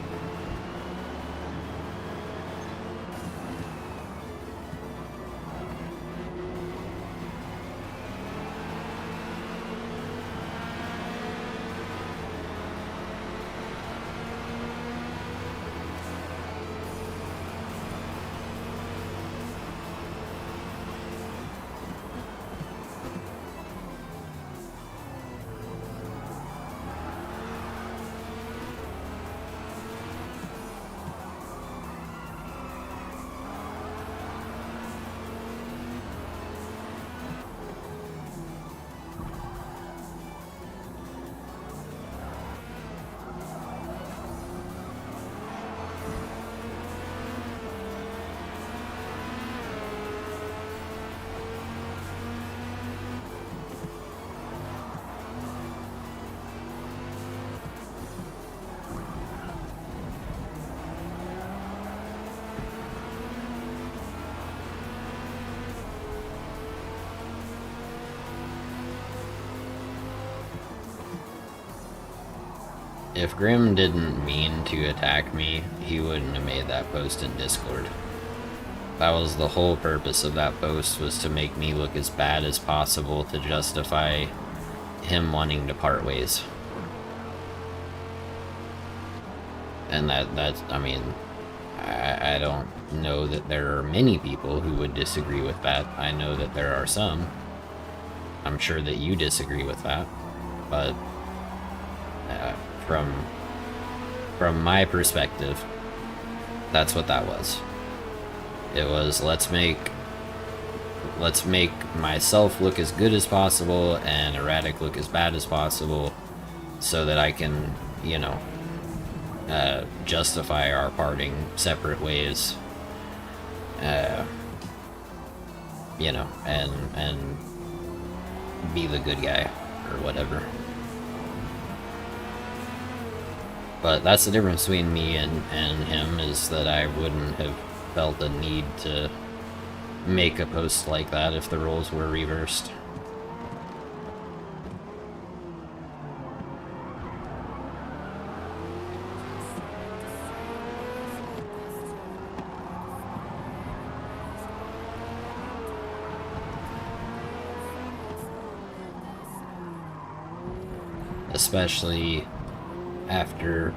if Grim didn't mean to attack me, he wouldn't have made that post in Discord. That was the whole purpose of that post, was to make me look as bad as possible to justify him wanting to part ways. And that's, I mean, I don't know that there are many people who would disagree with that. I know that there are some. I'm sure that you disagree with that. But from my perspective, that's what that was. It was, let's make myself look as good as possible and Erratic look as bad as possible so that I can, you know, justify our parting separate ways, you know, and be the good guy or whatever. But that's the difference between me and him, is that I wouldn't have felt the need to make a post like that if the roles were reversed. Especially after,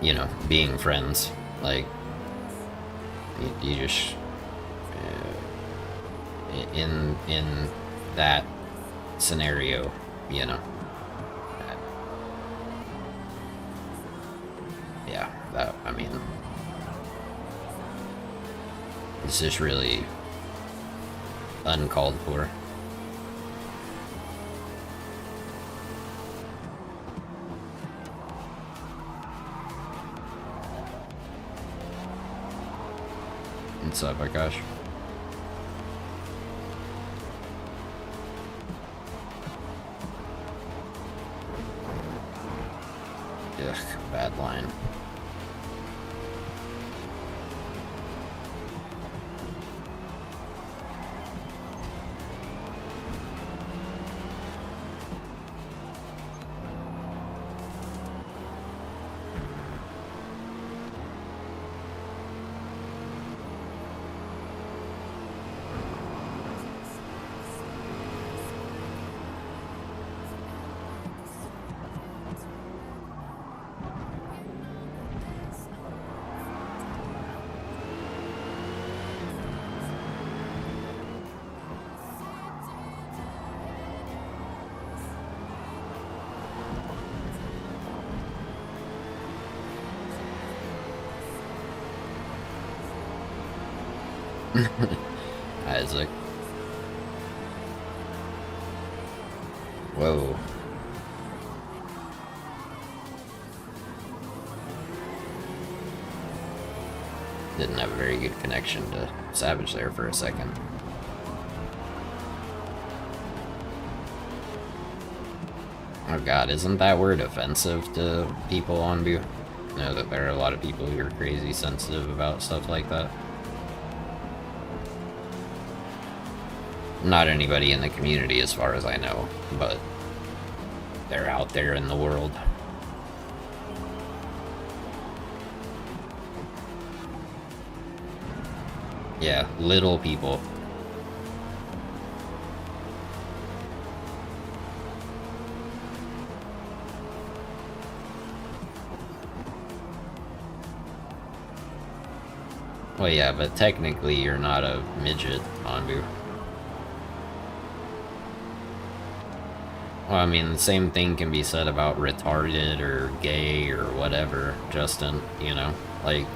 you know, being friends. Like, you just, in that scenario, you know, yeah, that, I mean, it's just really uncalled for. What's up, Akash? Ugh, bad line. Isaac. Whoa. Didn't have a very good connection to Savage there for a second. Oh god, isn't that word offensive to people on view? I know that there are a lot of people who are crazy sensitive about stuff like that. Not anybody in the community as far as I know, but they're out there in the world. Yeah, little people. Well, yeah, but technically you're not a midget, Anbu. Well, I mean, the same thing can be said about retarded or gay or whatever, Justin, you know? Like,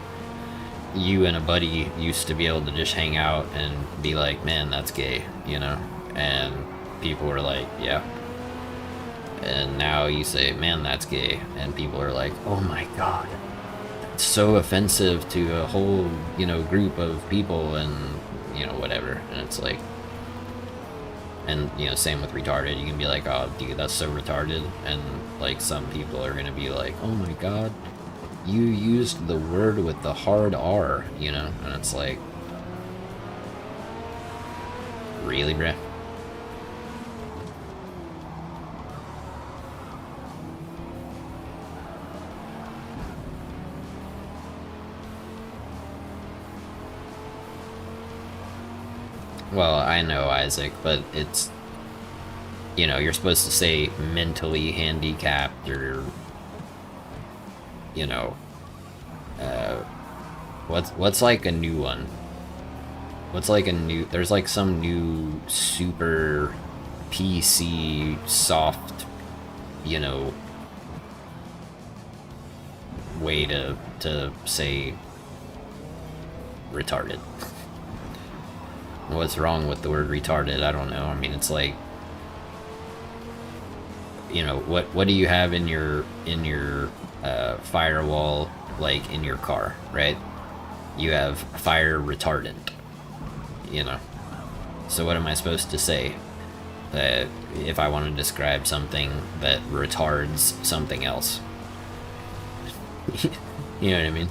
you and a buddy used to be able to just hang out and be like, man, that's gay, you know? And people were like, yeah. And now you say, man, that's gay. And people are like, oh my god. It's so offensive to a whole, you know, group of people and, you know, whatever. And it's like, and, you know, same with retarded. You can be like, oh, dude, that's so retarded. And, like, some people are going to be like, oh my god, you used the word with the hard R, you know? And it's like, really, bruh? Well, I know, Isaac, but it's, you know, you're supposed to say mentally handicapped or, you know, what's like a new one? What's like a new, there's like some new super PC soft, you know, way to say retarded. What's wrong with the word retarded? I don't know. I mean, it's like, you know, what do you have in your firewall, like in your car, right? You have fire retardant, you know. So what am I supposed to say? That if I want to describe something that retards something else? You know what I mean?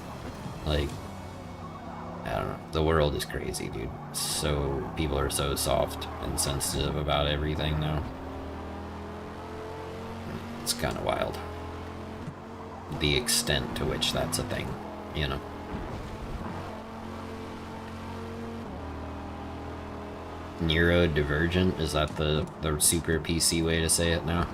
Like, I don't know. The world is crazy, dude. So people are so soft and sensitive about everything now. It's kind of wild. The extent to which that's a thing, you know. Neurodivergent, is that the super PC way to say it now?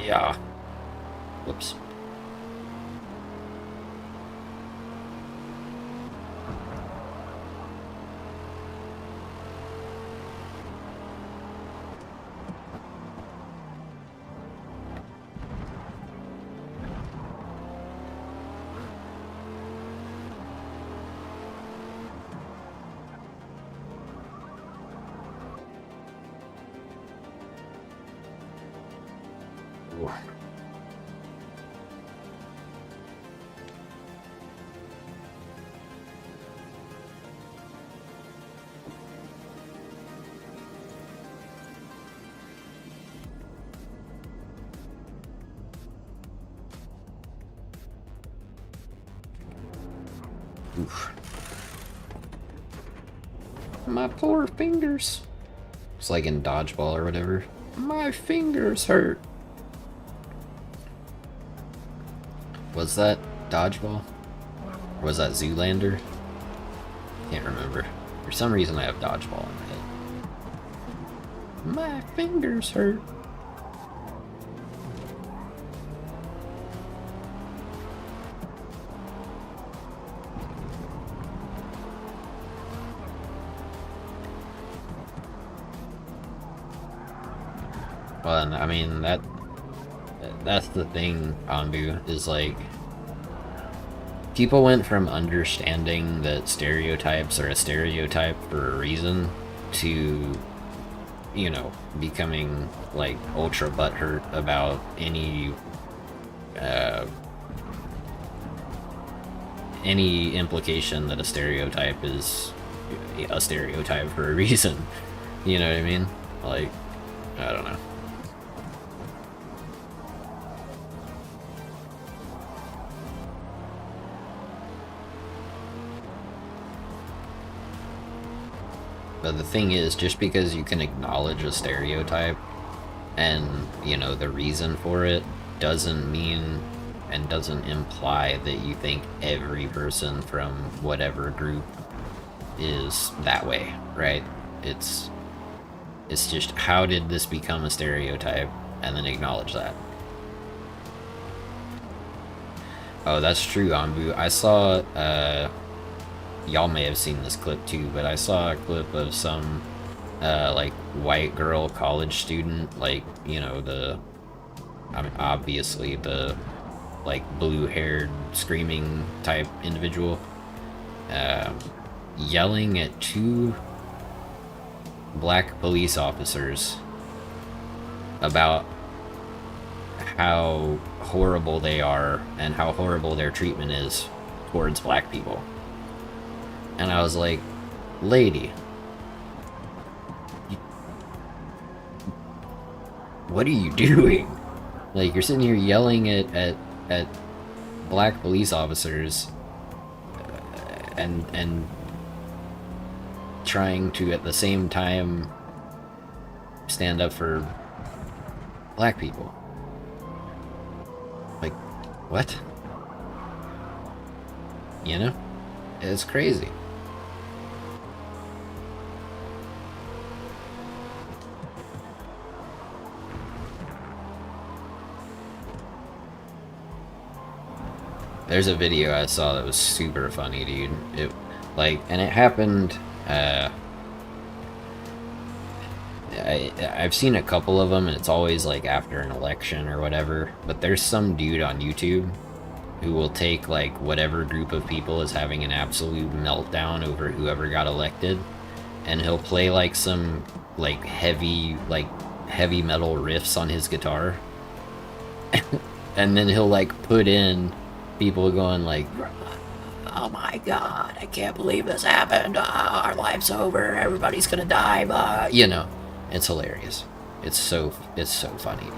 Yeah. Whoops. Oof. My poor fingers. It's like in dodgeball or whatever. My fingers hurt. Was that dodgeball? Or was that Zoolander? Can't remember. For some reason I have dodgeball in my head. My fingers hurt. Well, I mean, that's the thing, Anbu, is like, people went from understanding that stereotypes are a stereotype for a reason to, you know, becoming like ultra butthurt about any implication that a stereotype is a stereotype for a reason. You know what I mean? Like, I don't know. But the thing is, just because you can acknowledge a stereotype and, you know, the reason for it doesn't mean and doesn't imply that you think every person from whatever group is that way, right? It's just, how did this become a stereotype, and then acknowledge that. Oh, that's true, Anbu. I saw, y'all may have seen this clip too, but I saw a clip of some, like, white girl college student, like, you know, I mean, obviously the, like, blue-haired, screaming type individual, yelling at two black police officers about how horrible they are and how horrible their treatment is towards black people. And I was like, lady, what are you doing? Like, you're sitting here yelling at black police officers and trying to at the same time stand up for black people. Like, What? You know? It's crazy. There's a video I saw that was super funny, dude. And it happened, I've seen a couple of them, and it's always like after an election or whatever, but there's some dude on YouTube who will take like whatever group of people is having an absolute meltdown over whoever got elected, and he'll play like some like heavy metal riffs on his guitar, and then he'll like put in people going like, oh my god, I can't believe this happened, our life's over, everybody's gonna die, you know. It's hilarious. It's so funny, dude.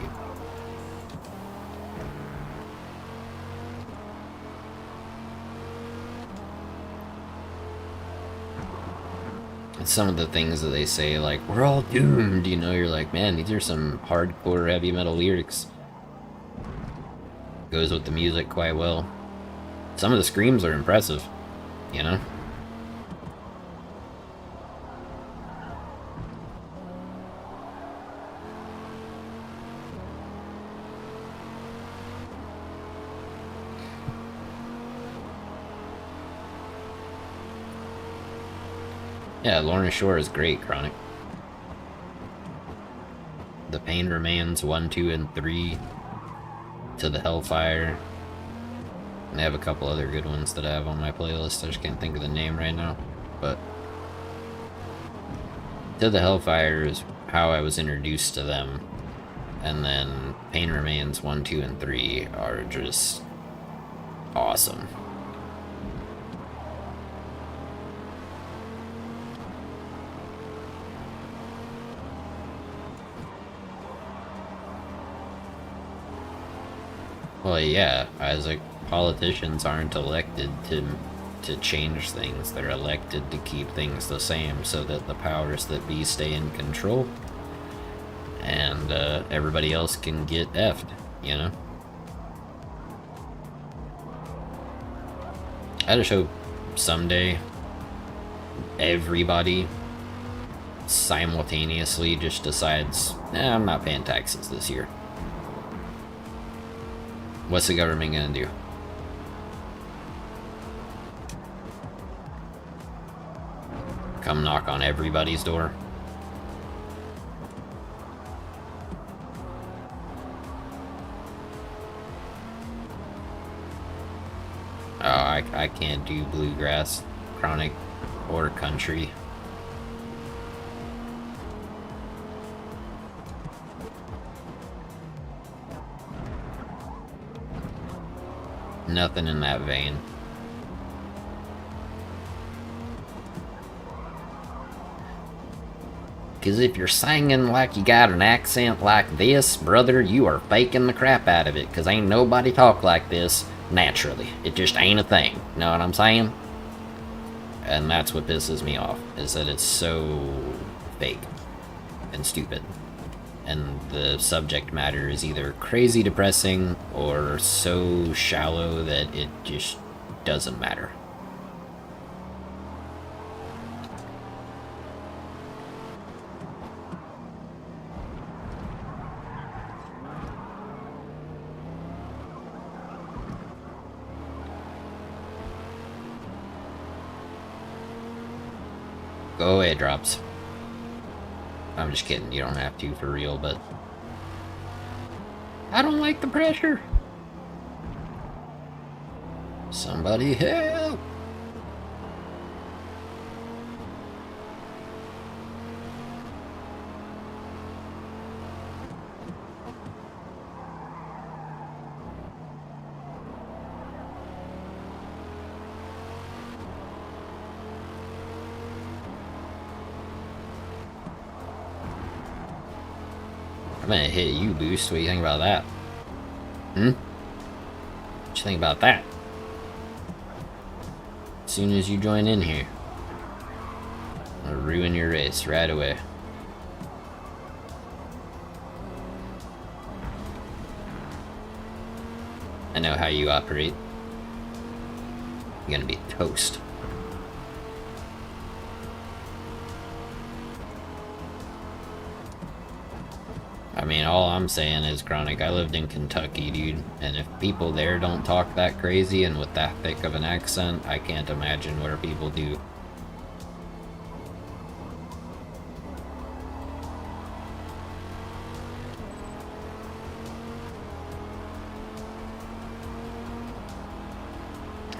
It's some of the things that they say, like, we're all doomed, you know. You're like, man, these are some hardcore heavy metal lyrics. Goes with the music quite well. Some of the screams are impressive, you know. Yeah, Lorna Shore is great, Chronic. The Pain Remains 1, 2, and 3. To the Hellfire. And they have a couple other good ones that I have on my playlist. I just can't think of the name right now. But To the Hellfire is how I was introduced to them. And then Pain Remains 1, 2, and 3 are just awesome. Well, yeah, as like politicians aren't elected to change things. They're elected to keep things the same so that the powers that be stay in control, and everybody else can get effed, you know? I just hope someday everybody simultaneously just decides, I'm not paying taxes this year. What's the government gonna do? Come knock on everybody's door? Oh, I can't do bluegrass, Chronic, or country. Nothing in that vein. Because if you're singing like you got an accent like this, brother, you are faking the crap out of it. Because ain't nobody talk like this naturally. It just ain't a thing. Know what I'm saying? And that's what pisses me off, is that it's so fake and stupid. And the subject matter is either crazy depressing or so shallow that it just doesn't matter. Go away, drops. I'm just kidding, you don't have to for real, but I don't like the pressure. Somebody help! I'm gonna hit you, Boost. What do you think about that? What you think about that? As soon as you join in here, I'll ruin your race right away. I know how you operate. You're gonna be toast. I mean, all I'm saying is, Chronic, I lived in Kentucky, dude, and if people there don't talk that crazy and with that thick of an accent, I can't imagine where people do.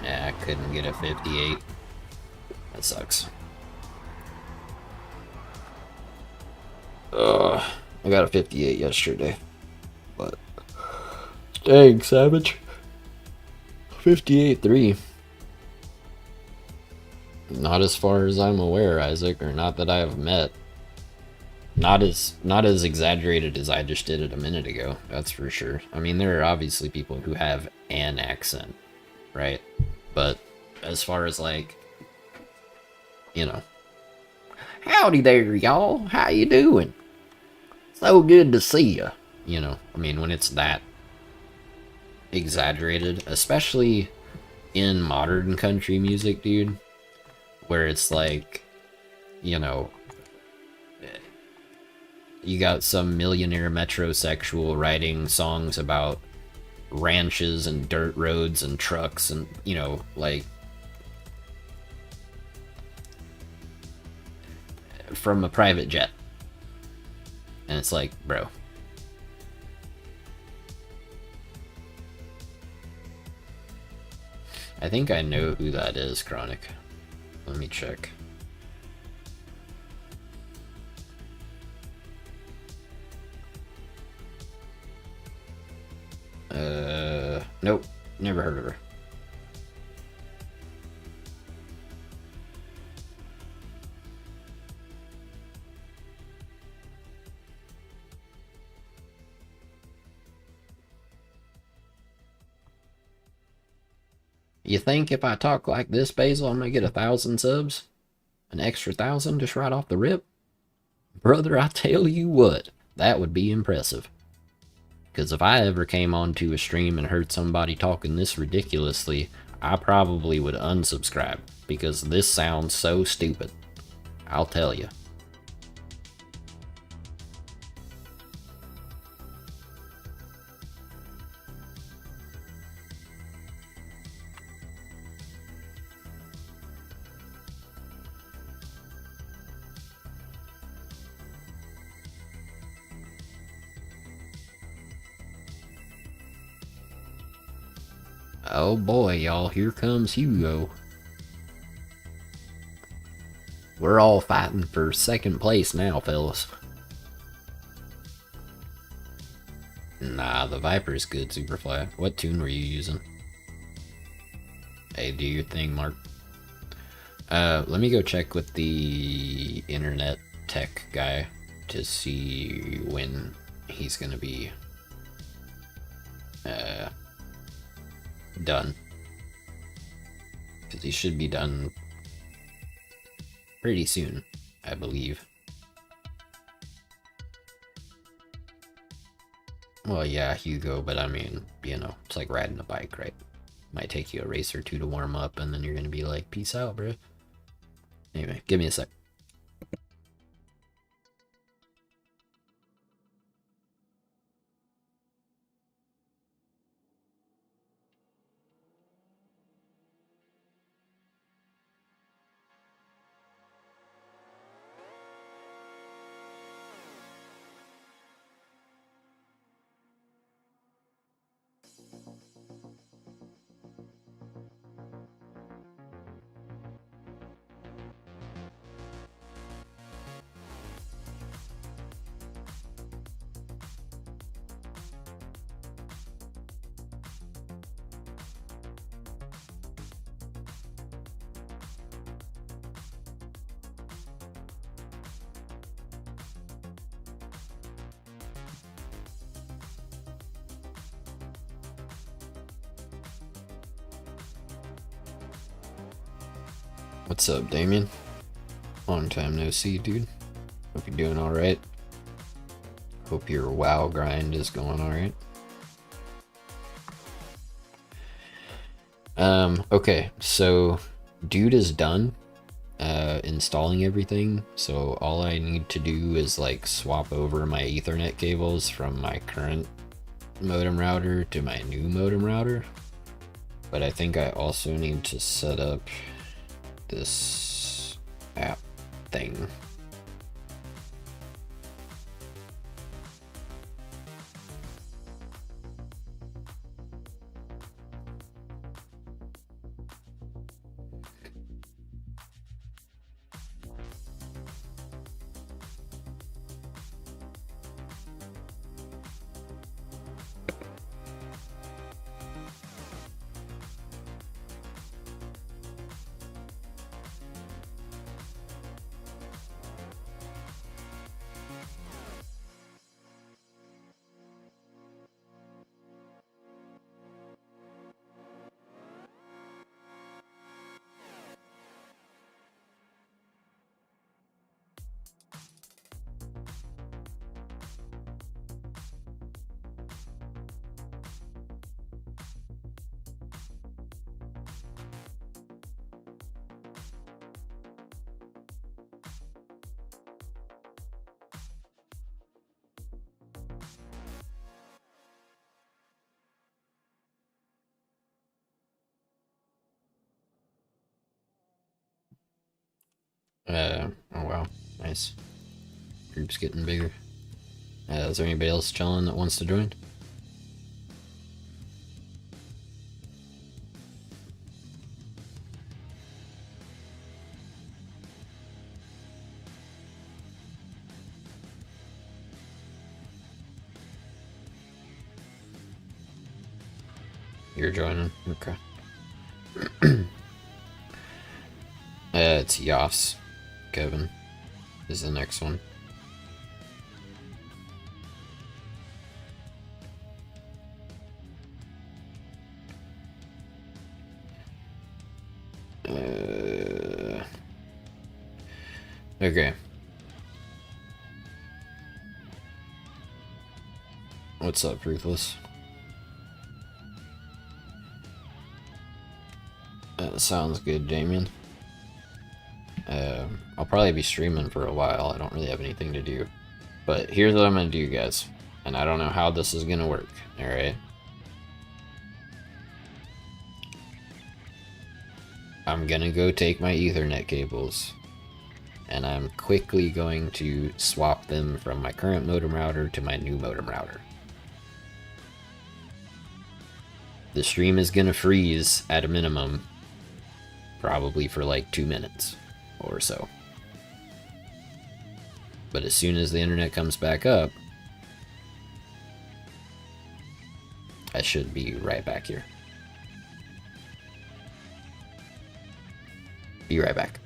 Yeah, I couldn't get a 58. That sucks. I got a 58 yesterday, but dang, savage. 58.3. Not as far as I'm aware, Isaac, or not that I have met. Not as exaggerated as I just did it a minute ago, that's for sure. I mean, there are obviously people who have an accent, right? But as far as, like, you know, howdy there, y'all, how you doing? So good to see ya. You know, I mean, when it's that exaggerated, especially in modern country music, dude, where it's like, you know, you got some millionaire metrosexual writing songs about ranches and dirt roads and trucks and, you know, like, from a private jet. And it's like, bro. I think I know who that is, Chronic. Let me check. Nope. Never heard of her. You think if I talk like this, Basil, I'm gonna get 1,000 subs? An extra 1,000 just right off the rip? Brother, I tell you what, that would be impressive. Because if I ever came onto a stream and heard somebody talking this ridiculously, I probably would unsubscribe. Because this sounds so stupid. I'll tell you. Oh boy, y'all, here comes Hugo. We're all fighting for second place now, fellas. Nah, the Viper's good, Superfly. What tune were you using? Hey, do your thing, Mark. Let me go check with the internet tech guy to see when he's gonna be done. Because he should be done pretty soon, I believe. Well, yeah, Hugo, but I mean, you know, it's like riding a bike, right? Might take you a race or two to warm up, and then you're gonna be like, peace out, bro. Anyway, give me a sec. What's up, Damien? Long time no see, dude. Hope you're doing alright. Hope your WoW grind is going alright. Okay, so dude is done installing everything, so all I need to do is like swap over my Ethernet cables from my current modem router to my new modem router. But I think I also need to set up this app thing. Oh wow, nice. Group's getting bigger. Is there anybody else chilling that wants to join? You're joining? Okay. It's Yas. Kevin is the next one. Okay. What's up, Ruthless? Sounds good, Damien. I'll probably be streaming for a while. I don't really have anything to do. But here's what I'm gonna do, guys. And I don't know how this is gonna work, alright? I'm gonna go take my Ethernet cables. And I'm quickly going to swap them from my current modem router to my new modem router. The stream is gonna freeze at a minimum, probably for like 2 minutes or so. But as soon as the internet comes back up, I should be right back here. Be right back.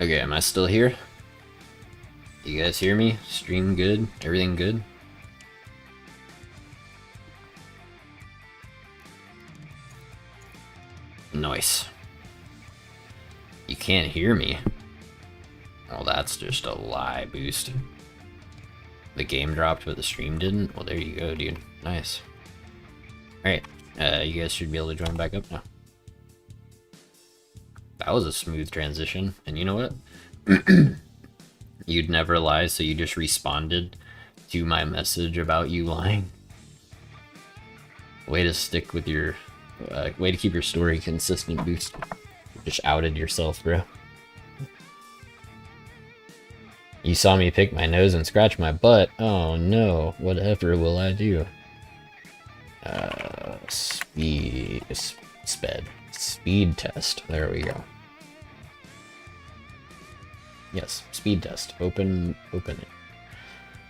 Okay, am I still here? You guys hear me? Stream good? Everything good? Nice. You can't hear me. Well, that's just a lie, Boost. The game dropped, but the stream didn't? Well, there you go, dude. Nice. Alright, you guys should be able to join back up now. That was a smooth transition. And you know what? You'd never lie, so you just responded to my message about you lying. Way to stick with your... way to keep your story consistent, Boost. You just outed yourself, bro. You saw me pick my nose and scratch my butt. Oh no, whatever will I do? Speed test. There we go. Yes, speed test. Open it.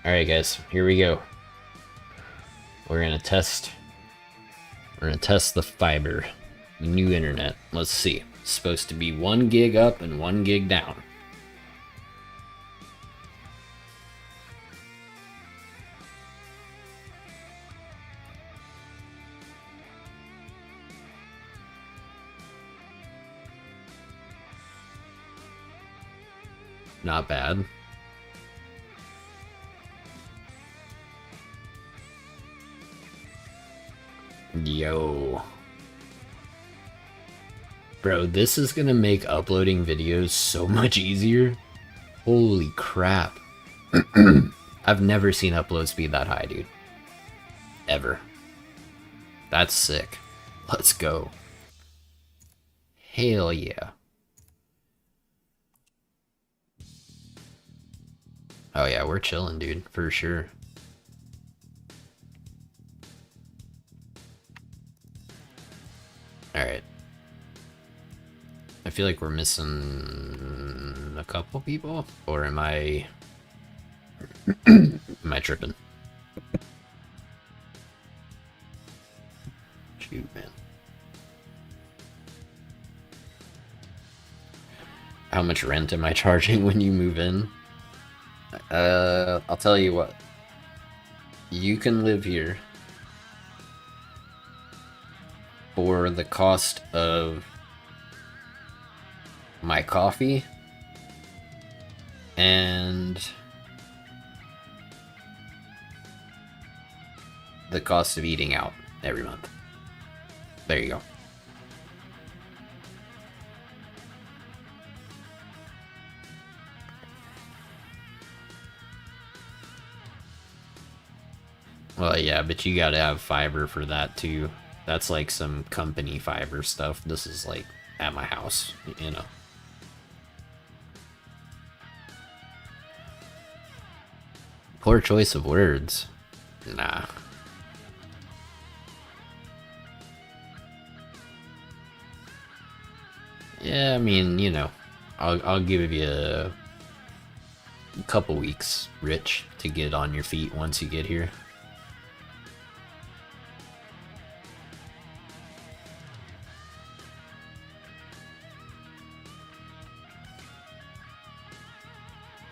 Alright guys, here we go. We're gonna test the fiber. The new internet. Let's see. It's supposed to be 1 gig up and 1 gig down. Not bad. Yo. Bro, this is gonna make uploading videos so much easier. Holy crap. I've never seen upload speed that high, dude. Ever. That's sick. Let's go. Hell yeah. Oh yeah, we're chilling, dude, for sure. Alright. I feel like we're missing a couple people, or am I tripping? Shoot, man. How much rent am I charging when you move in? I'll tell you what. You can live here for the cost of my coffee and the cost of eating out every month. There you go. Well, yeah, but you gotta have fiber for that too. That's like some company fiber stuff. This is like at my house, you know. Poor choice of words. Nah. Yeah, I mean, you know, I'll give you a couple weeks, Rich, to get on your feet once you get here.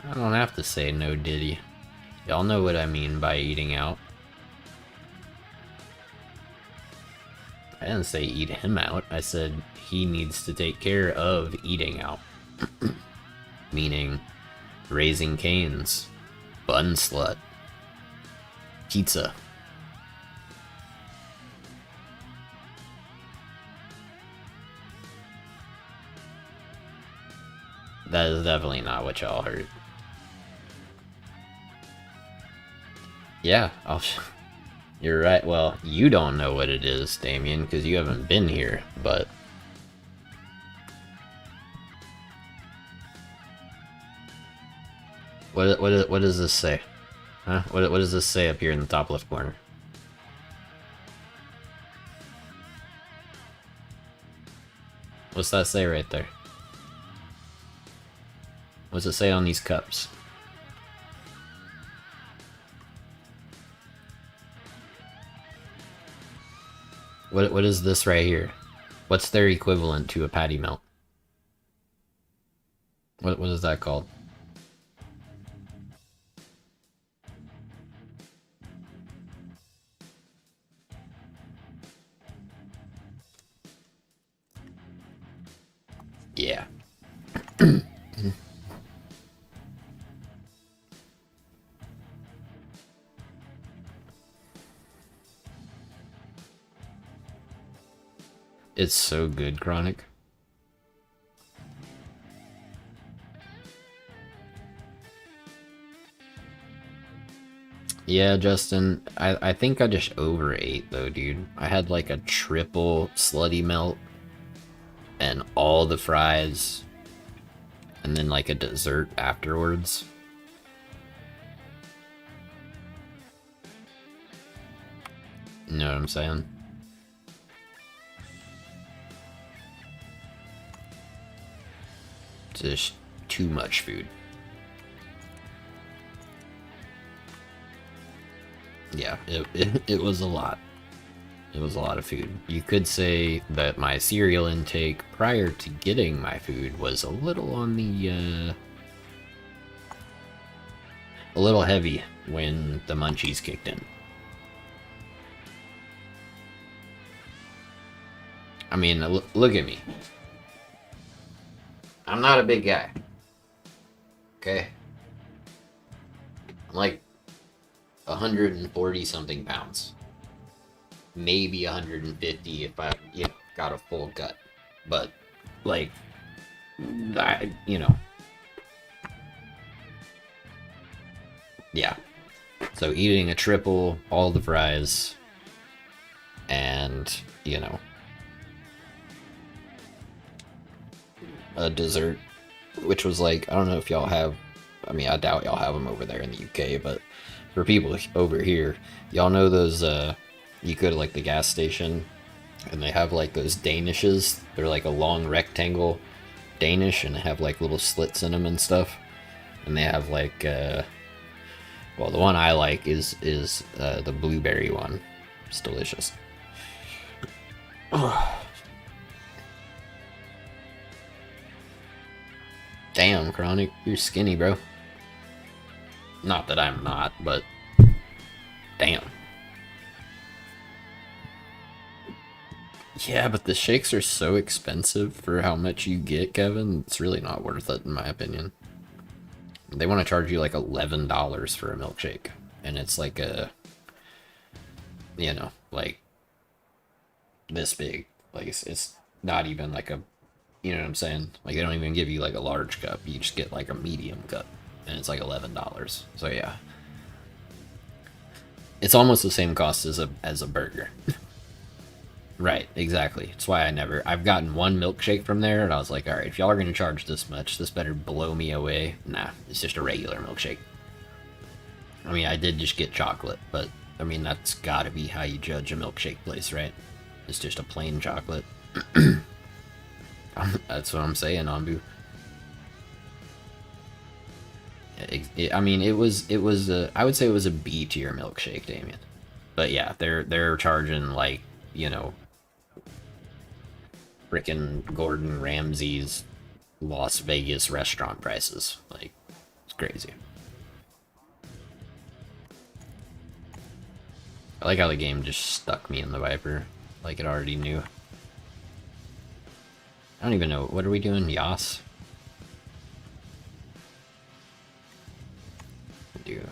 I don't have to say no, Diddy. Y'all know what I mean by eating out. I didn't say eat him out. I said he needs to take care of eating out. Meaning Raising Cane's, Bun Slut, pizza. That is definitely not what y'all heard. Yeah, you're right. Well, you don't know what it is, Damien, because you haven't been here, but... What does this say? Huh? What does this say up here in the top left corner? What's that say right there? What's it say on these cups? What is this right here? What's their equivalent to a patty melt? What is that called? Yeah. It's so good, Chronic. Yeah, Justin, I think I just overate though, dude. I had like a triple slutty melt and all the fries and then like a dessert afterwards. You know what I'm saying? Just too much food. Yeah, it was a lot. It was a lot of food. You could say that my cereal intake prior to getting my food was a little on the, a little heavy when the munchies kicked in. I mean, look at me. I'm not a big guy. Okay? I'm like 140 something pounds. Maybe 150 if I, got a full gut. But, like, yeah. So eating a triple, all the fries, and, a dessert, which was like, I don't know if y'all have, I mean, I doubt y'all have them over there in the UK, but for people over here, y'all know those, you go to like the gas station and they have like those Danishes. They're like a long rectangle Danish and they have like little slits in them and stuff. And they have like, well, the one I like is the blueberry one. It's delicious. Damn, Chronic, you're skinny, bro. Not that I'm not, but damn. Yeah, but the shakes are so expensive for how much you get, Kevin. It's really not worth it, in my opinion. They want to charge you like $11 for a milkshake. And it's like a, like this big. Like, it's not even like a, you know what I'm saying? Like, they don't even give you like a large cup. You just get like a medium cup. And it's like $11. So, yeah. It's almost the same cost as a burger. Right, exactly. That's why I've gotten one milkshake from there, and I was like, alright, if y'all are gonna charge this much, this better blow me away. Nah, it's just a regular milkshake. I mean, I did just get chocolate, but, I mean, that's gotta be how you judge a milkshake place, right? It's just a plain chocolate. That's what I'm saying, Ambu. I mean, it was I would say it was a B tier milkshake, Damien. But yeah, they're charging like, frickin' Gordon Ramsay's Las Vegas restaurant prices. Like, it's crazy. I like how the game just stuck me in the Viper, like it already knew. I don't even know, what are we doing, Yas? Do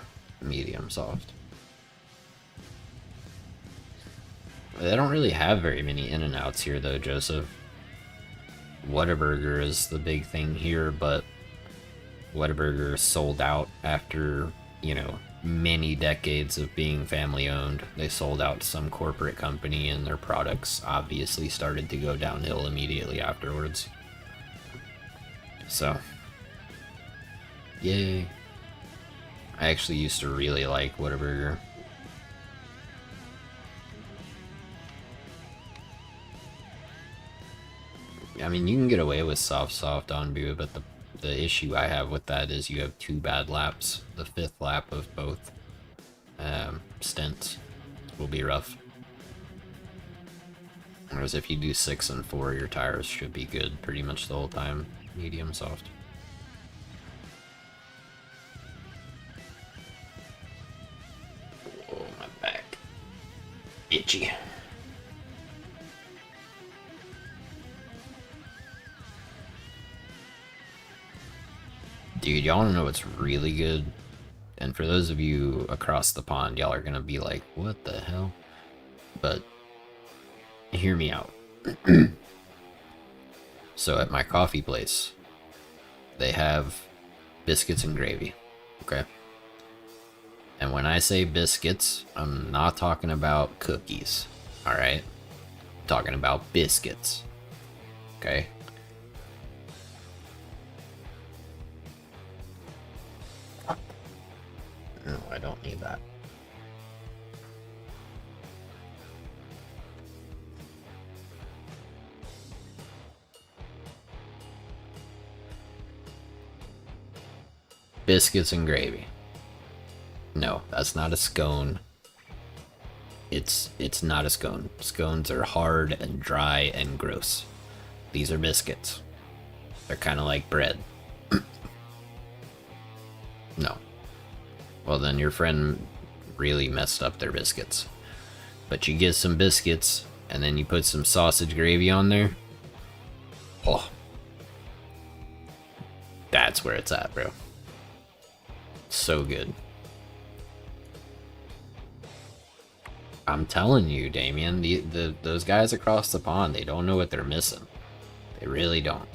medium soft. They don't really have very many In-N-Outs here though, Joseph. Whataburger is the big thing here, but Whataburger sold out after, many decades of being family owned. They sold out to some corporate company and their products obviously started to go downhill immediately afterwards. So, yay. I actually used to really like Whataburger. I mean, you can get away with soft on Boo, but the issue I have with that is you have 2 bad laps. The 5th lap of both stints will be rough. Whereas if you do 6 and 4, your tires should be good pretty much the whole time. Medium soft. Itchy. Dude, y'all wanna know what's really good? And for those of you across the pond, y'all are gonna be like, what the hell? But hear me out. So at my coffee place, they have biscuits and gravy, okay? And when I say biscuits, I'm not talking about cookies, alright? I'm talking about biscuits, okay? No, I don't need that. Biscuits and gravy. No, that's not a scone. It's not a scone. Scones are hard and dry and gross. These are biscuits. They're kind of like bread. No. Well, then your friend really messed up their biscuits. But you get some biscuits, and then you put some sausage gravy on there. Oh. That's where it's at, bro. So good. I'm telling you, Damien, those guys across the pond, they don't know what they're missing. They really don't.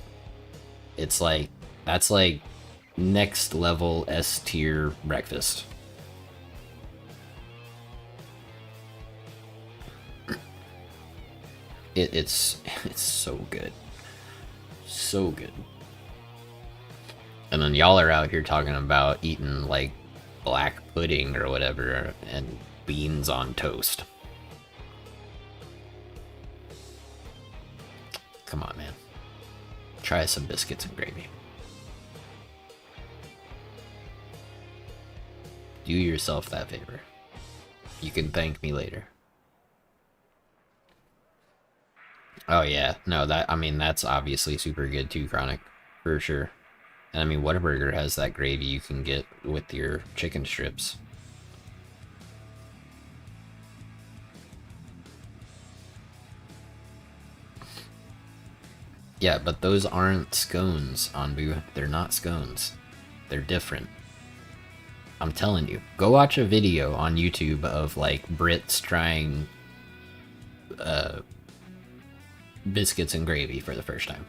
It's like, that's like next level S tier breakfast. It's so good. So good. And then y'all are out here talking about eating like black pudding or whatever and beans on toast. Come on, man. Try some biscuits and gravy. Do yourself that favor. You can thank me later. Oh yeah, no, I mean, that's obviously super good too, Chronic. For sure. And I mean, Whataburger has that gravy you can get with your chicken strips. Yeah, but those aren't scones, Anbu. They're not scones. They're different. I'm telling you. Go watch a video on YouTube of, like, Brits trying biscuits and gravy for the first time.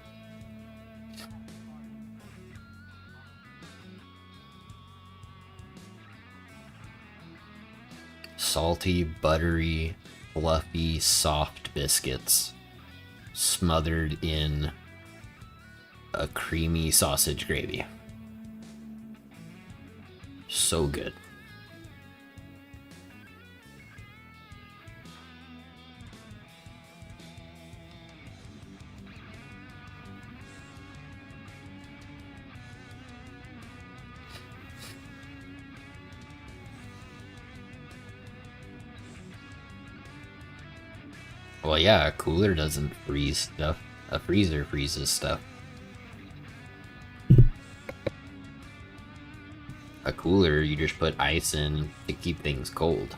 Salty, buttery, fluffy, soft biscuits smothered in a creamy sausage gravy. So good. Well, yeah, a cooler doesn't freeze stuff. A freezer freezes stuff. A cooler, you just put ice in to keep things cold.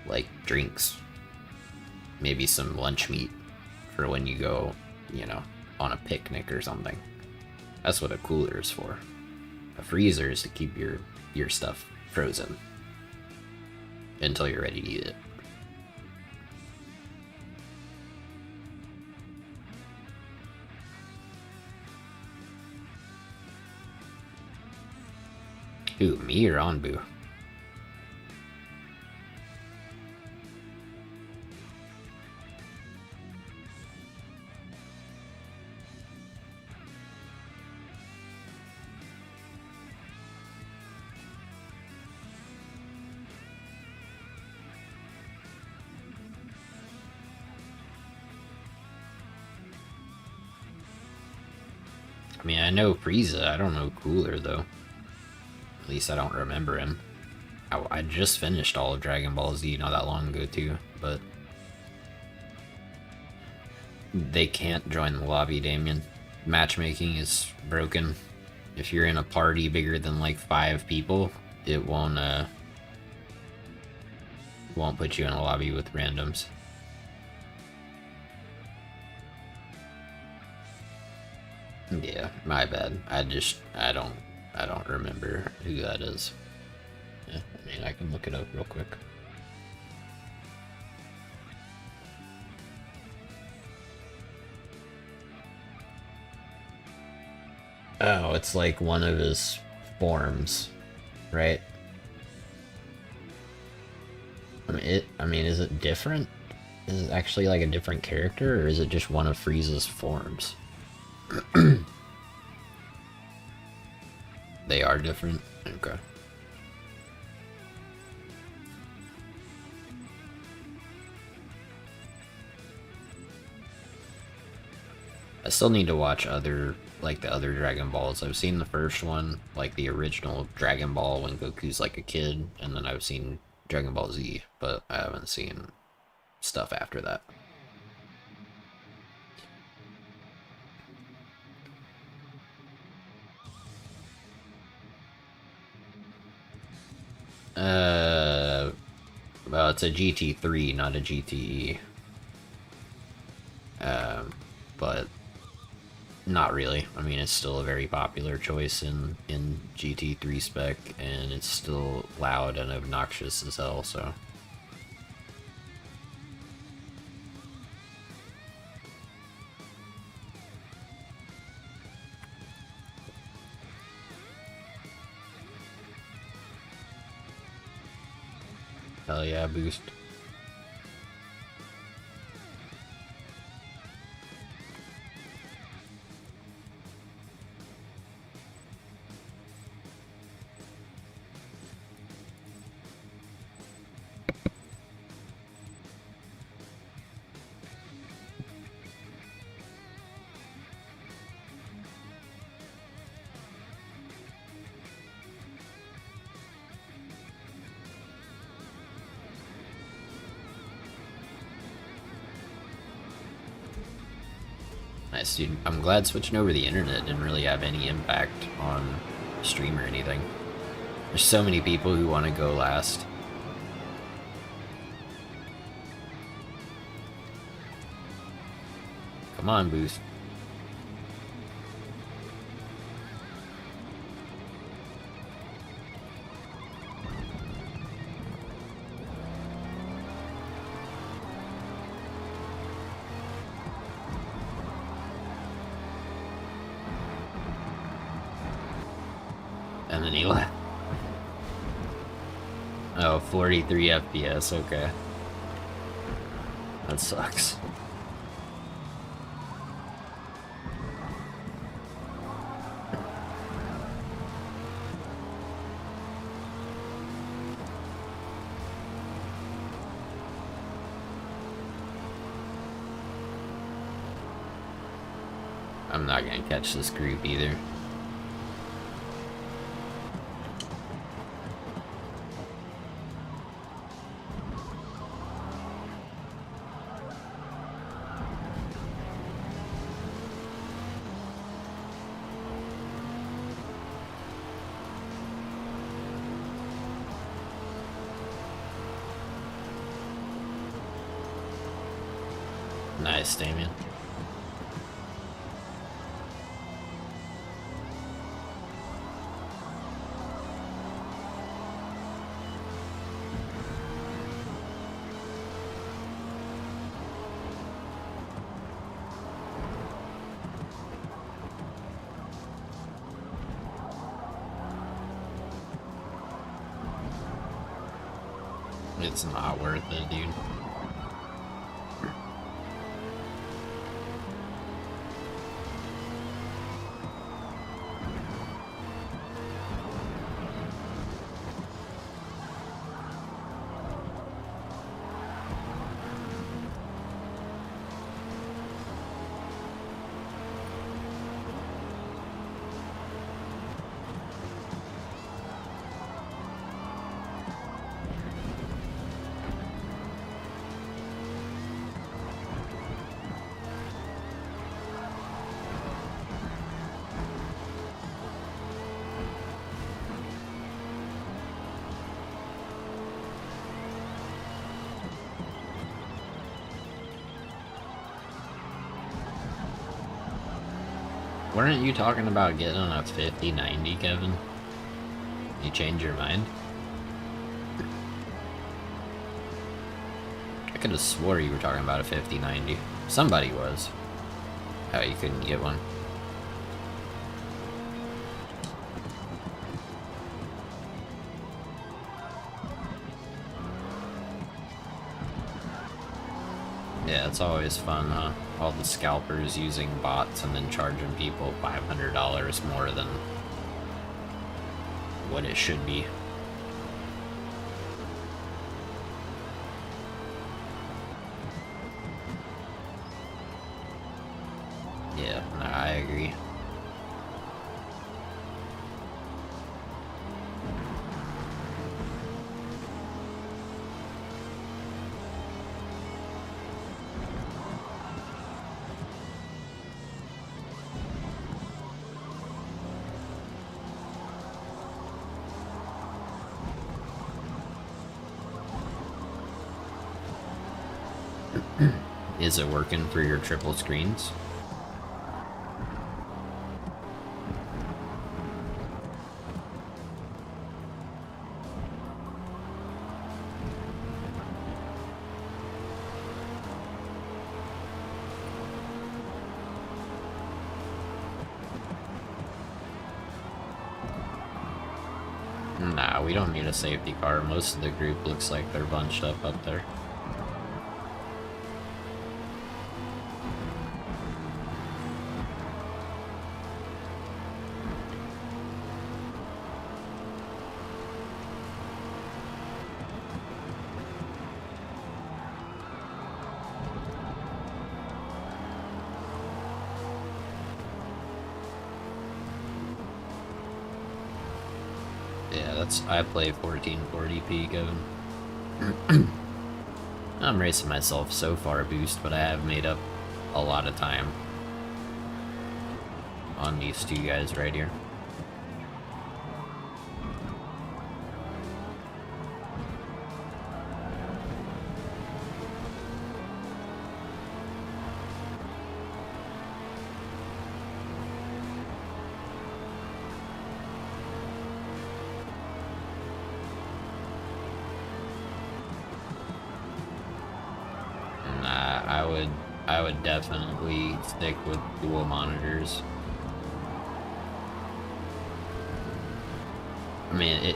Like drinks. Maybe some lunch meat for when you go, you know, on a picnic or something. That's what a cooler is for. A freezer is to keep your stuff frozen until you're ready to eat it. Who, me or Anbu? I mean, I know Frieza, I don't know Cooler though. At least I don't remember him. I just finished all of Dragon Ball Z not that long ago too, but they can't join the lobby, Damien. Matchmaking is broken. If you're in a party bigger than like 5 people, it won't won't put you in a lobby with randoms. Yeah, my bad. I don't remember who that is. Yeah, I mean, I can look it up real quick. Oh, it's like one of his forms, right? I mean, is it different? Is it actually like a different character, or is it just one of Frieza's forms? They are different? Okay. I still need to watch other, like the other Dragon Balls. I've seen the first one, like the original Dragon Ball when Goku's like a kid, and then I've seen Dragon Ball Z, but I haven't seen stuff after that. Well, it's a GT3, not a GTE. But not really. I mean, it's still a very popular choice in GT3 spec, and it's still loud and obnoxious as hell, so. Hell yeah, boost. Nice, dude. I'm glad switching over the internet didn't really have any impact on stream or anything. There's so many people who want to go last. Come on, Boost. And then he left. Oh, 43 FPS, okay. That sucks. I'm not gonna catch this group either. Nice, Damien. It's not worth it, dude. Weren't you talking about getting a 5090, Kevin? You change your mind? I could have swore you were talking about a 5090. Somebody was. Oh, you couldn't get one. Yeah, it's always fun, huh? All the scalpers using bots and then charging people $500 more than what it should be. Yeah, no, I agree. Is it working for your triple screens? Nah, we don't need a safety car. Most of the group looks like they're bunched up there. Yeah, I play 1440p, Kevin. I'm racing myself so far boost, but I have made up a lot of time on these two guys right here. I would definitely stick with dual monitors. I mean,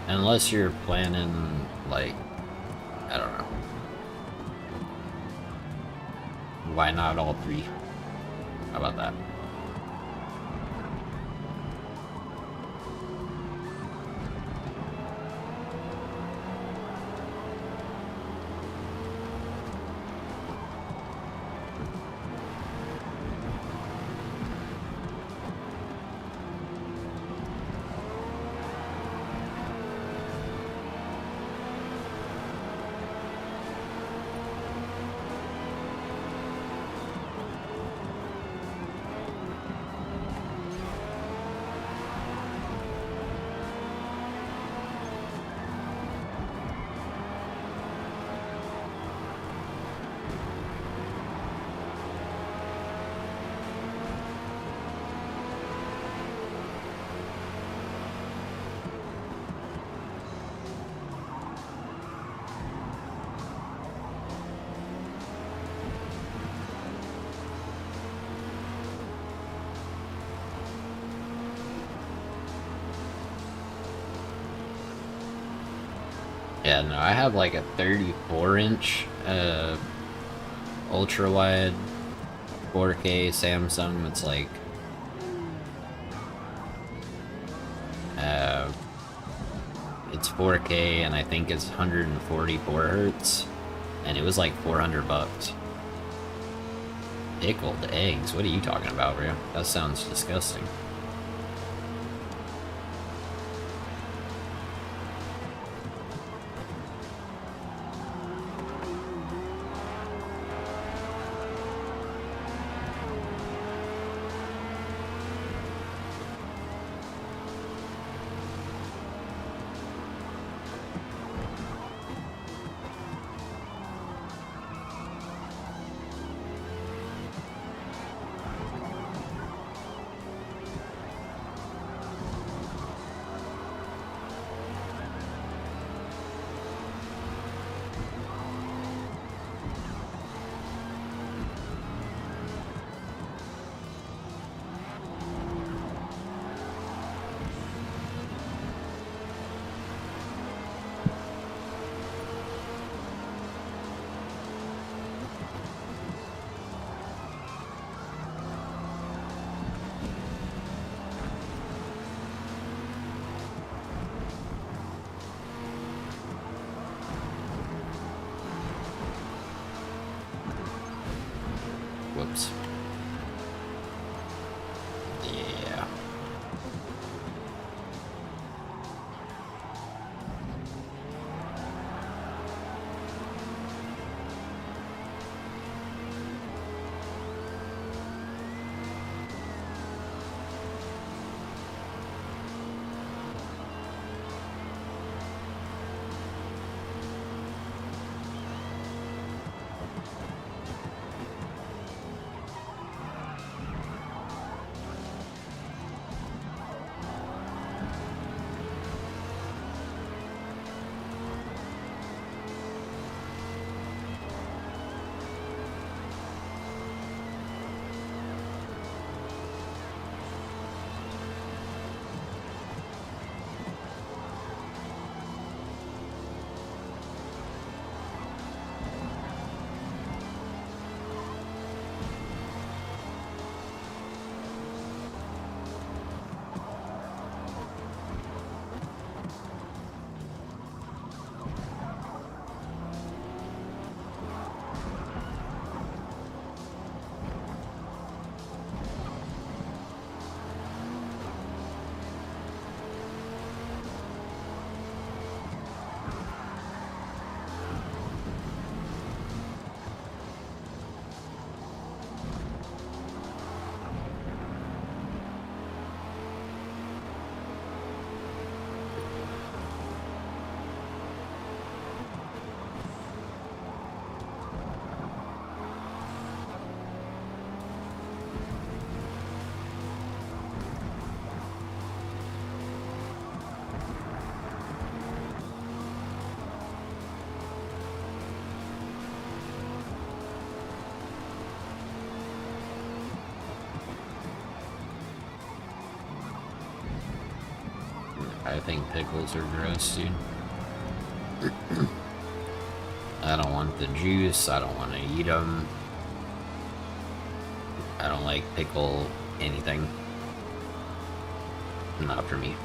unless you're planning, like, I don't know. Why not all three? How about that? Yeah, no, I have like a 34-inch ultra wide 4K Samsung. It's like it's 4K and I think it's 144 hertz, and it was like $400. Pickled eggs? What are you talking about, bro? That sounds disgusting. Whoops. Yeah. I think pickles are gross, dude. I don't want the juice. I don't want to eat them. I don't like pickle anything. Not for me.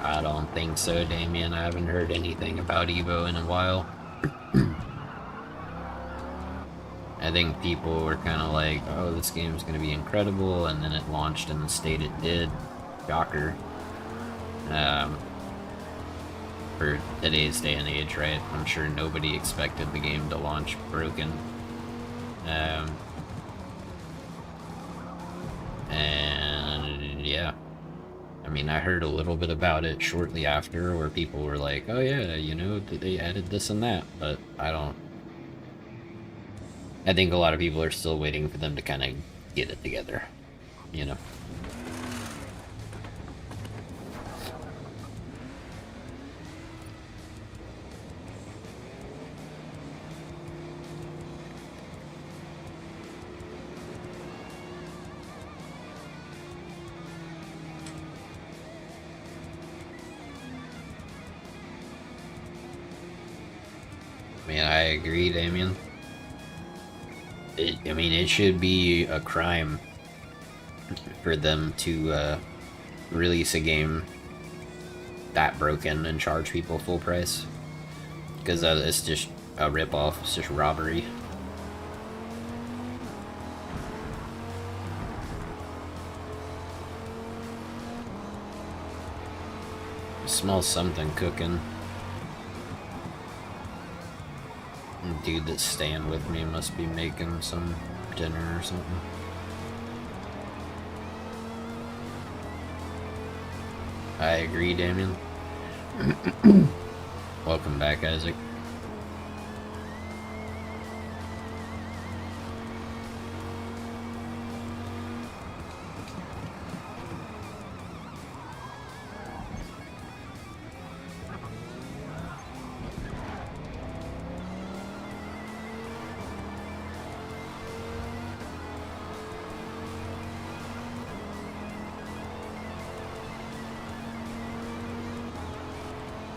I don't think so, Damien. I haven't heard anything about Evo in a while. I think people were kind of like, oh, this game is going to be incredible, and then it launched in the state it did. Shocker. For today's day and age, right? I'm sure nobody expected the game to launch broken. And yeah. I mean, I heard a little bit about it shortly after, where people were like, oh yeah, you know, they added this and that, but I think a lot of people are still waiting for them to kind of get it together, you know? I mean, I agree, Damien. I mean, it should be a crime for them to release a game that broken and charge people full price. Because it's just a ripoff, it's just robbery. I smell something cooking. Dude that's staying with me must be making some dinner or something. I agree, Damien. Welcome back, Isaac.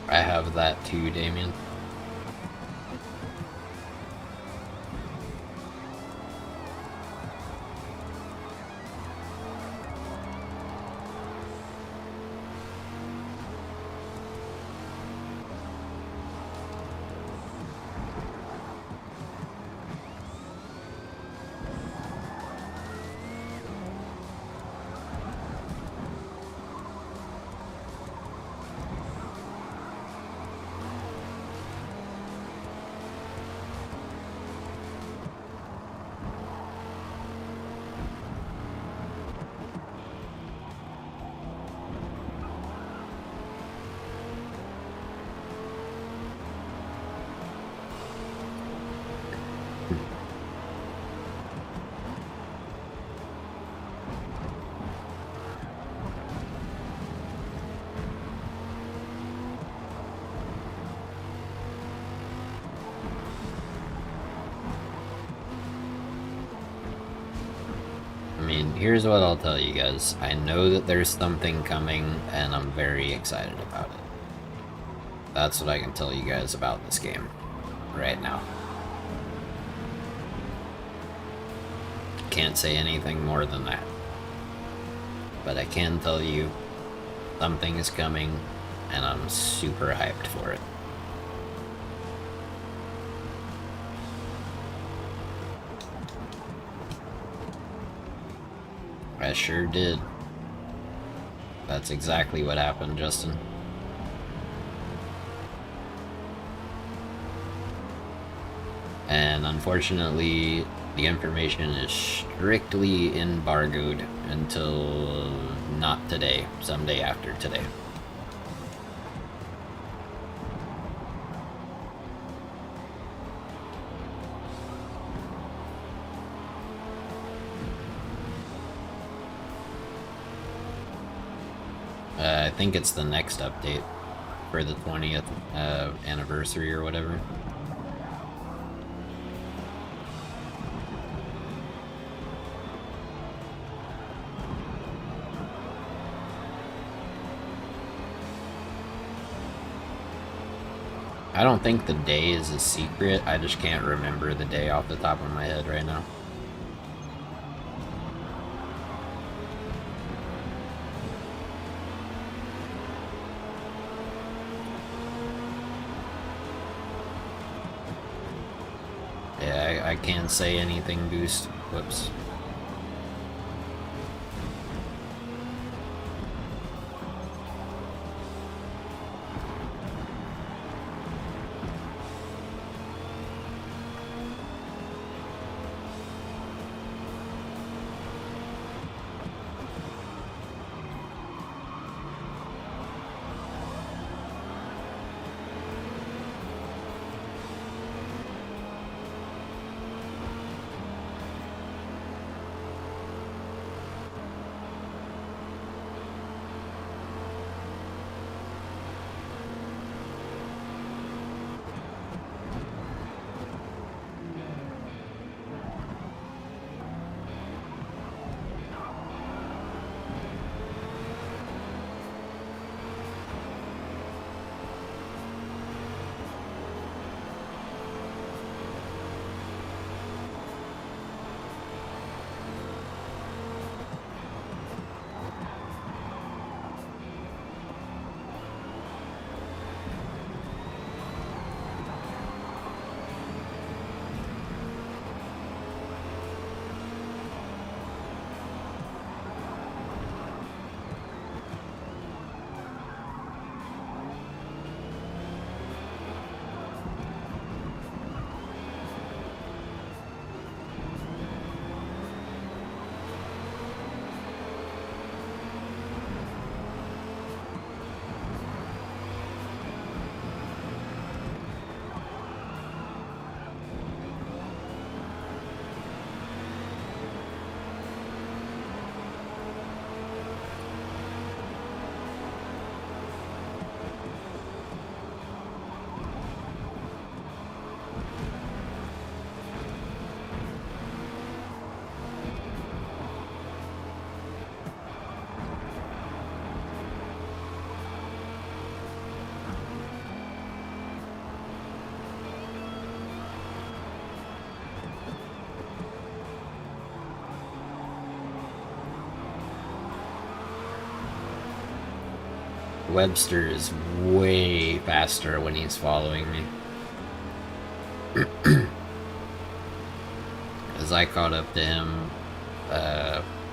I have that too, Damien. I mean, here's what I'll tell you guys. I know that there's something coming, and I'm very excited about it. That's what I can tell you guys about this game right now. Can't say anything more than that. But I can tell you something is coming, and I'm super hyped for it. I sure did. That's exactly what happened, Justin. And unfortunately, the information is strictly embargoed until not today, someday after today. I think it's the next update for the 20th anniversary or whatever. I don't think the day is a secret, I just can't remember the day off the top of my head right now. Yeah, I can't say anything, Boost. Whoops. Webster is way faster when he's following me. As I caught up to him,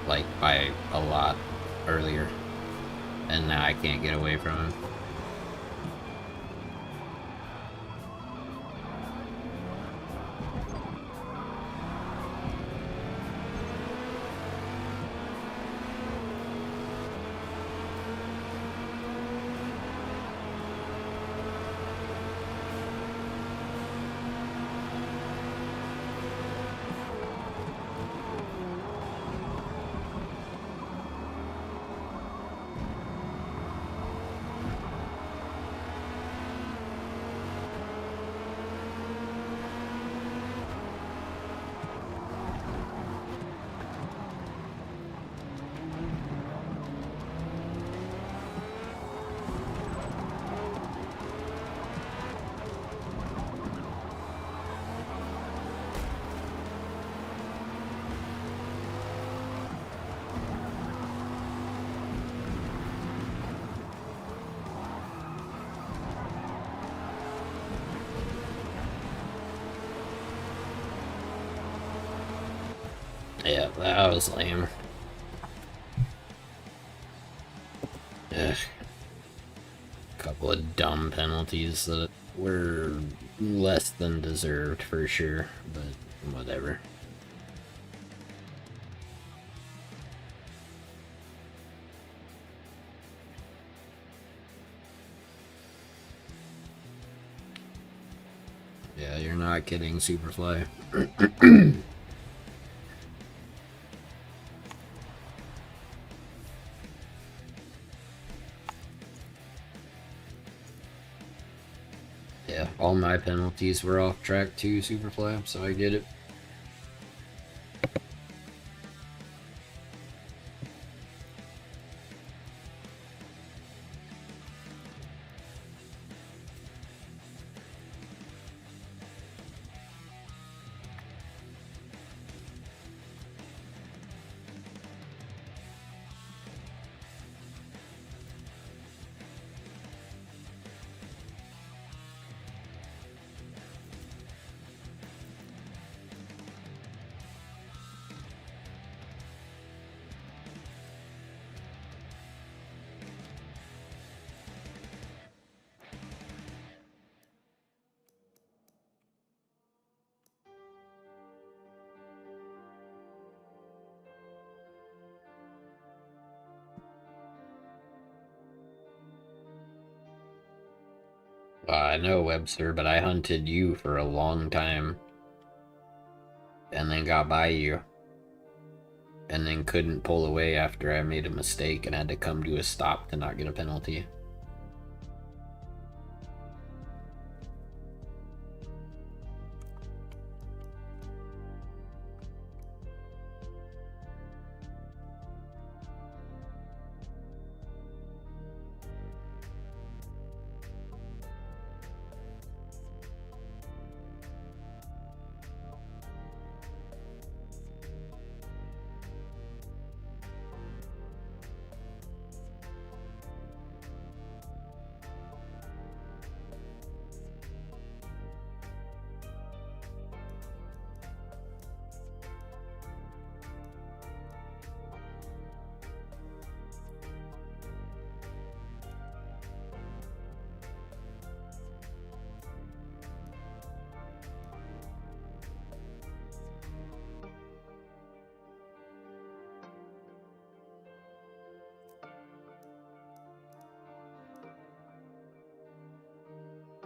like by a lot earlier. And now I can't get away from him. Yeah, that was lame. Ugh. Couple of dumb penalties that were less than deserved for sure, but whatever. Yeah, you're not kidding, Superfly. Yeah, all my penalties were off track too, Superfly, so I get it. I know, Webster, but I hunted you for a long time. And then got by you. And then couldn't pull away after I made a mistake and had to come to a stop to not get a penalty.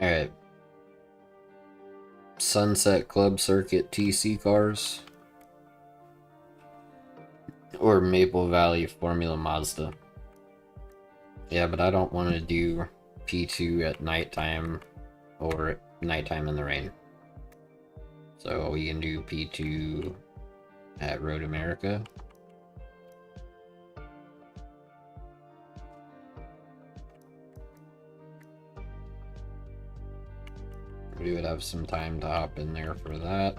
Alright. Sunset Club Circuit TC cars. Or Maple Valley Formula Mazda. Yeah, but I don't want to do P2 at nighttime or at nighttime in the rain. So we can do P2 at Road America. We would have some time to hop in there for that.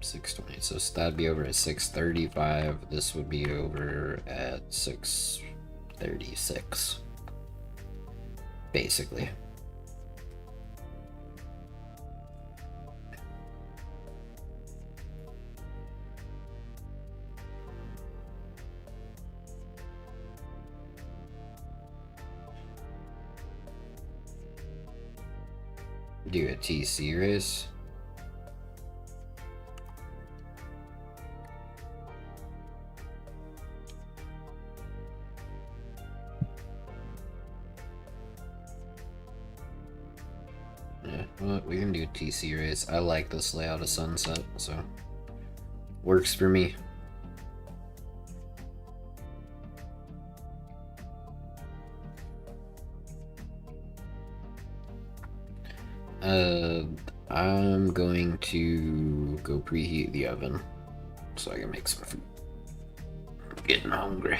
6:20. So that'd be over at 6:35. This would be over at 6:36. Basically. Do a TC race. Yeah, well, we can do a TC race. I like this layout of Sunset, so works for me. I'm going to go preheat the oven so I can make some food. I'm getting hungry.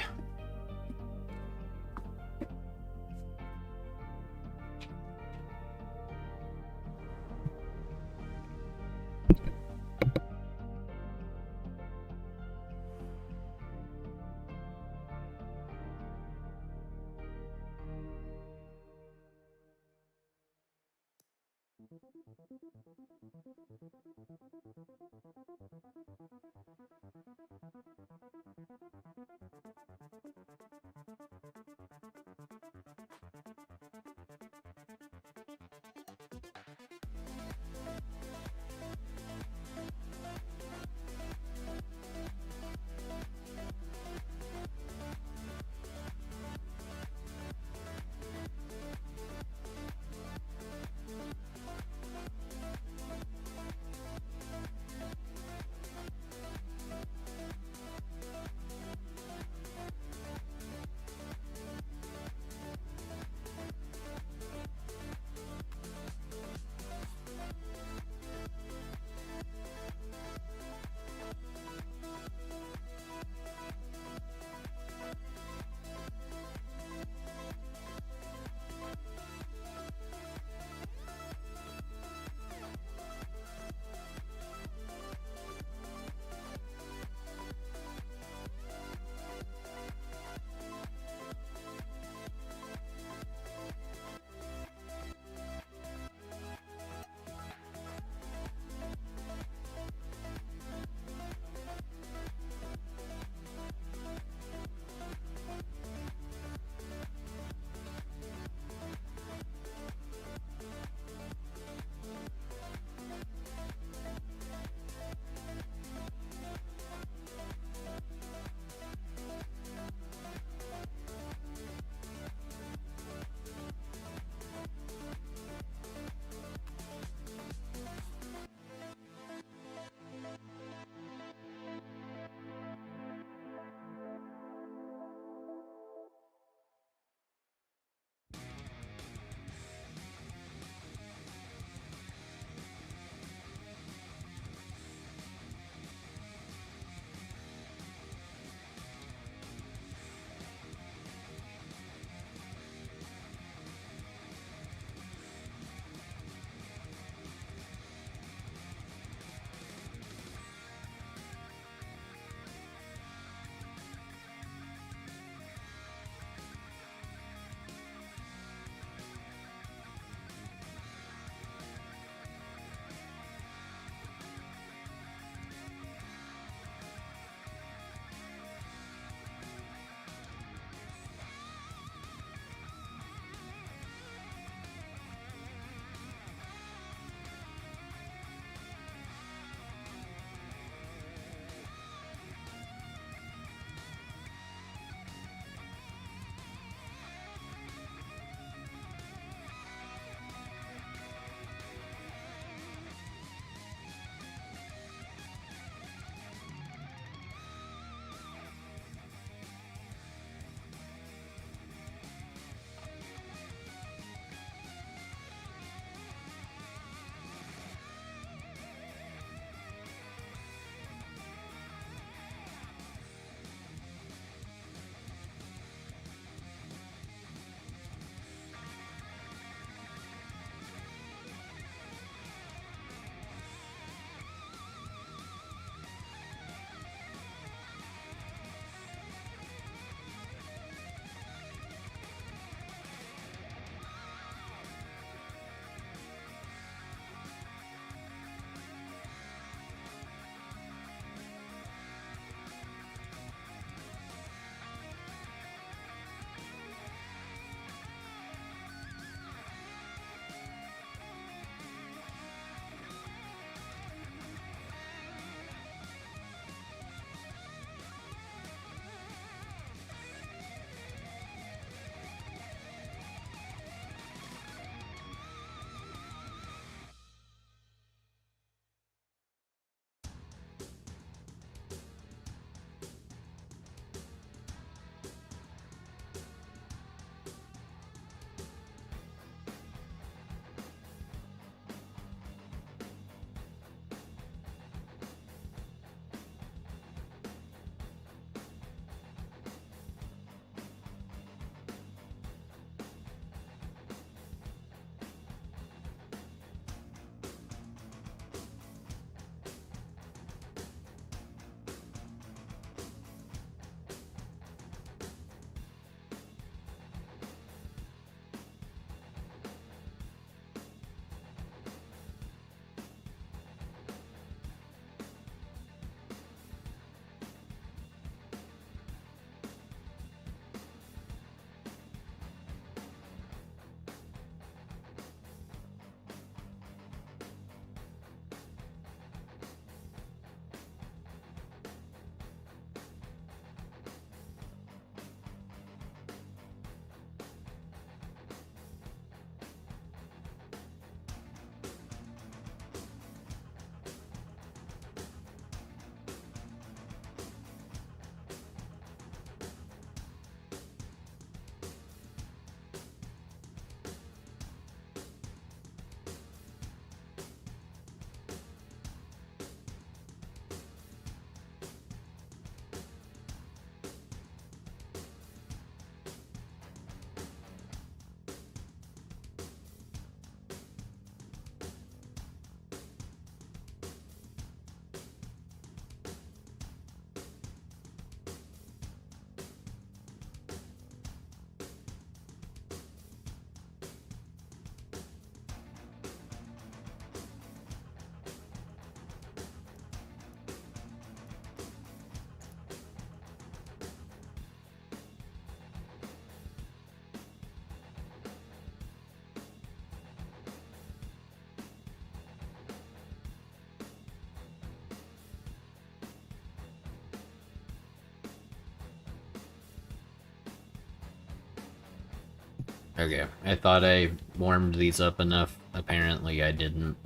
Okay, I thought I warmed these up enough. Apparently I didn't.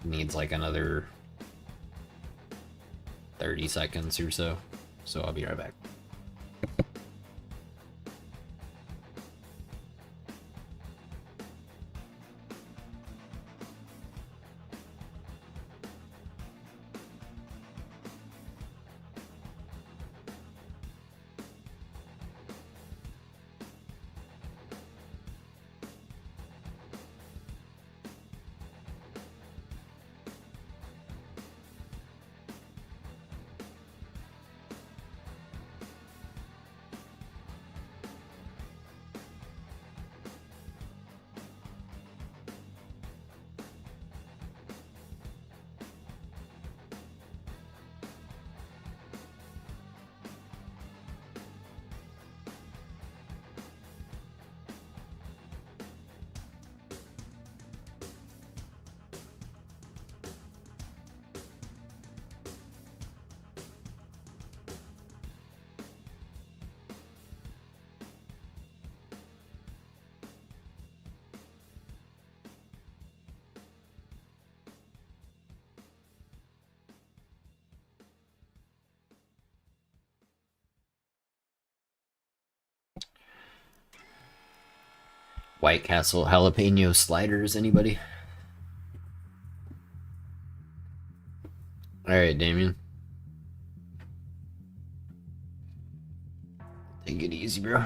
Needs like another 30 seconds or so. So I'll be right back. White Castle jalapeno sliders, anybody? Alright, Damien. Take it easy, bro.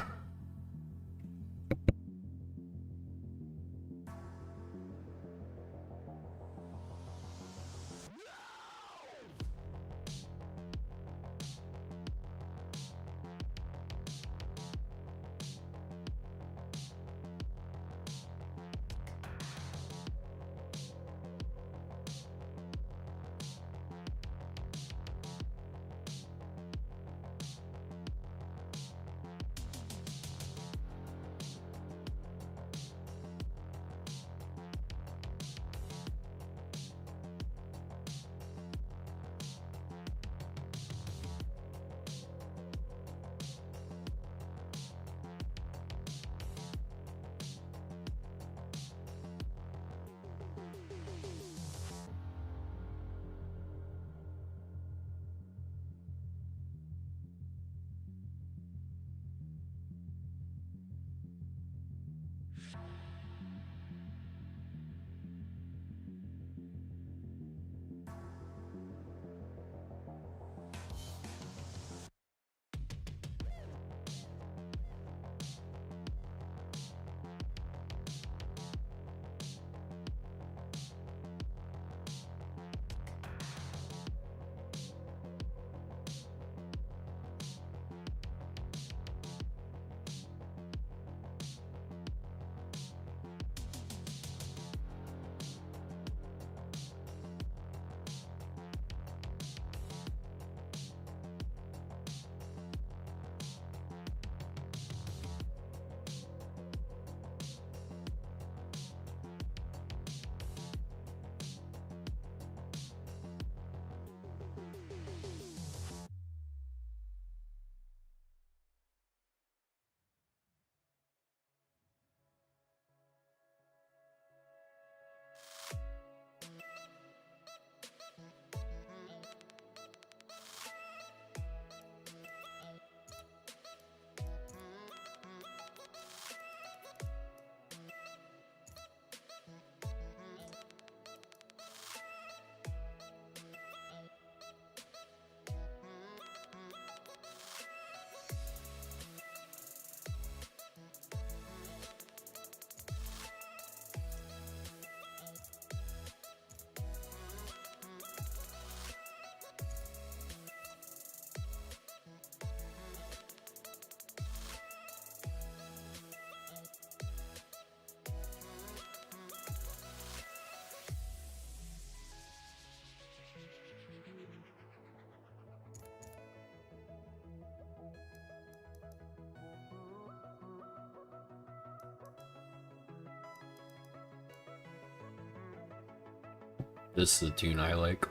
This is the tune I like,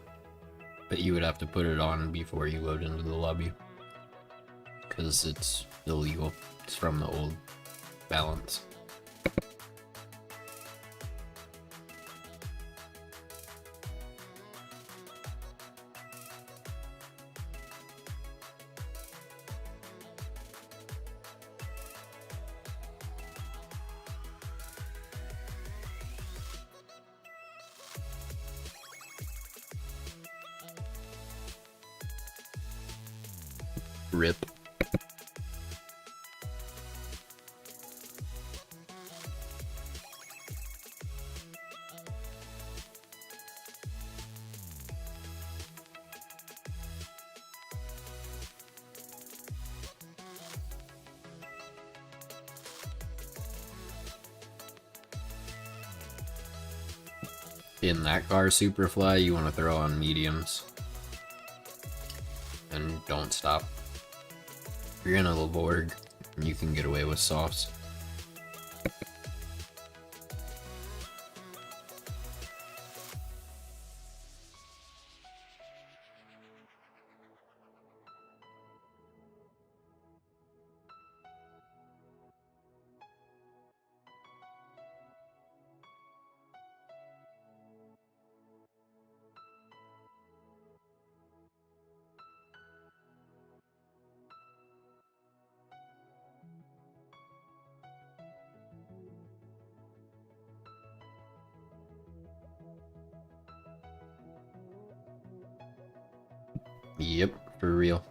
but you would have to put it on before you load into the lobby, because it's illegal. It's from the old balance. Rip. In that car, Superfly, you want to throw on mediums. And don't stop. If you're in a Laborg, you can get away with softs. Yep, for real.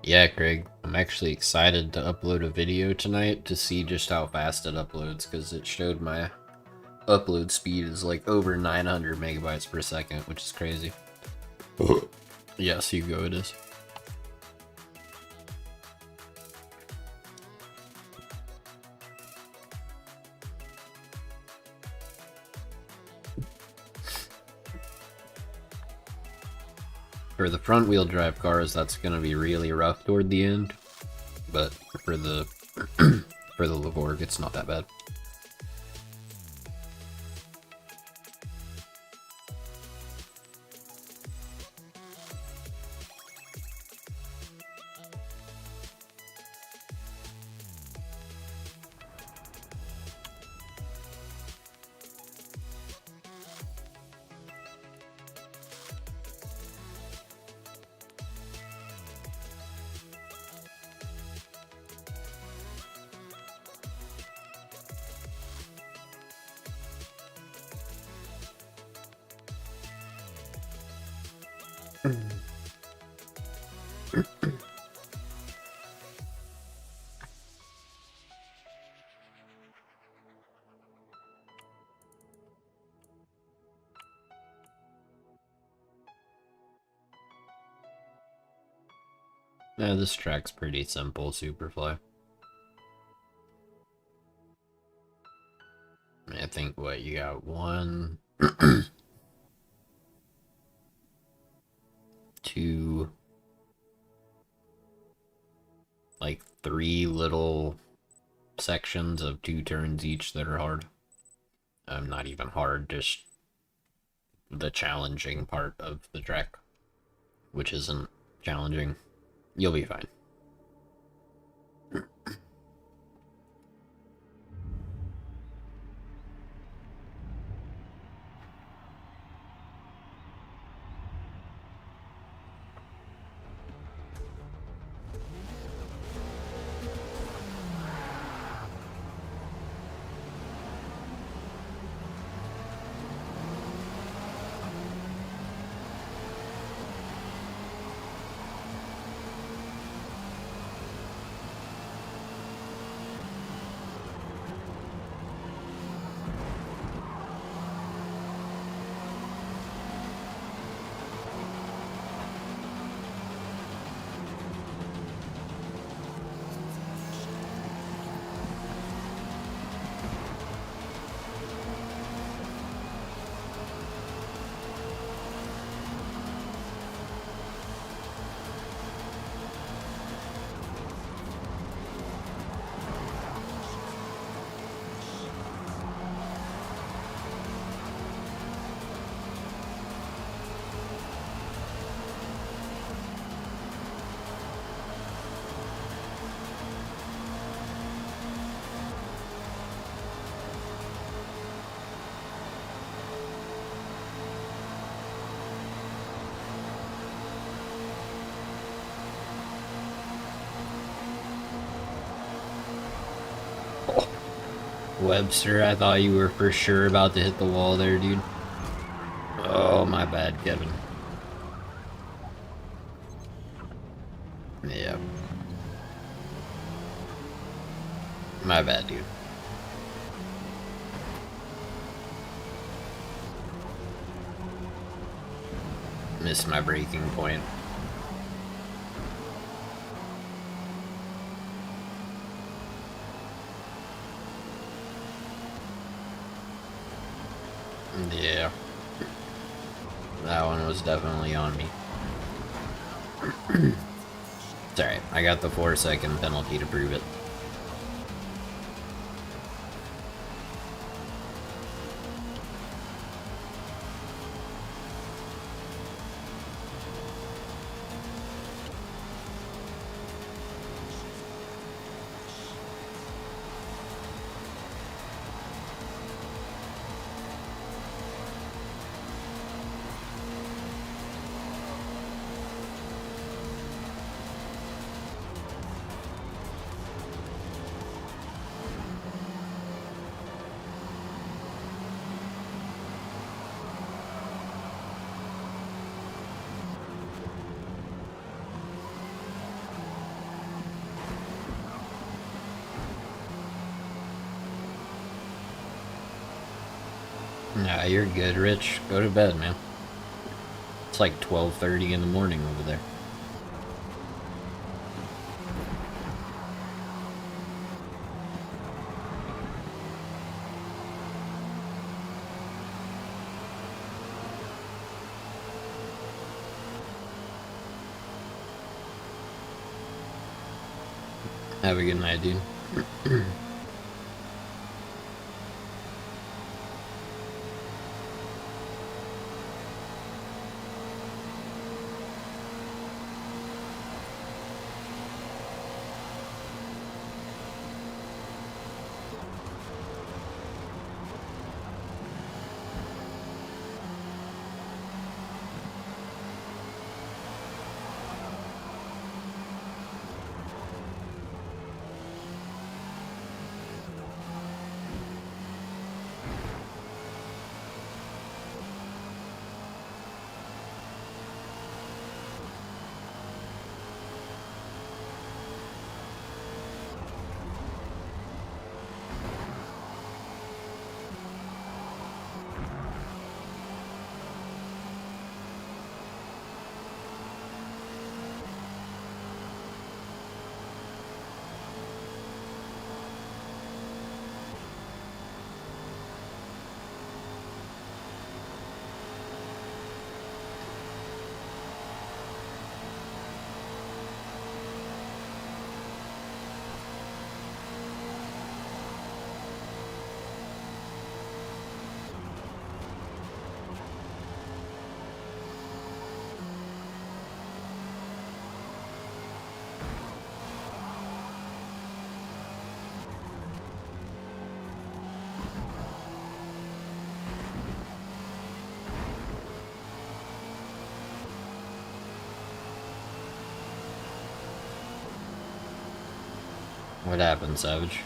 Yeah, Craig, I'm actually excited to upload a video tonight to see just how fast it uploads, because it showed my upload speed is like over 900 megabytes per second, which is crazy. Yes, you go, it is. For the front wheel drive cars, that's gonna be really rough toward the end, but for the for the Laborg, it's not that bad. Yeah, this track's pretty simple, Superfly. I think, what, you got one, two, like 3 little sections of 2 turns each that are hard. Not even hard, just the challenging part of the track, which isn't challenging. You'll be fine. Webster, I thought you were for sure about to hit the wall there, dude. Oh, my bad, Kevin. Yeah. My bad, dude. Missed my braking point. Yeah. That one was definitely on me. It's alright. I got the 4-second penalty to prove it. Nah, you're good, Rich. Go to bed, man. It's like 12:30 in the morning over there. Have a good night, dude. What happened, Savage?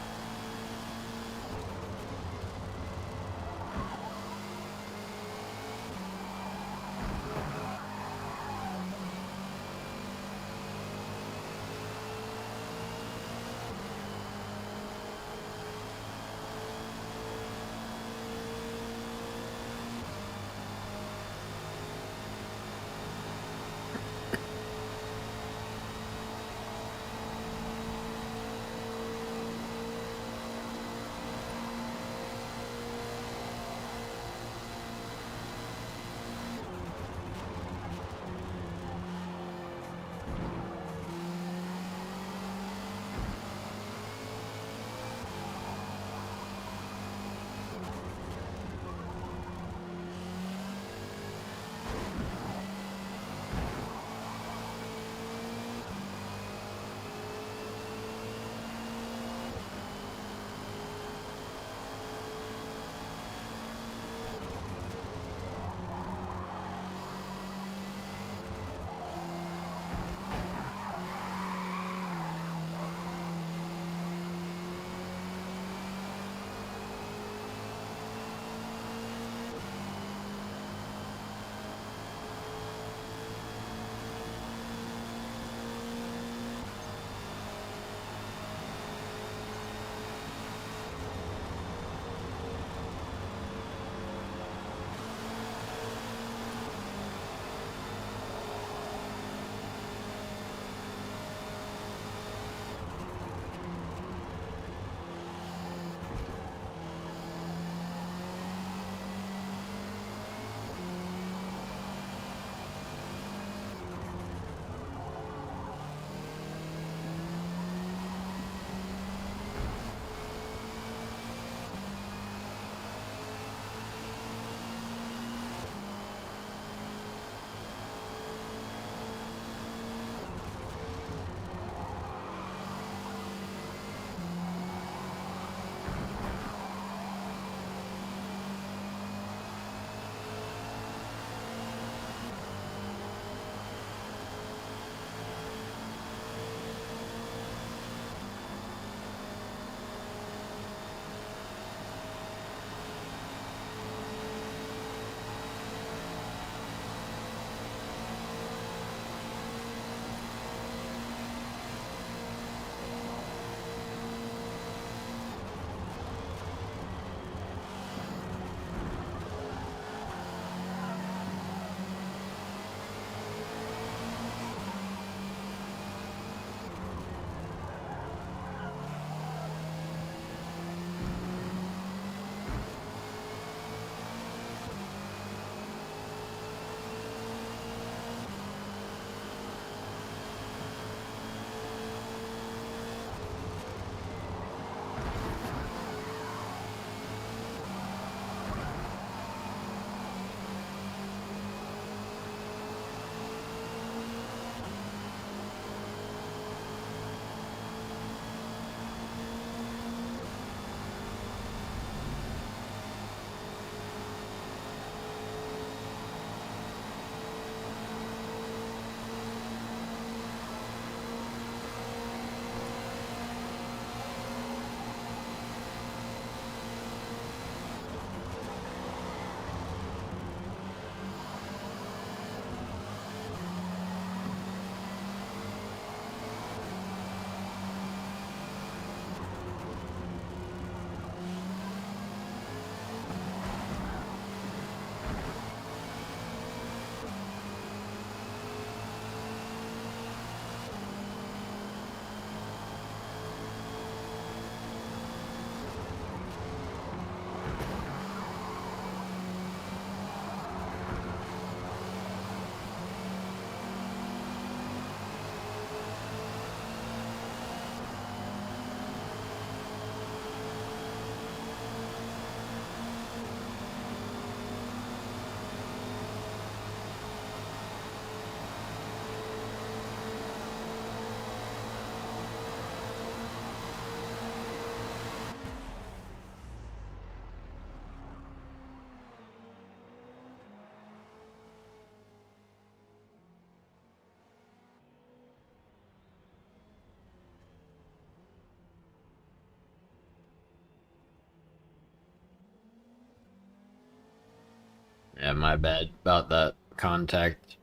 Yeah, my bad about that contact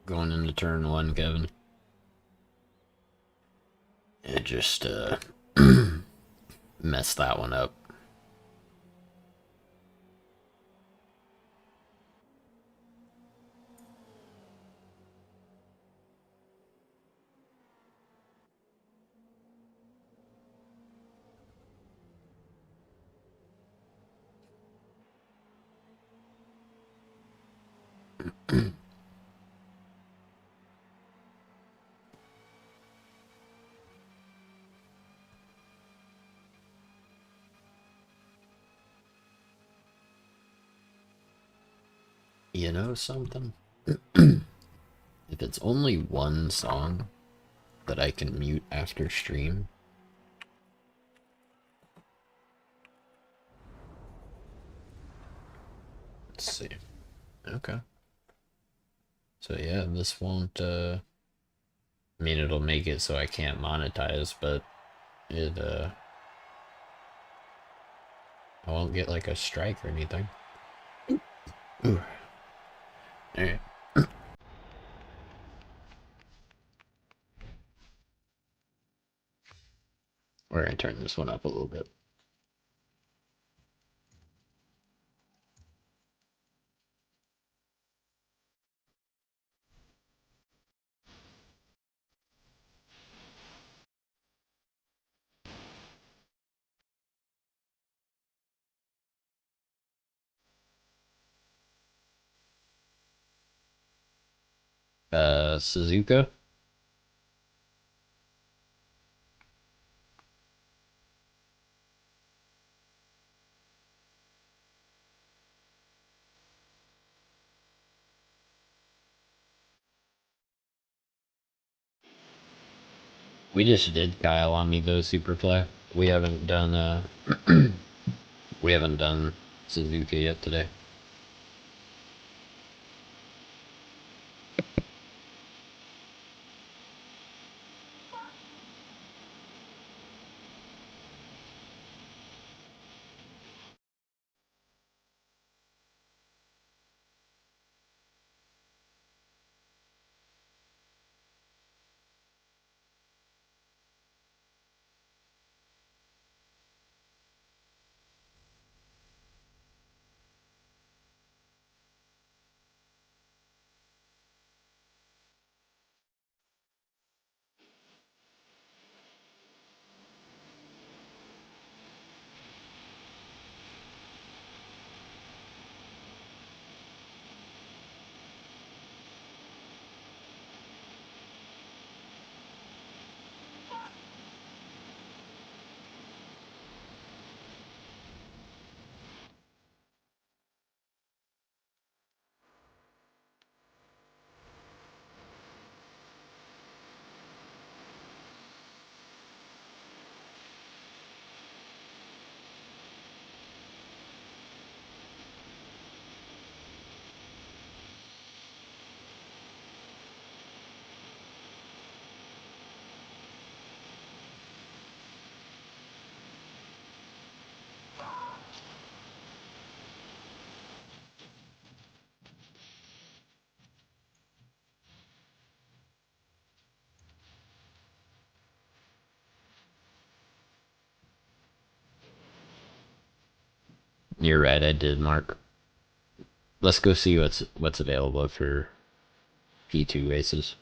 going into turn 1, Kevin. It just, messed that one up. You know something? If it's only one song that I can mute after stream, let's see. Okay. So yeah, this won't, I mean, it'll make it so I can't monetize, but it, I won't get like a strike or anything. Ooh. Alright. We're gonna turn this one up a little bit. Suzuka? We just did Kyle Amiibo Superfly. We haven't done, we haven't done Suzuka yet today. You're right, I did, Mark. Let's go see what's available for P2 races.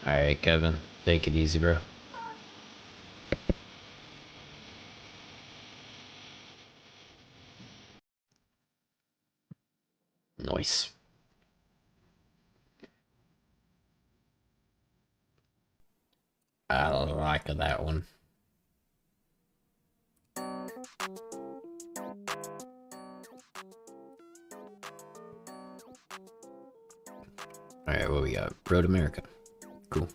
Alright, Kevin. Take it easy, bro. Nice. I like that one. Alright, what we got? Road America. Cool.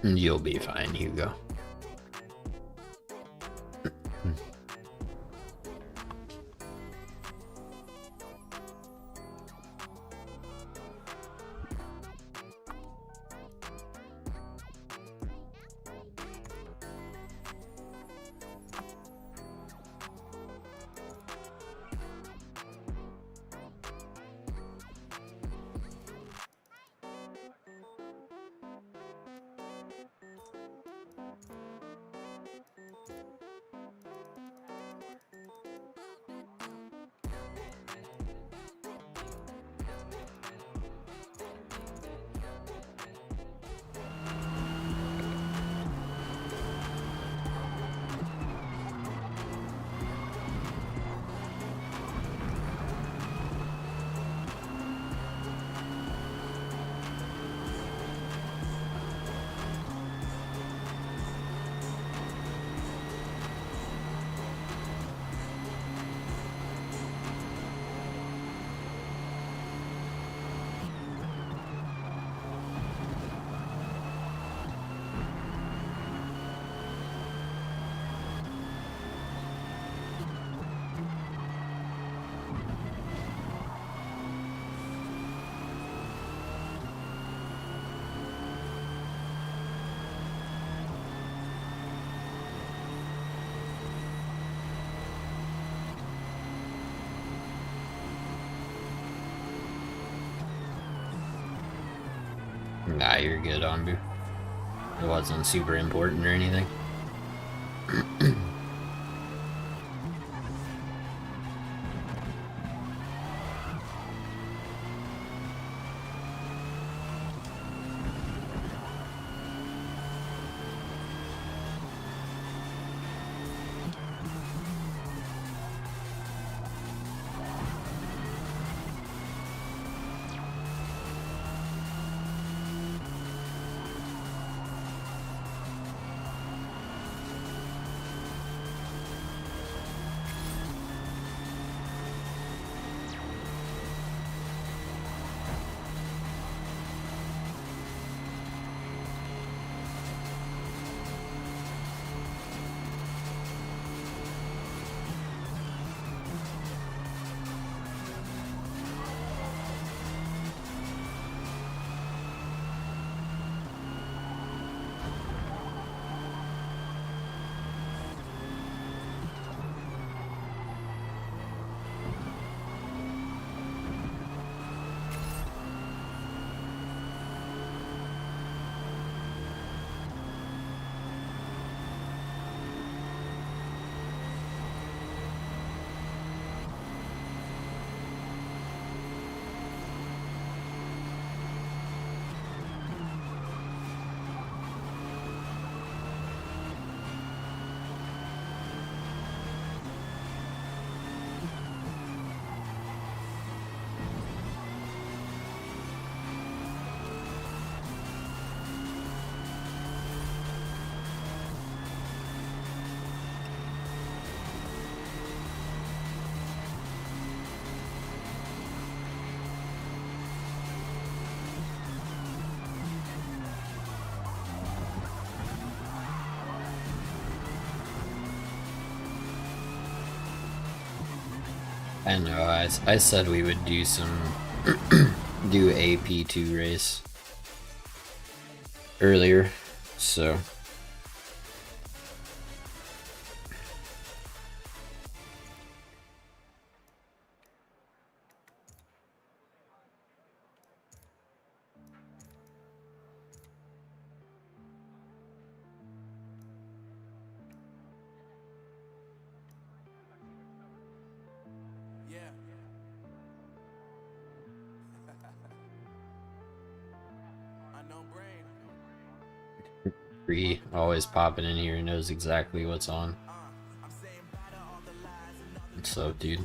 You'll be fine, Hugo. Nah, you're good, Anbu. It wasn't super important or anything. I know, I said we would do some do a P2 race earlier, so Bree always popping in here knows exactly what's on. What's up, dude?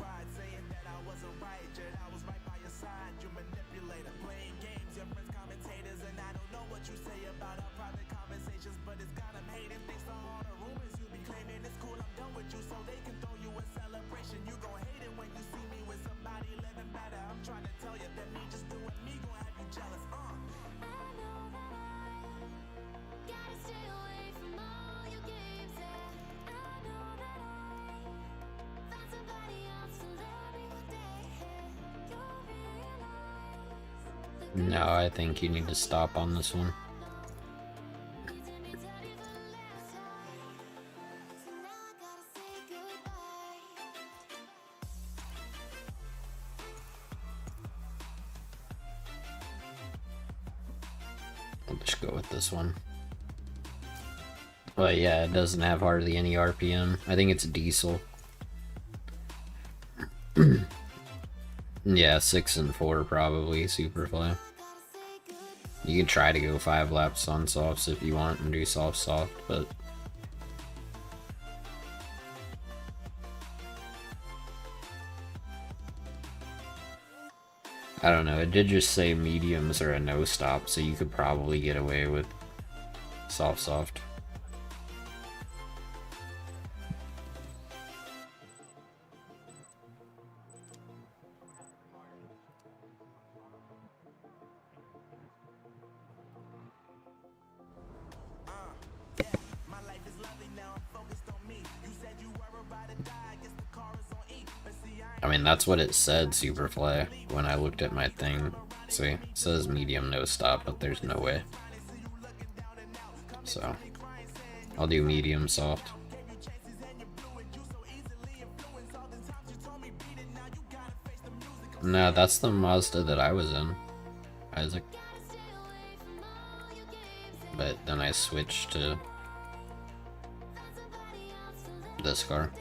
No, I think you need to stop on this one. I'll just go with this one. But yeah, it doesn't have hardly any RPM. I think it's diesel. Yeah, 6 and 4 probably, Superfly. You can try to go 5 laps on softs if you want and do soft, but I don't know, it did just say mediums are a no stop, so you could probably get away with soft. I mean, that's what it said, Superfly, when I looked at my thing. See, it says medium no stop, but there's no way. So, I'll do medium soft. No, that's the Mazda that I was in, Isaac. But then I switched to this car.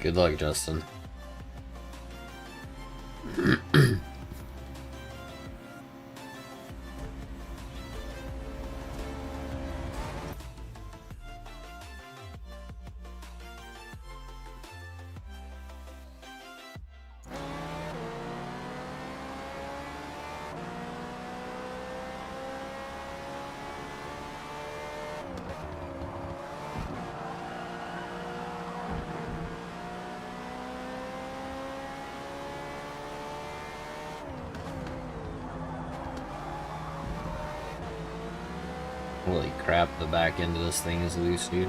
Good luck, Justin. Holy crap, the back end of this thing is loose, dude.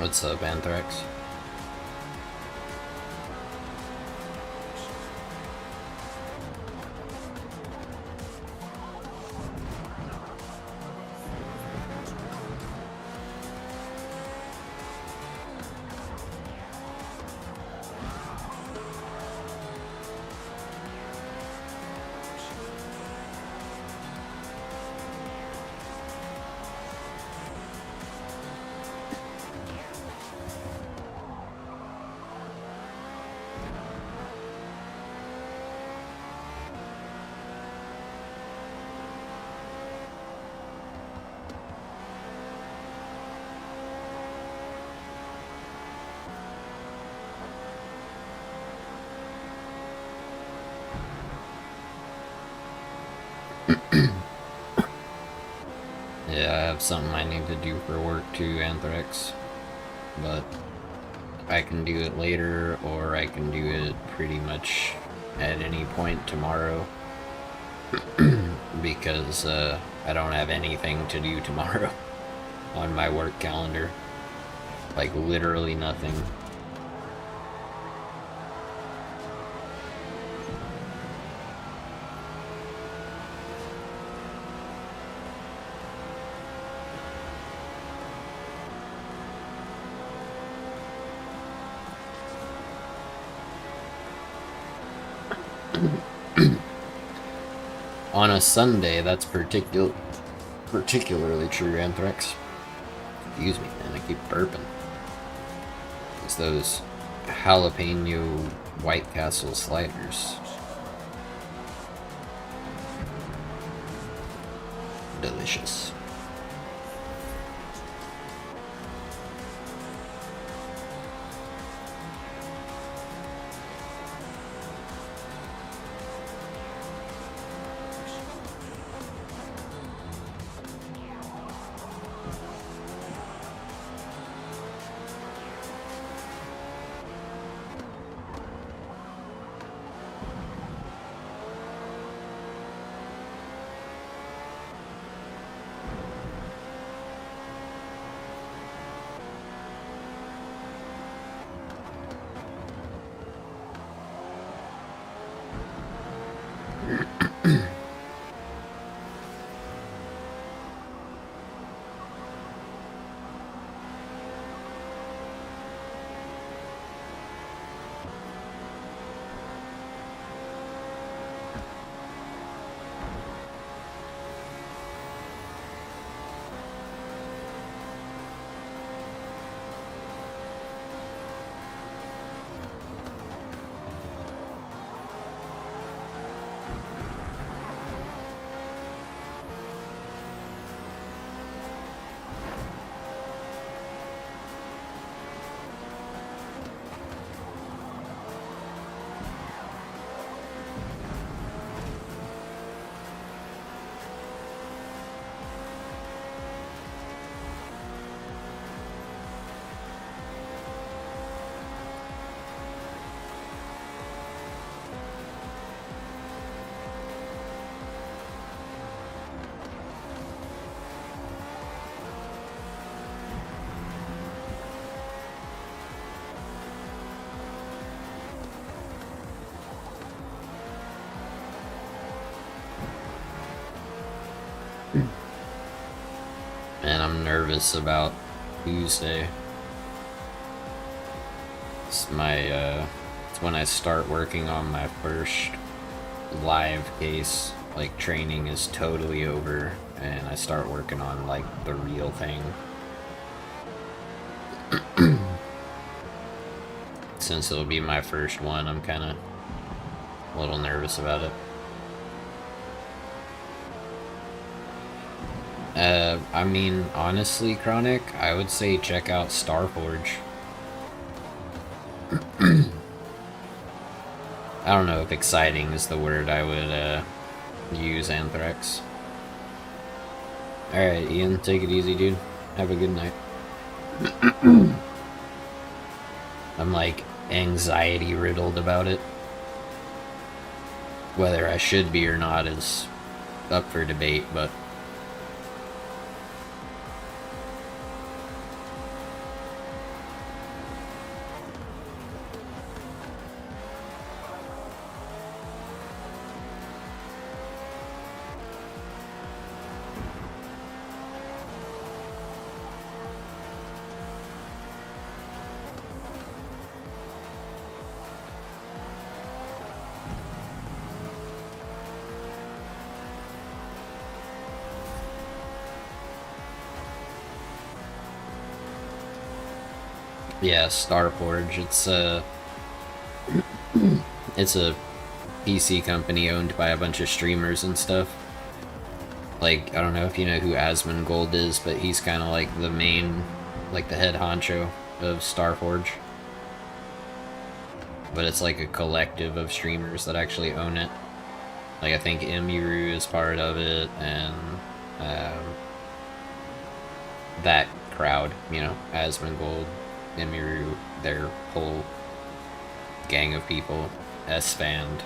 What's up, Anthrax? Yeah, I have something I need to do for work too, Anthrax. But I can do it later, or I can do it pretty much at any point tomorrow. Because I don't have anything to do tomorrow on my work calendar. Like, literally nothing. On a Sunday, that's particularly true, Anthrax. Excuse me, man, I keep burping. It's those jalapeno White Castle sliders. Delicious. And I'm nervous about Tuesday. It's it's when I start working on my first live case. Like, training is totally over, and I start working on, like, the real thing. Since it'll be my first one, I'm kinda a little nervous about it. I mean, honestly, Chronic, I would say check out Starforge. I don't know if exciting is the word I would, use, Anthrax. Alright, Ian, take it easy, dude. Have a good night. I'm, like, anxiety-riddled about it. Whether I should be or not is up for debate, but... Yeah, Starforge. It's a PC company owned by a bunch of streamers and stuff. Like, I don't know if you know who Asmongold is, but he's kind of like the main, like the head honcho of Starforge. But it's like a collective of streamers that actually own it. Like, I think Emiru is part of it, and that crowd, you know, Asmongold, Emiru, their whole gang of people, S-Fand.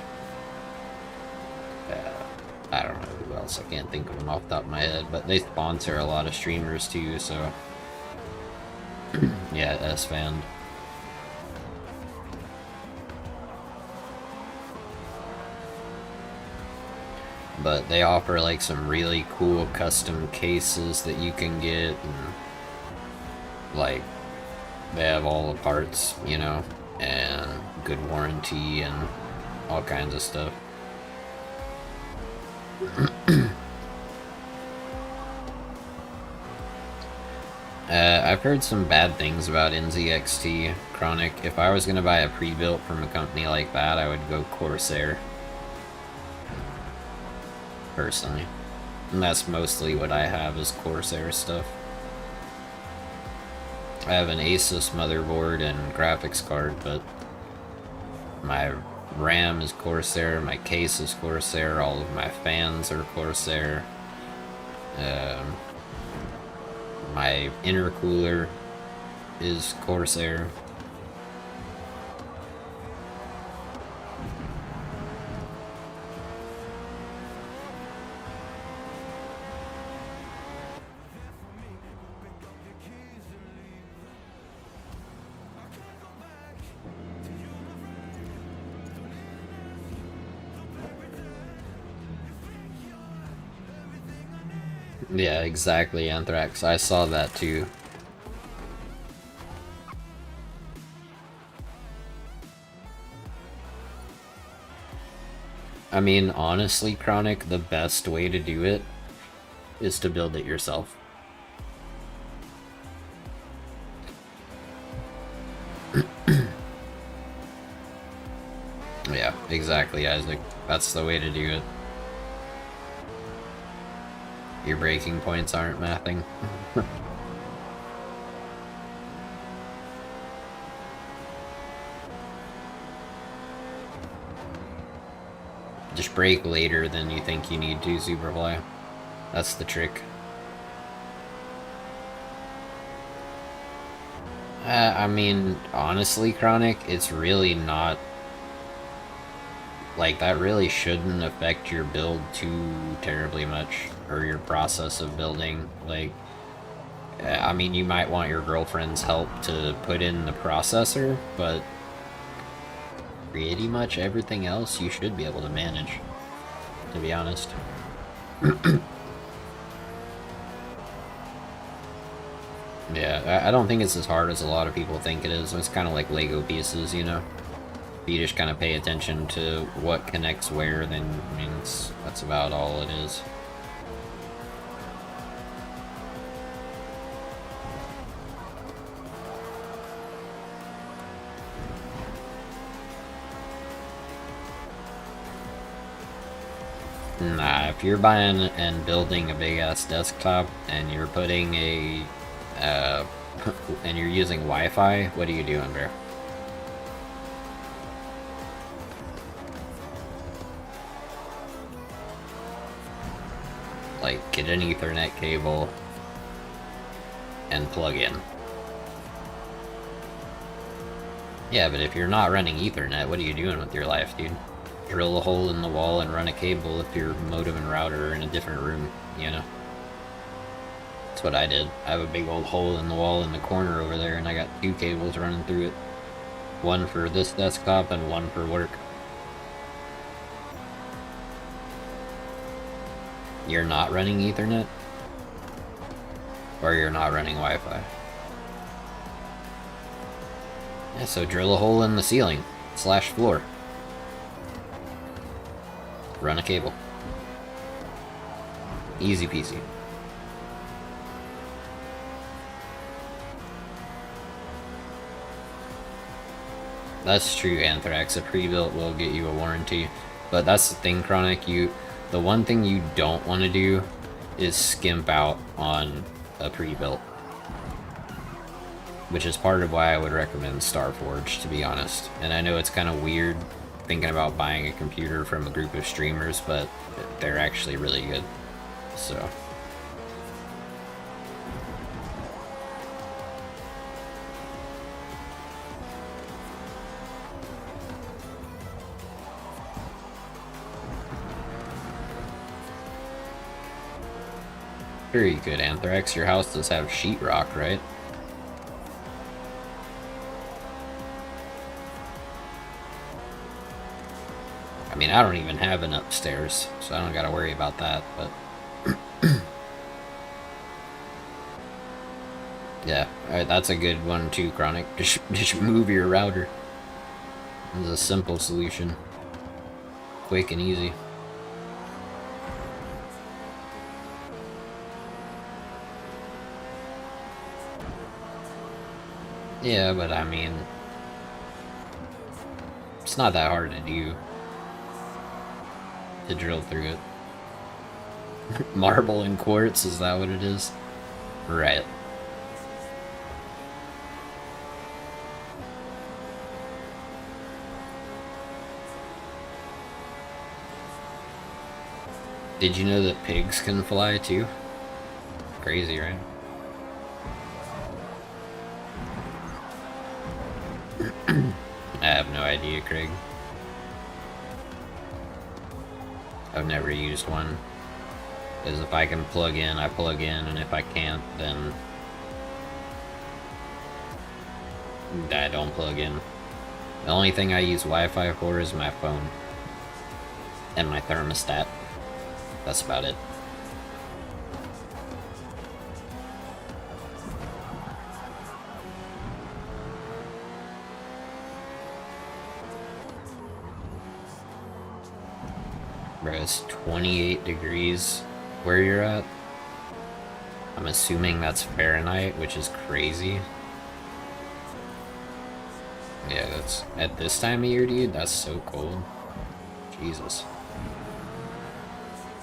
I don't know who else, I can't think of them off the top of my head, but they sponsor a lot of streamers too, so yeah, S-Fand. But they offer like some really cool custom cases that you can get, and like they have all the parts, you know, and good warranty and all kinds of stuff. I've heard some bad things about NZXT Chronic. If I was going to buy a pre-built from a company like that, I would go Corsair. Personally. And that's mostly what I have is Corsair stuff. I have an Asus motherboard and graphics card, but my RAM is Corsair, my case is Corsair, all of my fans are Corsair. My intercooler is Corsair. Yeah, exactly, Anthrax. I saw that too. I mean, honestly, Chronic, the best way to do it is to build it yourself. Yeah, exactly, Isaac. That's the way to do it. Your breaking points aren't mathing. Just break later than you think you need to, Superfly. That's the trick. I mean, honestly, Chronic, it's really not... Like, that really shouldn't affect your build too terribly much, or your process of building. Like, I mean, you might want your girlfriend's help to put in the processor, but pretty much everything else you should be able to manage, to be honest. Yeah, I don't think it's as hard as a lot of people think it is. It's kind of like Lego pieces, you know? If you just kind of pay attention to what connects where, then, I mean, that's about all it is. Nah, if you're buying and building a big-ass desktop, and you're putting a, and you're using Wi-Fi, what are you doing, bro? Like, get an Ethernet cable and plug in. Yeah, but if you're not running Ethernet, what are you doing with your life, dude? Drill a hole in the wall and run a cable if your modem and router are in a different room, you know? That's what I did. I have a big old hole in the wall in the corner over there, and I got 2 cables running through it. One for this desktop and one for work. You're not running Ethernet? Or you're not running Wi-Fi? Yeah, so drill a hole in the ceiling / floor. Run a cable. Easy peasy. That's true, Anthrax. A pre-built will get you a warranty. But that's the thing, Chronic. The one thing you don't want to do is skimp out on a pre-built. Which is part of why I would recommend Starforge, to be honest. And I know it's kind of weird thinking about buying a computer from a group of streamers, but they're actually really good. So... very good, Anthrax. Your house does have sheetrock, right? I mean, I don't even have an upstairs, so I don't gotta worry about that, but... yeah, alright, that's a good one too, Chronic. Just move your router. It's a simple solution. Quick and easy. Yeah, but I mean, it's not that hard to do, to drill through it. Marble and quartz, is that what it is? Right. Did you know that pigs can fly too? Crazy, right? I have no idea, Craig. I've never used one. Because if I can plug in, I plug in, and if I can't, then I don't plug in. The only thing I use Wi-Fi for is my phone. And my thermostat. That's about it. Bro, it's 28 degrees where you're at. I'm assuming that's Fahrenheit, which is crazy. Yeah, that's at this time of year, dude. That's so cold. Jesus.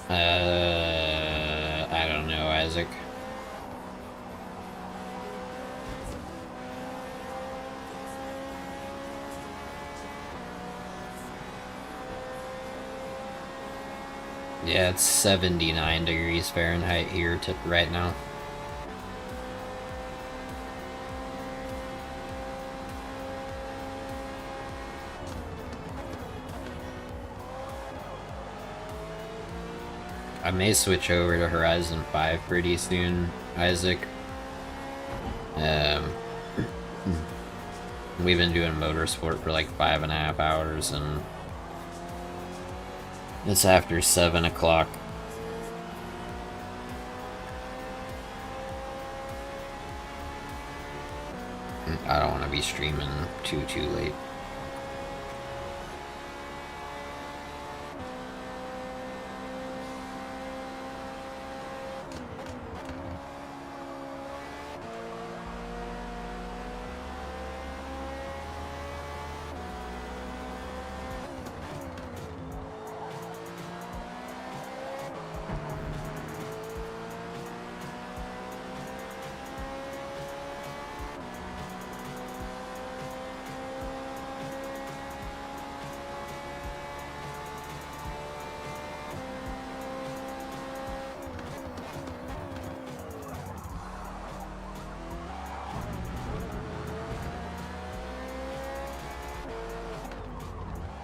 I don't know, Isaac. Yeah, it's 79 degrees Fahrenheit here right now. I may switch over to Horizon 5 pretty soon, Isaac. We've been doing motorsport for like 5.5 hours, and it's after 7 o'clock. I don't want to be streaming too late.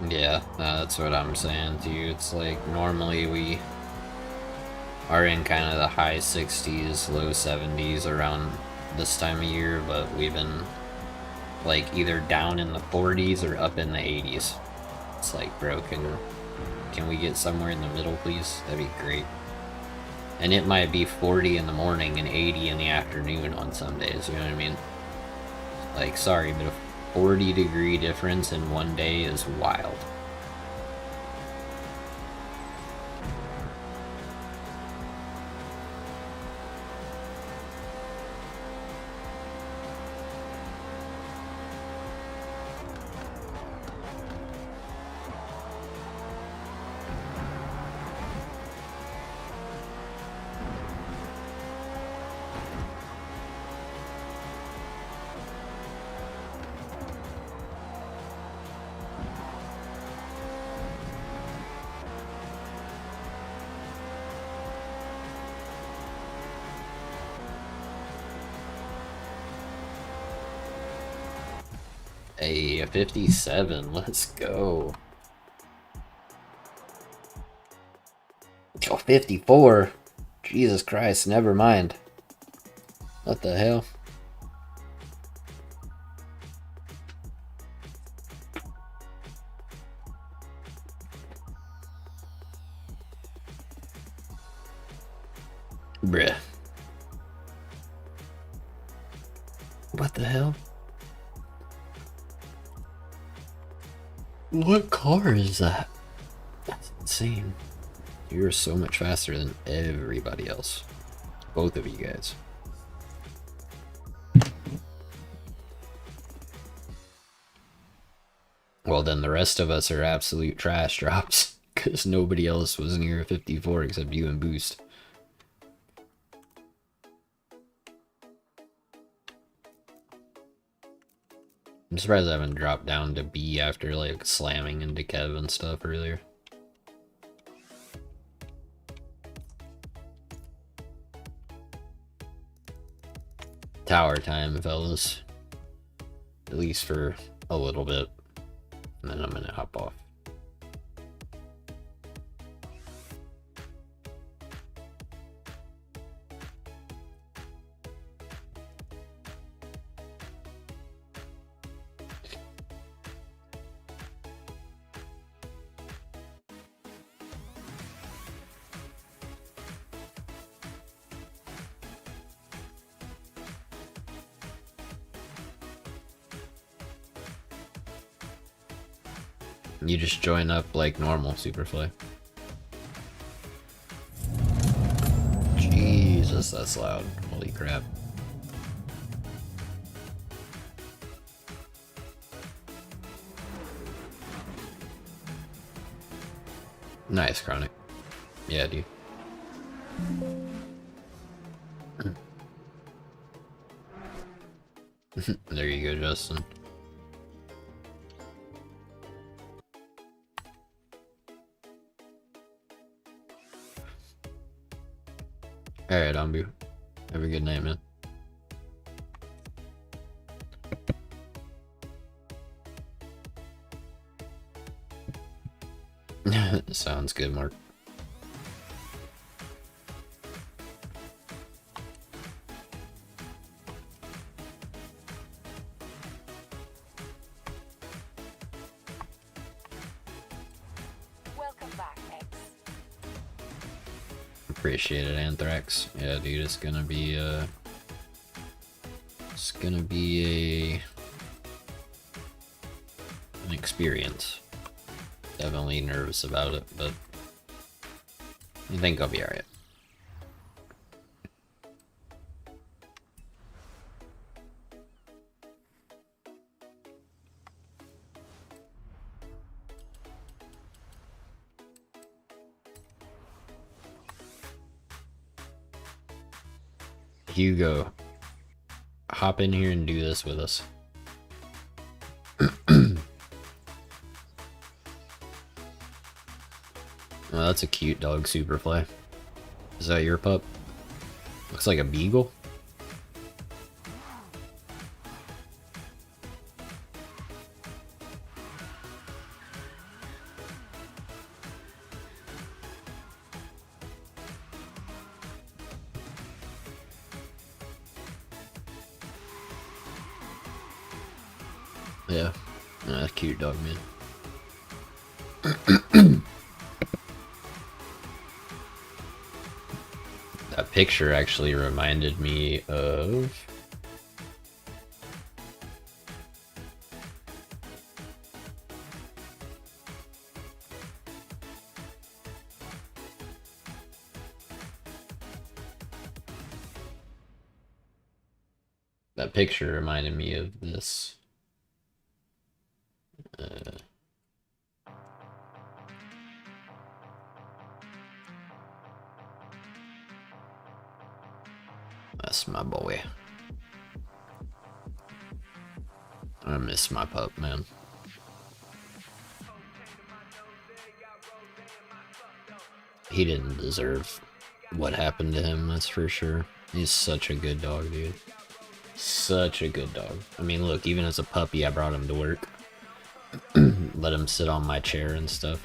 Yeah, that's what I'm saying to you. It's like, normally we are in kind of the high 60s, low 70s around this time of year, but we've been like either down in the 40s or up in the 80s. It's like, bro, can we get somewhere in the middle, please? That'd be great. And it might be 40 in the morning and 80 in the afternoon on some days, you know what I mean? Like, sorry, but a 40-degree difference in one day is wild. A 57, let's go. Oh, 54. Jesus Christ, never mind. What the hell? Bruh. What the hell? What car is that? That's insane. You're so much faster than everybody else. Both of you guys. Well, then the rest of us are absolute trash drops. Because nobody else was near a 54 except you and Boost. I'm surprised I haven't dropped down to B after like slamming into Kev and stuff earlier. Tower time, fellas. At least for a little bit. And then I'm gonna hop off. You just join up like normal, Superfly. Jesus, that's loud. Holy crap. Nice, Chronic. Yeah, dude. There you go, Justin. Alright, Ambu. Have a good night, man. Sounds good, Mark. Welcome back, X. Appreciate it, Anthrax. Yeah, dude, it's gonna be an experience. Definitely nervous about it, but I think I'll be alright. Hugo, hop in here and do this with us. Oh, that's a cute dog, Superfly. Is that your pup? Looks like a beagle. Yeah, cute dog, man. That picture actually reminded me of... That picture reminded me of this. That's my boy. I miss my pup, man. He didn't deserve what happened to him, that's for sure. He's such a good dog, dude. Such a good dog. I mean, look, even as a puppy, I brought him to work. Let him sit on my chair and stuff.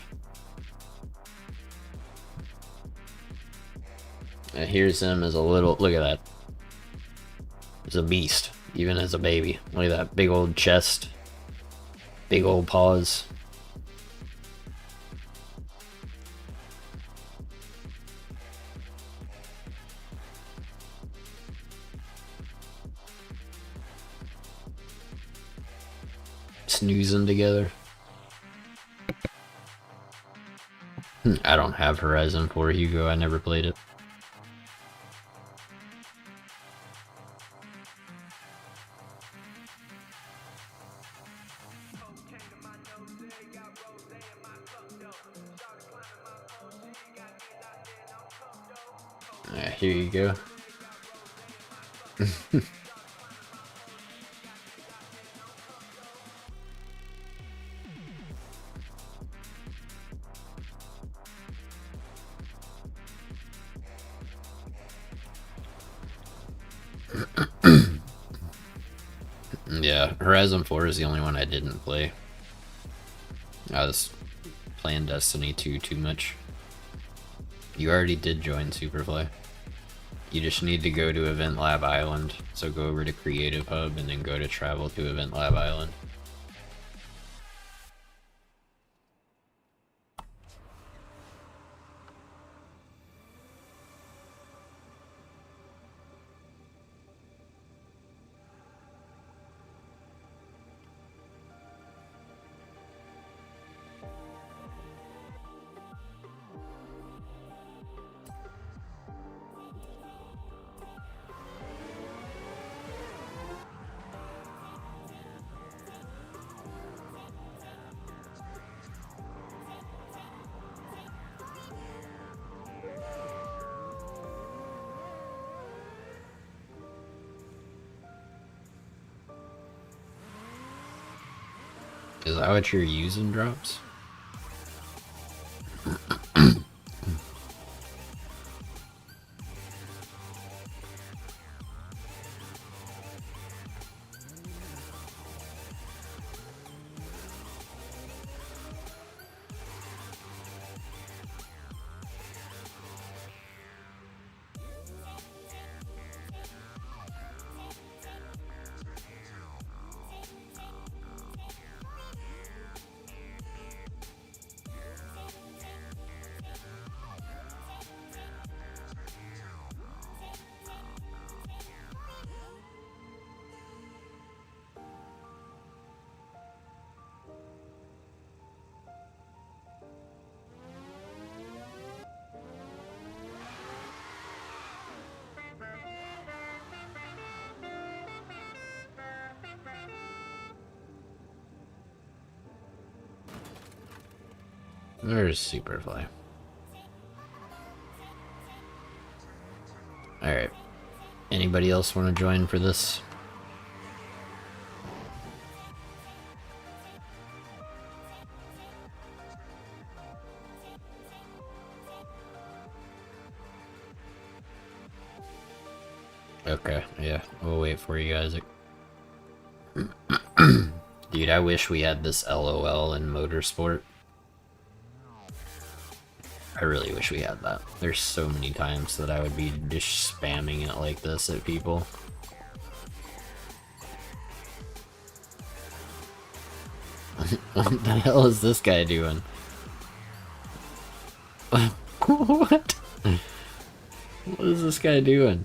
And here's him as a little, look at that. He's a beast, even as a baby. Look at that big old chest. Big old paws. Snoozing together. I don't have Horizon 4, Hugo. I never played it. Here you go. Yeah, Horizon 4 is the only one I didn't play. I was playing Destiny 2 too much. You already did join Superfly. You just need to go to Event Lab Island. So go over to Creative Hub and then go to Travel to Event Lab Island. Is that what you're using, Drops? There's Superfly. Alright. Anybody else want to join for this? Okay, yeah, we'll wait for you, Isaac. Dude, I wish we had this LOL in Motorsport. I really wish we had that. There's so many times that I would be just spamming it like this at people. What the hell is this guy doing? What? What is this guy doing?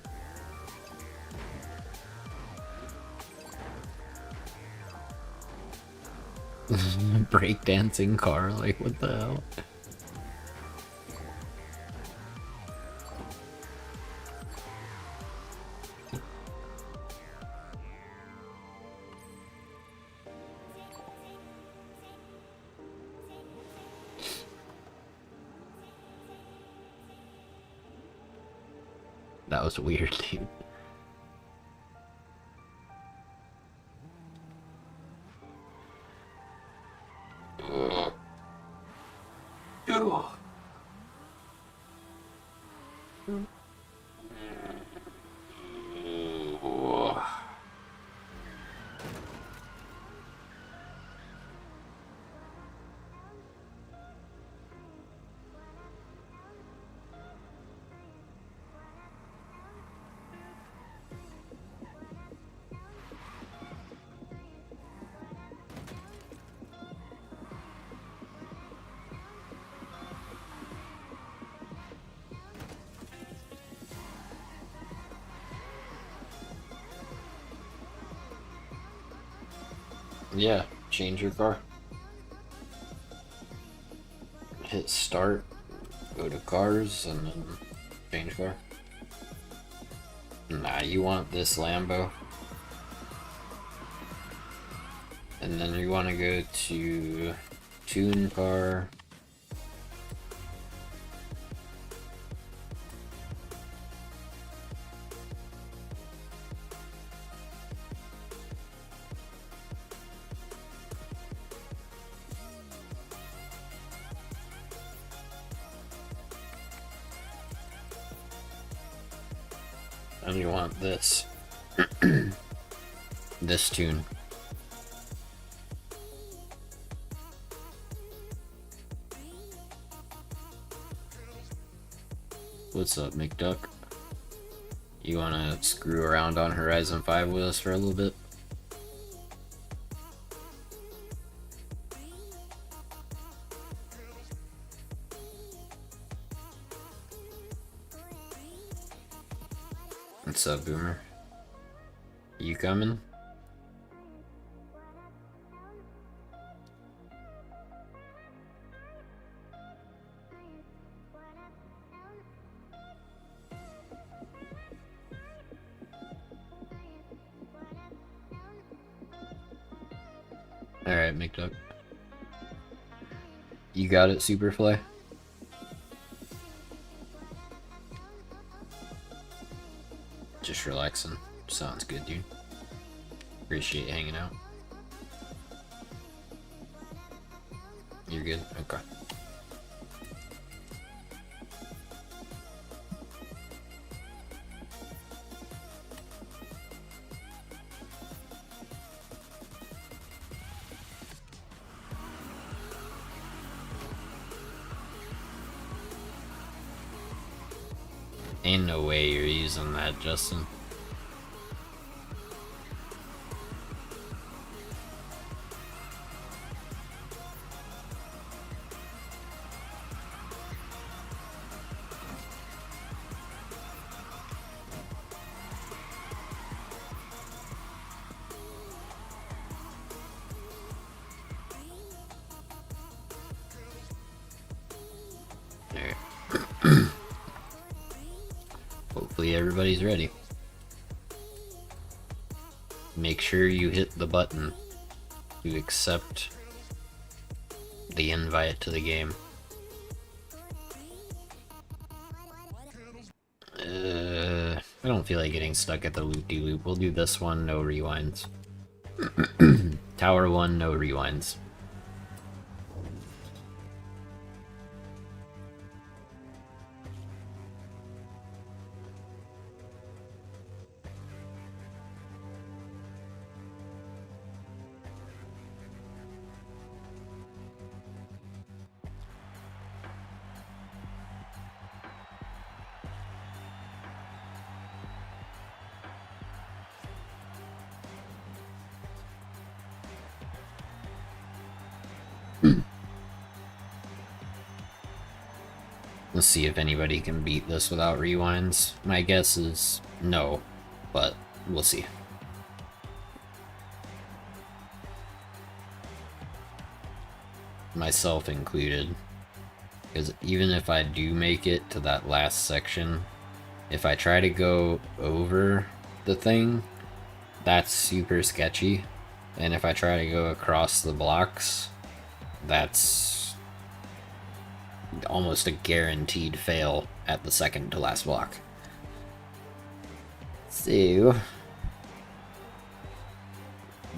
Breakdancing car, like what the hell? That was weird, dude. Yeah, change your car. Hit start, go to cars, and then change car. Nah, you want this Lambo. And then you want to go to tune car. And you want this. This tune. What's up, McDuck? You wanna screw around on Horizon 5 with us for a little bit? What's up, Boomer? You coming? Alright, McDuck. You got it, Superfly? Just relaxing. Sounds good, dude. Appreciate hanging out. You're good? Okay. Ain't no way you're using that, Justin. Hopefully everybody's ready. Make sure you hit the button to accept the invite to the game. I don't feel like getting stuck at the loop-de-loop. We'll do this one, no rewinds. Tower 1, no rewinds. Let's see if anybody can beat this without rewinds. My guess is no, but we'll see. Myself included. Because even if I do make it to that last section, if I try to go over the thing, that's super sketchy. And if I try to go across the blocks, that's almost a guaranteed fail at the second to last block. So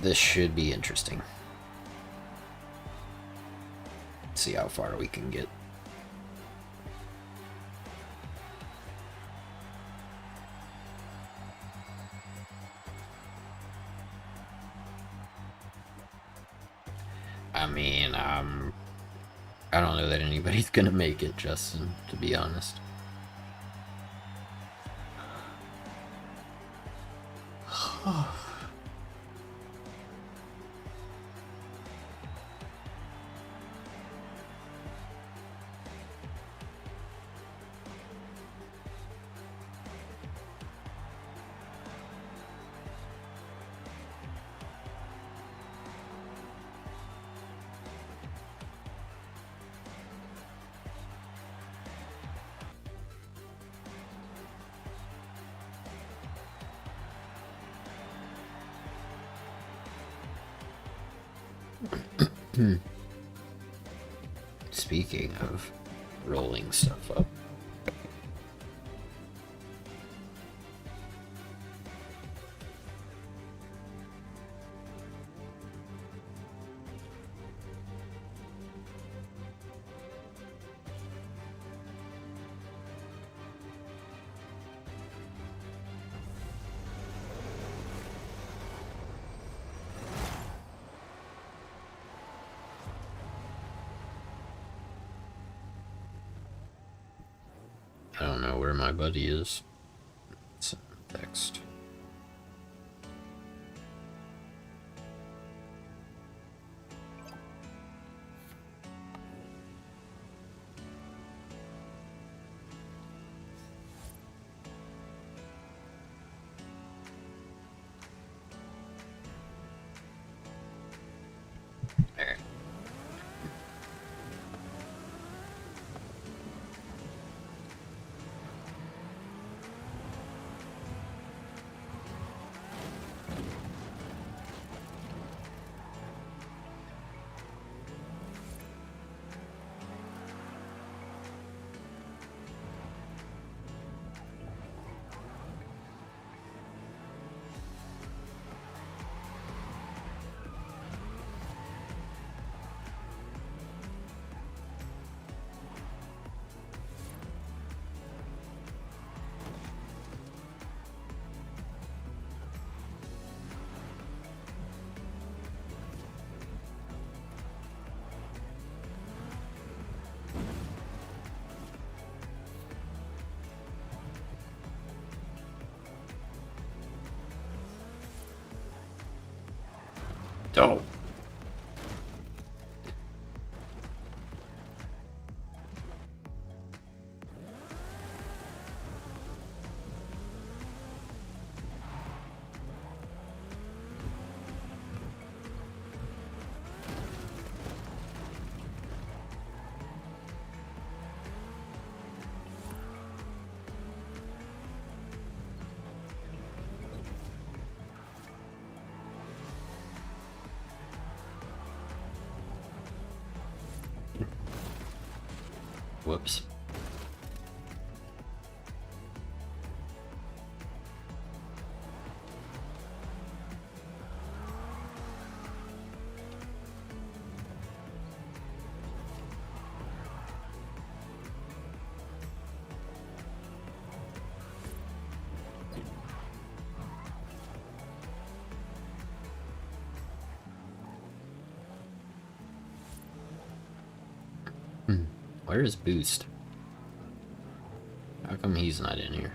this should be interesting. Let's see how far we can get. I mean, I don't know that anybody's gonna make it, Justin, to be honest. Speaking of rolling stuff up. I don't know where my buddy is. Send text. There. Don't. Whoops. Where is Boost? How come he's not in here?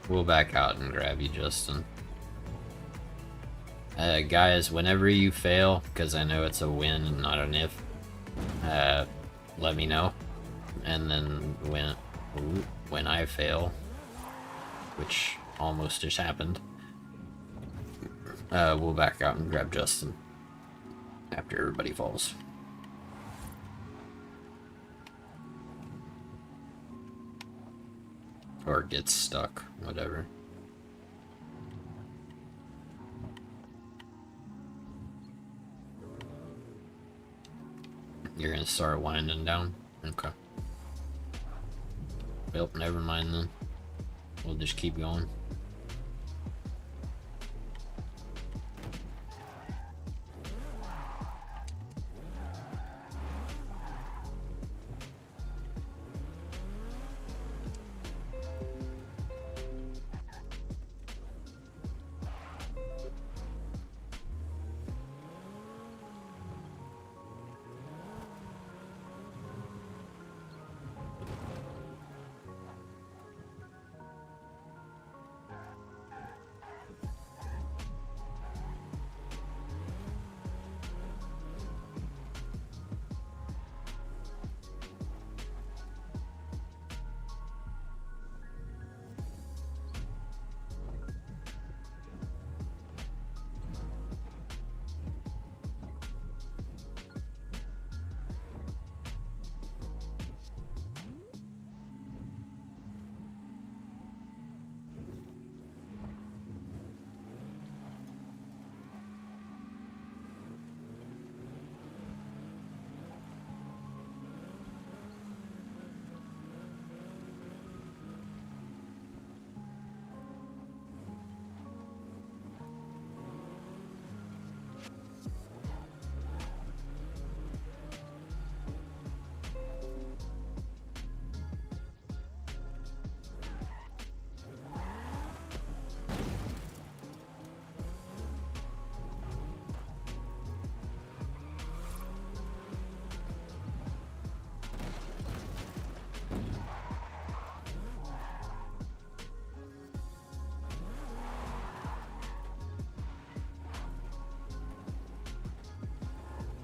We'll back out and grab you, Justin. Guys, whenever you fail, because I know it's a win and not an if, let me know. And then when I fail, which almost just happened, we'll back out and grab Justin after everybody falls. Or gets stuck, whatever. You're gonna start winding down? Okay. Well, never mind then. We'll just keep going.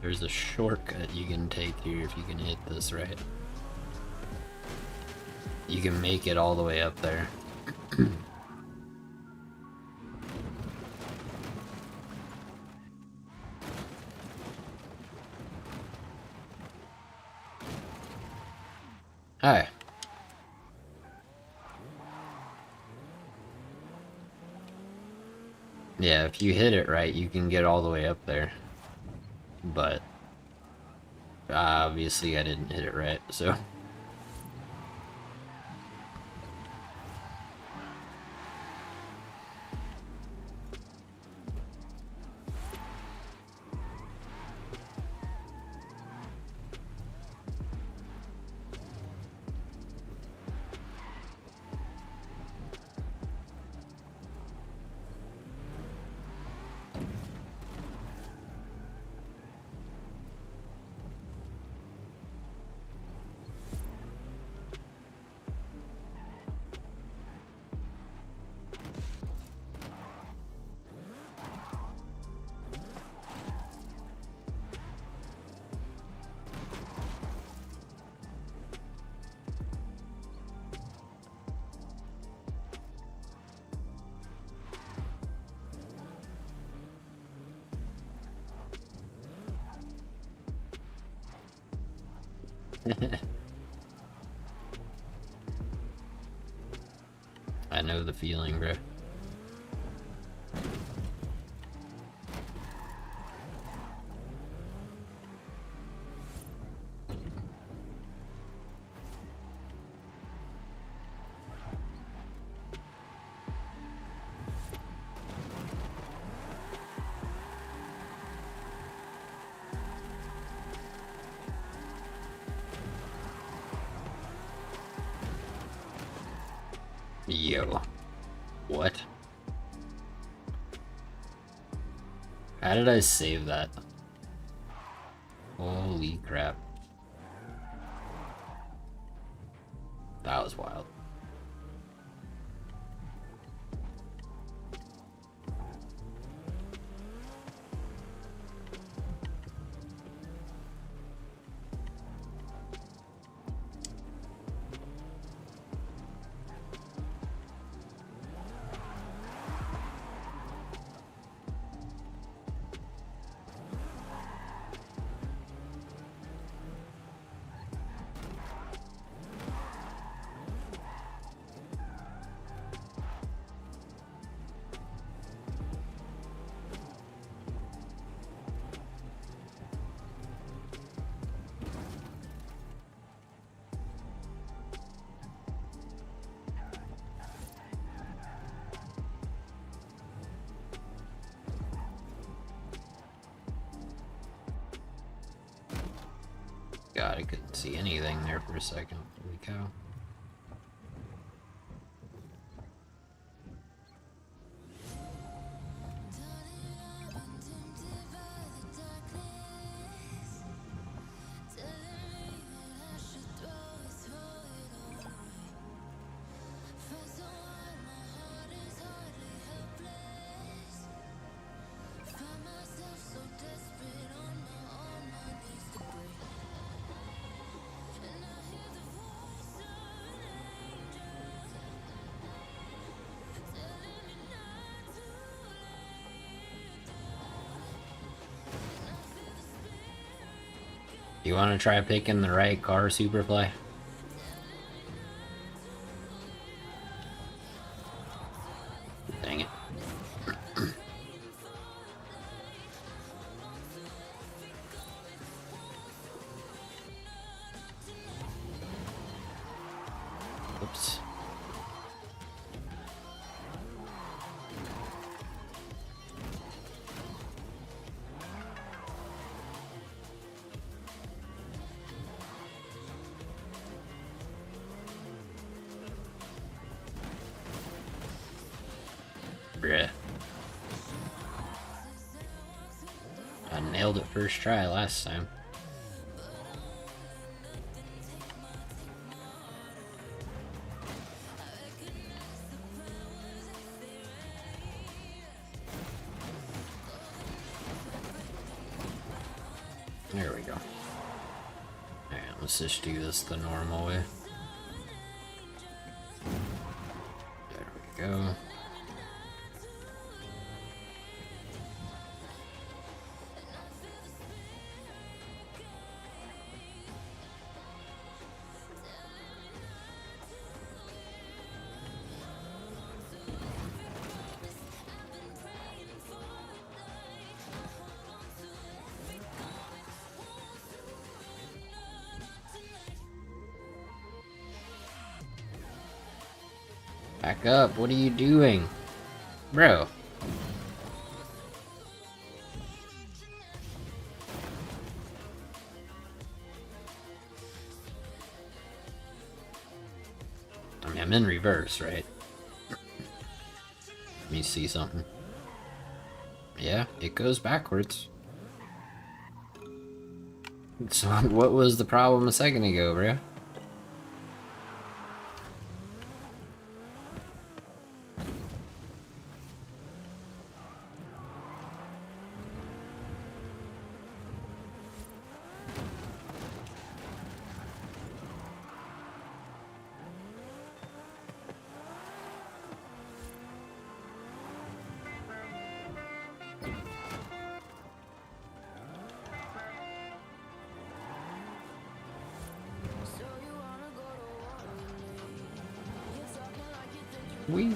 There's a shortcut you can take here if you can hit this right. You can make it all the way up there. Hi. Yeah, if you hit it right, you can get all the way up there. But obviously I didn't hit it right, so. I know the feeling, bro. Yo. What? How did I save that? Holy crap. That was wild. God, I couldn't see anything there for a second. Holy cow. You want to try picking the right car, Superfly? Dang it. Oops. Bruh. I nailed it first try last time. we go. Alright, let's just do this the normal way. There we go. Back up, what are you doing? Bro. I mean, I'm in reverse, right? Let me see something. Yeah, it goes backwards. So, what was the problem a second ago, bro? Wee.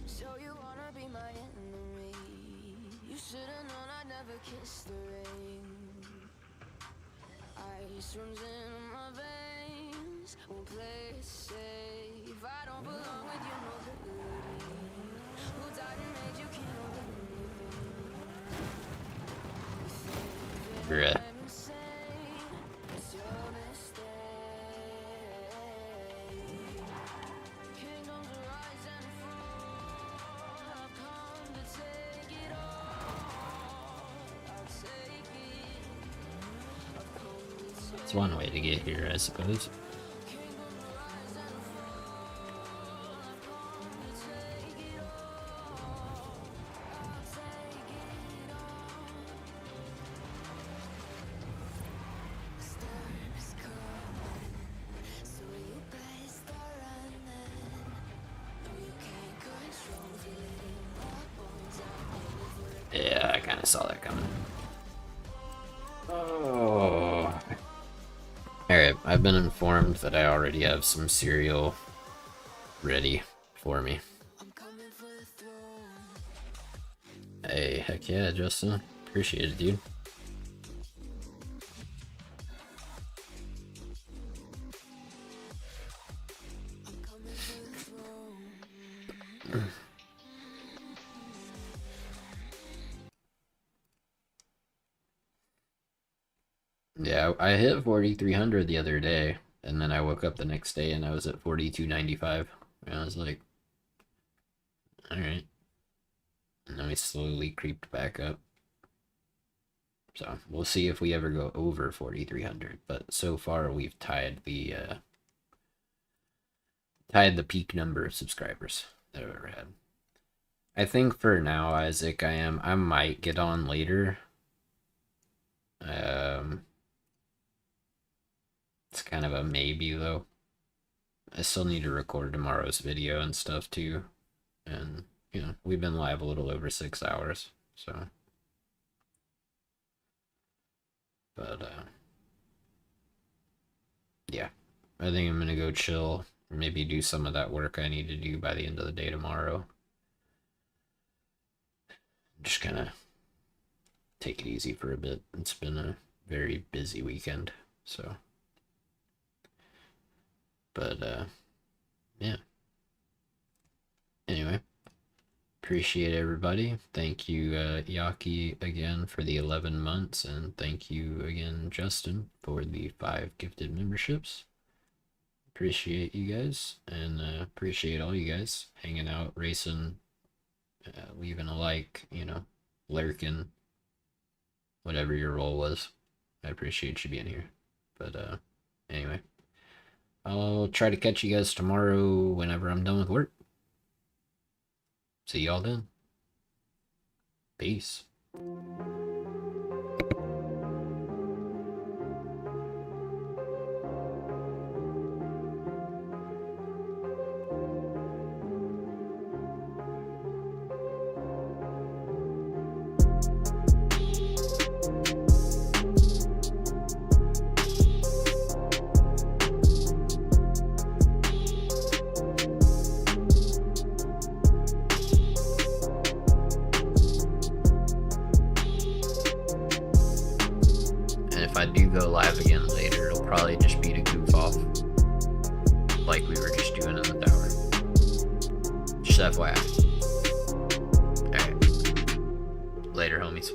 So you wanna be my enemy? You should've known I'd never kiss the rain. Ice runs in my veins. Won't play it safe. I don't belong with your nobility. Who died and made you king of the Bruh. I'm insane. It's your mistake. Kingdoms rise and fall. I've come to take it all. I'll take it. I've come to take It's one way to get here, I suppose. Kingdoms rise and fall. I've come to take it all. I'll take it all. Storm is coming, so you better start running. No, you can't control feeling my bones. I'm coming for the Yeah, I kind of saw that coming. Oh. Alright, I've been informed that I already have some cereal ready for me. I'm coming for the throne. Hey, heck yeah, Justin. Appreciate it, dude. I'm coming for the throne. Yeah, I hit 4,300 the other day, and then I woke up the next day and I was at 4,295. And I was like, alright. And then we slowly creeped back up. So we'll see if we ever go over 4,300. But so far we've tied the peak number of subscribers that I've ever had. I think for now, Isaac, I might get on later. It's kind of a maybe though. I still need to record tomorrow's video and stuff too. And, you know, we've been live a little over 6 hours, so. But, yeah. I think I'm gonna go chill. Maybe do some of that work I need to do by the end of the day tomorrow. Just kind of take it easy for a bit. It's been a very busy weekend, so. But, yeah. Anyway, appreciate everybody. Thank you, Yaki, again for the 11 months, and thank you again, Justin, for the 5 gifted memberships. Appreciate you guys, and appreciate all you guys hanging out, racing, leaving a like, you know, lurking, whatever your role was. I appreciate you being here. But anyway, I'll try to catch you guys tomorrow whenever I'm done with work. See y'all then. Peace. If I do go live again later, it'll probably just be to goof off, like we were just doing in the tower. Just FYI. Alright. Later, homies.